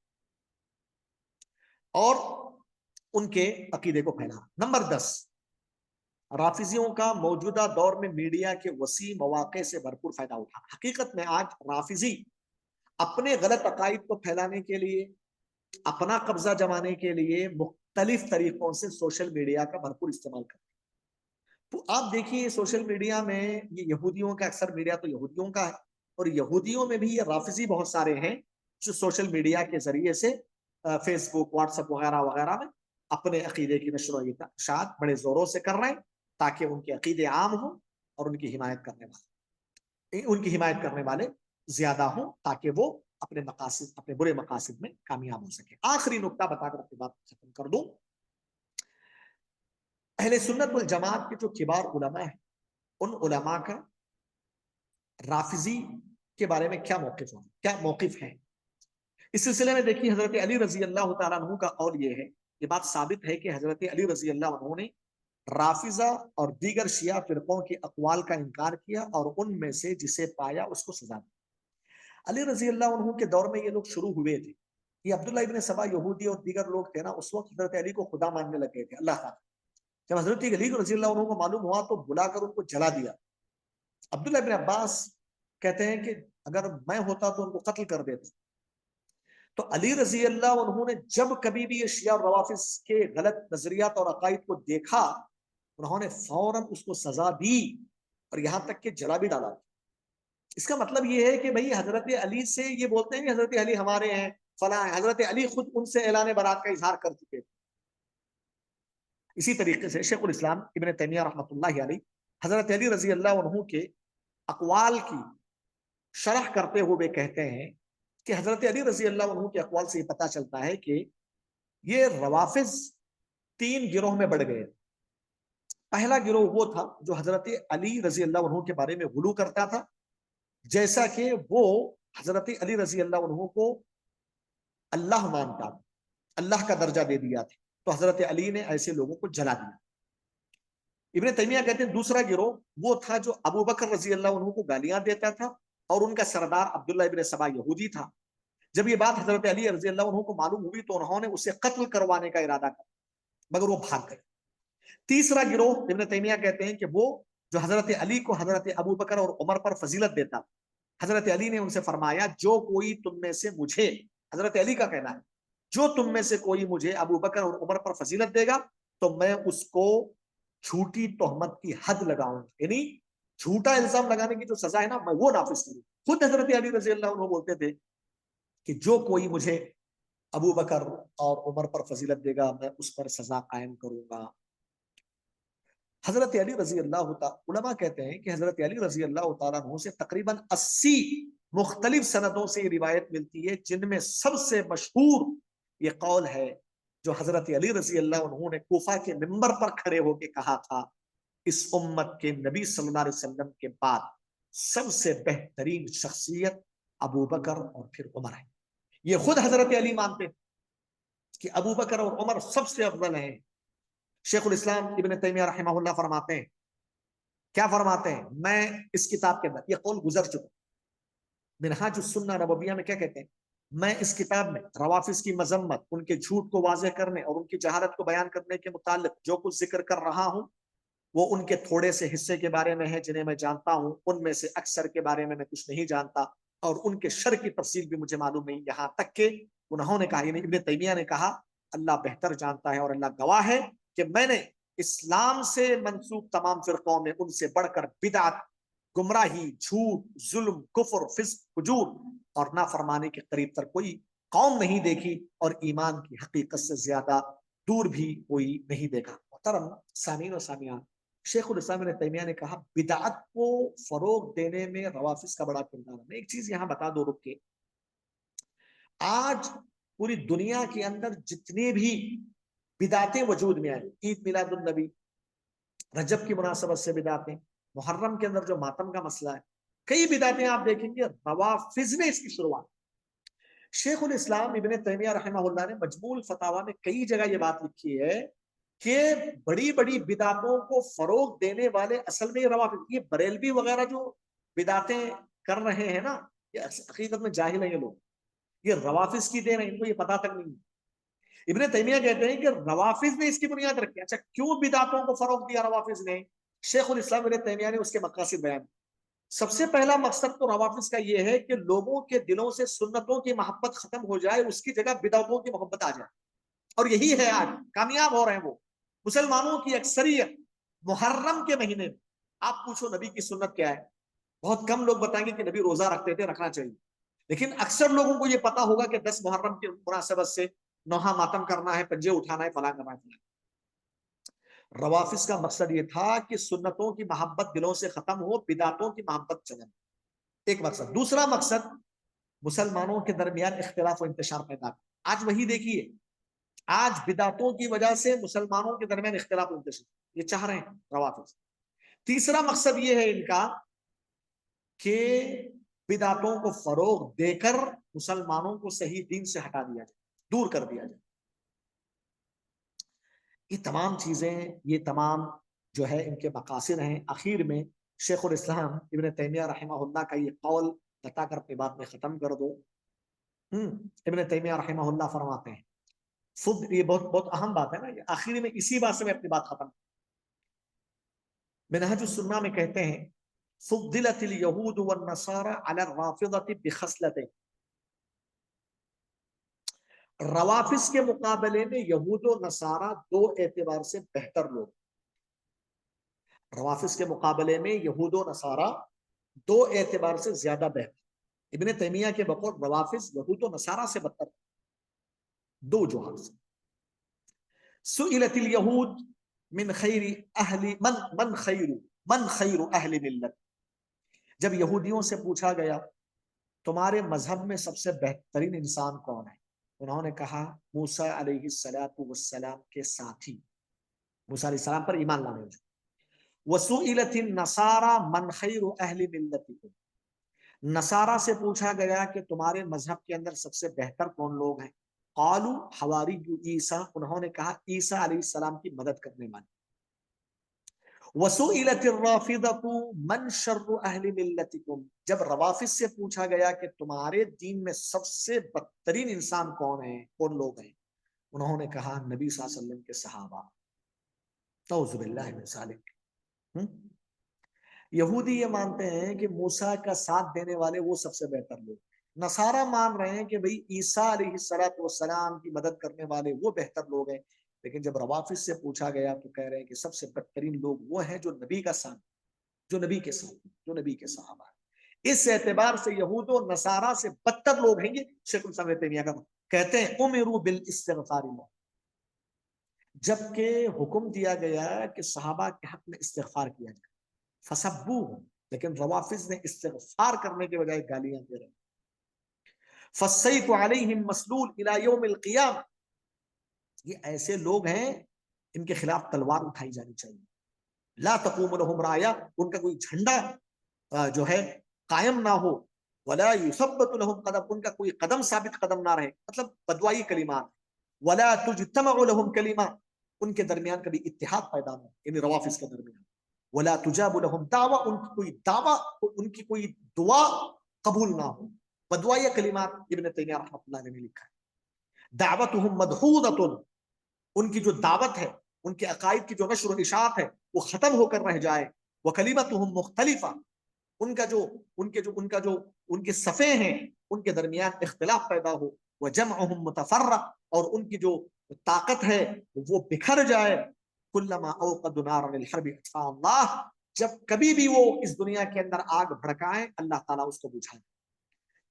اور ان کے عقیدے کو پھیلانا. نمبر 10، رافضیوں کا موجودہ دور میں میڈیا کے وسیع مواقع سے بھرپور فائدہ اٹھانا. حقیقت میں آج رافضی اپنے غلط عقائد کو پھیلانے کے لیے، اپنا قبضہ جمانے کے لیے مختلف طریقوں سے سوشل میڈیا کا بھرپور استعمال کرتے ہیں. تو آپ دیکھیے سوشل میڈیا میں یہ یہودیوں کا، اکثر میڈیا تو یہودیوں کا ہے، اور یہودیوں میں بھی یہ رافضی بہت سارے ہیں جو سوشل میڈیا کے ذریعے سے فیس بک، واٹس ایپ وغیرہ وغیرہ میں اپنے عقیدے کی نشر و اشاعت بڑے زوروں سے کر رہے ہیں، تاکہ ان کے عقیدے عام ہوں اور ان کی حمایت کرنے والے زیادہ ہوں، تاکہ وہ اپنے مقاصد، اپنے برے مقاصد میں کامیاب ہو سکے. آخری نقطہ بتا کر اپنی بات ختم کر دوں. اہل سنت والجماعت کے جو کبار علماء ہیں ان علماء کا رافضی کے بارے میں کیا موقف ہے؟ اس سلسلے میں دیکھیے حضرت علی رضی اللہ تعالیٰ عنہ کا قول یہ ہے، یہ بات ثابت ہے کہ حضرت علی رضی اللہ عنہ نے رافضہ اور دیگر شیعہ فرقوں کے اقوال کا انکار کیا اور ان میں سے جسے پایا اس کو سزا دی۔ علی رضی اللہ عنہ کے دور میں یہ لوگ شروع ہوئے تھے، یہ عبداللہ ابن سبا یہودی اور دیگر لوگ تھے نا، اس وقت حضرت علی کو خدا ماننے لگ گئے تھے، اللہ تعالیٰ۔ جب حضرت علی رضی اللہ عنہ کو معلوم ہوا تو بلا کر ان کو جلا دیا۔ عبداللہ ابن عباس کہتے ہیں کہ اگر میں ہوتا تو ان کو قتل کر دیتا۔ تو علی رضی اللہ عنہ نے جب کبھی بھی یہ شیعہ اور روافض کے غلط نظریات اور عقائد کو دیکھا، انہوں نے فوراً اس کو سزا دی اور یہاں تک کہ جلا بھی ڈالا۔ اس کا مطلب یہ ہے کہ بھئی حضرت علی سے یہ بولتے ہیں کہ حضرت علی ہمارے ہیں، فلاں ہیں، حضرت علی خود ان سے اعلان برات کا اظہار کر چکے۔ اسی طریقے سے شیخ الاسلام ابن تیمیہ رحمۃ اللہ علیہ حضرت علی رضی اللہ عنہ کے اقوال کی شرح کرتے ہوئے کہتے ہیں کہ حضرت علی رضی اللہ عنہ کے اقوال سے یہ پتہ چلتا ہے کہ یہ روافض 3 گروہ میں بڑھ گئے۔ پہلا گروہ وہ تھا جو حضرت علی رضی اللہ عنہ کے بارے میں غلو کرتا تھا، جیسا کہ وہ حضرت علی رضی اللہ عنہ کو اللہ مانتا، اللہ کا درجہ دے دیا تھا، تو حضرت علی نے ایسے لوگوں کو جلا دیا۔ ابن تیمیہ کہتے ہیں دوسرا گروہ وہ تھا جو ابو بکر رضی اللہ عنہ کو گالیاں دیتا تھا اور ان کا سردار عبداللہ ابن سبا یہودی تھا۔ جب یہ بات حضرت علی رضی اللہ عنہ کو معلوم ہوئی تو انہوں نے اسے قتل کروانے کا ارادہ کیا، مگر وہ بھاگ گئے۔ تیسرا گروہ ابن تیمیہ کہتے ہیں کہ وہ جو حضرت علی کو حضرت ابو بکر اور عمر پر فضیلت دیتا، حضرت علی نے ان سے فرمایا جو کوئی تم میں سے مجھے، حضرت علی کا کہنا ہے، جو تم میں سے کوئی مجھے ابو بکر اور عمر پر فضیلت دے گا تو میں اس کو جھوٹی تہمت کی حد لگاؤں، یعنی جھوٹا الزام لگانے کی جو سزا ہے نا میں وہ نافذ کروں۔ خود حضرت علی رضی اللہ عنہ بولتے تھے کہ جو کوئی مجھے ابو بکر اور عمر پر فضیلت دے گا میں اس پر سزا قائم کروں گا۔ حضرت علی رضی اللہ تعالیٰ، علماء کہتے ہیں کہ حضرت علی رضی اللہ تعالیٰ عنہ سے تقریباً 80 مختلف سندوں سے یہ روایت ملتی ہے، جن میں سب سے مشہور یہ قول ہے جو حضرت علی رضی اللہ عنہ نے کوفہ کے منبر پر کھڑے ہو کے کہا تھا، اس امت کے نبی صلی اللہ علیہ وسلم کے بعد سب سے بہترین شخصیت ابو بکر اور پھر عمر ہے۔ یہ خود حضرت علی مانتے کہ ابو بکر اور عمر سب سے افضل ہیں۔ شیخ الاسلام ابن تیمیہ رحمہ اللہ فرماتے ہیں، کیا فرماتے ہیں؟ میں اس کتاب کے اندر یہ قول گزر چکا، منہاج السنہ نبویہ میں کیا کہتے ہیں، میں اس کتاب میں روافض کی مذمت، ان کے جھوٹ کو واضح کرنے اور ان کی جہالت کو بیان کرنے کے متعلق جو کچھ ذکر کر رہا ہوں وہ ان کے تھوڑے سے حصے کے بارے میں ہے جنہیں میں جانتا ہوں، ان میں سے اکثر کے بارے میں کچھ نہیں جانتا اور ان کے شر کی تفصیل بھی مجھے معلوم نہیں، یہاں تک کہ انہوں نے کہا، یعنی ابن تیمیہ نے کہا، اللہ بہتر جانتا ہے اور اللہ گواہ ہے کہ میں نے اسلام سے منسوب تمام فرقوں میں ان سے بڑھ کر بدعت، گمراہی، جھوٹ، ظلم، کفر، فسق، فجور اور نافرمانی کے قریب تر کوئی قوم نہیں دیکھی اور ایمان کی حقیقت سے زیادہ دور بھی کوئی نہیں دیکھا۔ محترم سامعین و سامعات، شیخ الاسلام ابن تیمیہ نے کہا بدعت کو فروغ دینے میں روافض کا بڑا کردار ہے۔ میں ایک چیز یہاں بتا دو رک کے، آج پوری دنیا کے اندر جتنی بھی بدعتیں وجود میں آئیں، عید میلاد النبی، رجب کی مناسبت سے بدعتیں، محرم کے اندر جو ماتم کا مسئلہ ہے، کئی بدعتیں آپ دیکھیں گے روافض نے اس کی شروعات۔ شیخ الاسلام ابن تیمیہ رحمہ اللہ نے مجموع الفتاوی میں کئی جگہ یہ بات لکھی ہے کہ بڑی بڑی بدعتوں کو فروغ دینے والے اصل میں یہ روافض، یہ بریلوی وغیرہ جو بدعتیں کر رہے ہیں نا، یہ حقیقت میں جاہل ہیں یہ لوگ، یہ روافض کی دین ہے، ان کو یہ پتہ تک نہیں۔ ابن تیمیہ کہتے ہیں کہ روافض نے اس کی بنیاد رکھی۔ اچھا کیوں بدعتوں کو فروغ دیا روافض نے؟ شیخ الاسلام ابن تیمیہ نے اس کے مقاصد بیان۔ سب سے پہلا مقصد تو روافض کا یہ ہے کہ لوگوں کے دلوں سے سنتوں کی محبت ختم ہو جائے، اس کی جگہ بدعتوں کی محبت آ جائے، اور یہی ہے آج کامیاب ہو رہے ہیں وہ۔ مسلمانوں کی اکثریت محرم کے مہینے میں، آپ پوچھو نبی کی سنت کیا ہے، بہت کم لوگ بتائیں گے کہ نبی روزہ رکھتے تھے، رکھنا چاہیے، لیکن اکثر لوگوں کو یہ پتا ہوگا کہ 10 محرم کی مناسبت سے نوحہ ماتم کرنا ہے، پنجے اٹھانا ہے، فلاں کرنا ہے۔ روافض کا مقصد یہ تھا کہ سنتوں کی محبت دلوں سے ختم ہو، بدعتوں کی محبت چلے، ایک مقصد۔ دوسرا مقصد مسلمانوں کے درمیان اختلاف و انتشار پیدا۔ آج وہی دیکھیے، آج بدعتوں کی وجہ سے مسلمانوں کے درمیان اختلاف منتشر، یہ چاہ رہے ہیں روافض۔ تیسرا مقصد یہ ہے ان کا کہ بدعتوں کو فروغ دے کر مسلمانوں کو صحیح دین سے ہٹا دیا جائے، دور کر دیا جائے۔ یہ تمام چیزیں، یہ تمام جو ہے ان کے مقاصد ہیں۔ اخیر میں شیخ الاسلام ابن تیمیہ رحمہ اللہ کا یہ قول بتا کر اپنی بات میں ختم کر دو۔ ابن تیمیہ رحمہ اللہ فرماتے ہیں، یہ بہت اہم بات ہے نا، یہ آخر میں اسی بات سے میں اپنی بات ختم۔ منہج السنہ میں کہتے ہیں فضلت الیہود والنصارى علی الرافضۃ بخصلتین، روافض کے مقابلے میں یہود و نصارہ دو اعتبار سے بہتر لوگ، روافض کے مقابلے میں یہود و نصارہ دو اعتبار سے زیادہ بہتر۔ ابن تیمیہ کے بقول روافض یہود و نصارہ سے بدتر دو جہاں سے۔ سئلت الیہود من خیر اہل من خیر اہل ملت، جب یہودیوں سے پوچھا گیا تمہارے مذہب میں سب سے بہترین انسان کون ہے، انہوں نے کہا موسیٰ علیہ السلام کے ساتھی، موسیٰ علیہ السلام پر ایمان لانے والے۔ وسئلت النصارى من خیر اہل ملتکم، نصارہ سے پوچھا گیا کہ تمہارے مذہب کے اندر سب سے بہتر کون لوگ ہیں، قالوا حواری عیسیٰ، انہوں نے کہا عیسیٰ علیہ السلام کی مدد کرنے والے۔ وسئلت الرافضۃ من شر اہل ملتکم، جب روافض سے پوچھا گیا کہ تمہارے دین میں سب سے بدترین انسان کون ہیں، کون لوگ ہیں، انہوں نے کہا نبی صلی اللہ علیہ وسلم کے صحابہ۔ اعوذ باللہ من ذالک۔ یہودی یہ مانتے ہیں کہ موسیٰ کا ساتھ دینے والے وہ سب سے بہتر لوگ، نصارہ مان رہے ہیں کہ بھئی عیسیٰ علیہ السلام کی مدد کرنے والے وہ بہتر لوگ ہیں، لیکن جب روافض سے پوچھا گیا تو کہہ رہے ہیں کہ سب سے بدترین لوگ وہ ہیں جو نبی کا ساتھ، جو نبی کے ساتھ، جو نبی کے صحابہ ہیں۔ اس اعتبار سے یہود و نصارہ سے بدتر لوگ ہیں یہ شیخ الاسلام ابن تیمیہ کا کہتے ہیں امروا بالاستغفار، جبکہ حکم دیا گیا کہ صحابہ کے حق میں استغفار کیا جائے، فسبوہ، لیکن روافض نے استغفار کرنے کے بجائے گالیاں دے رہے ہیں۔ فالسیف علیہم مسلول الی یوم القیامہ، یہ ایسے لوگ ہیں ان کے خلاف تلوار اٹھائی جانی چاہیے۔ لا تقوم لهم رایا، ان کا کوئی جھنڈا جو ہے قائم نہ ہو، ولا یثبت لهم قدم، ان کا کوئی قدم ثابت قدم نہ رہے، مطلب بدوائی کلمات۔ ولا تجتمع لهم کلمہ، ان کے درمیان کبھی اتحاد پیدا نہ ہو، یعنی روافض کے درمیان۔ ولا تجاب لهم دعوہ، ان کی کوئی دعویٰ، ان کی کوئی دعا قبول نہ ہو، بدوائی کلمات ابن تیمیہ رحمۃ اللہ علیہ نے لکھا ہے۔ دعوتهم مدحوظۃ، ان کی جو دعوت ہے، ان کے عقائد کی جو نشر و اشاعت ہے وہ ختم ہو کر رہ جائے۔ وکلمتهم مختلفہ، ان کے صفے ہیں ان کے درمیان اختلاف پیدا ہو۔ وجمعهم متفرق، اور ان کی جو طاقت ہے وہ بکھر جائے۔ کلما اوقدوا نارا للحرب اطفاء اللہ، جب کبھی بھی وہ اس دنیا کے اندر آگ بھڑکائیں اللہ تعالیٰ اس کو بجھائے۔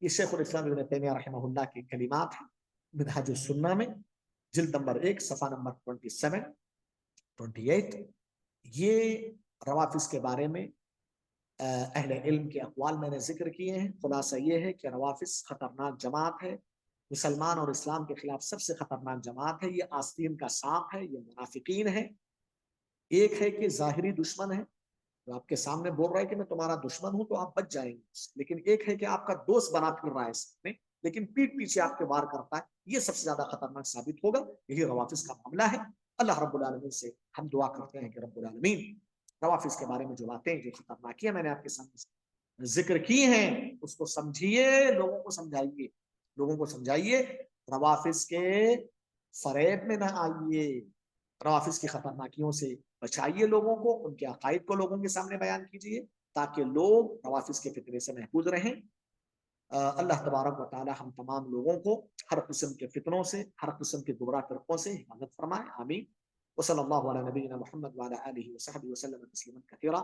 یہ شیخ الاسلام ابن تیمیہ رحمہ اللہ کی کلمات ہیں منہج السنہ میں، جلد نمبر 1 صفحہ نمبر 27 28۔ یہ روافض کے بارے میں اہل علم کے اقوال میں نے ذکر کیے ہیں۔ خلاصہ یہ ہے کہ روافض خطرناک جماعت ہے، مسلمان اور اسلام کے خلاف سب سے خطرناک جماعت ہے۔ یہ آستین کا سانپ ہے، یہ منافقین ہے۔ ایک ہے کہ ظاہری دشمن ہے، جو آپ کے سامنے بول رہا ہے کہ میں تمہارا دشمن ہوں تو آپ بچ جائیں گے، لیکن ایک ہے کہ آپ کا دوست بنا پھر رہا ہے سامنے، لیکن پیٹ پیچھے آپ کے وار کرتا ہے، یہ سب سے زیادہ خطرناک ثابت ہوگا۔ یہی روافض کا معاملہ ہے۔ اللہ رب العالمین سے ہم دعا کرتے ہیں کہ رب العالمین روافض کے بارے میں جو باتیں جو خطرناکیاں میں نے آپ کے سامنے ذکر کی ہیں اس کو سمجھیے، لوگوں کو سمجھائیے، لوگوں کو سمجھائیے، روافض کے فریب میں نہ آئیے، روافض کی خطرناکیوں سے بچائیے لوگوں کو، ان کے عقائد کو لوگوں کے سامنے بیان کیجیے تاکہ لوگ روافض کے فتنے سے محفوظ رہیں۔ اللہ تبارک و تعالی ہم تمام لوگوں کو ہر قسم کے فتنوں سے، ہر قسم کے گمراہ فرقوں سے حفاظت فرمائے، آمین۔ وصلی اللہ علی نبینا محمد وعلی آلہ وصحبہ وسلم تسلیما کثیرا۔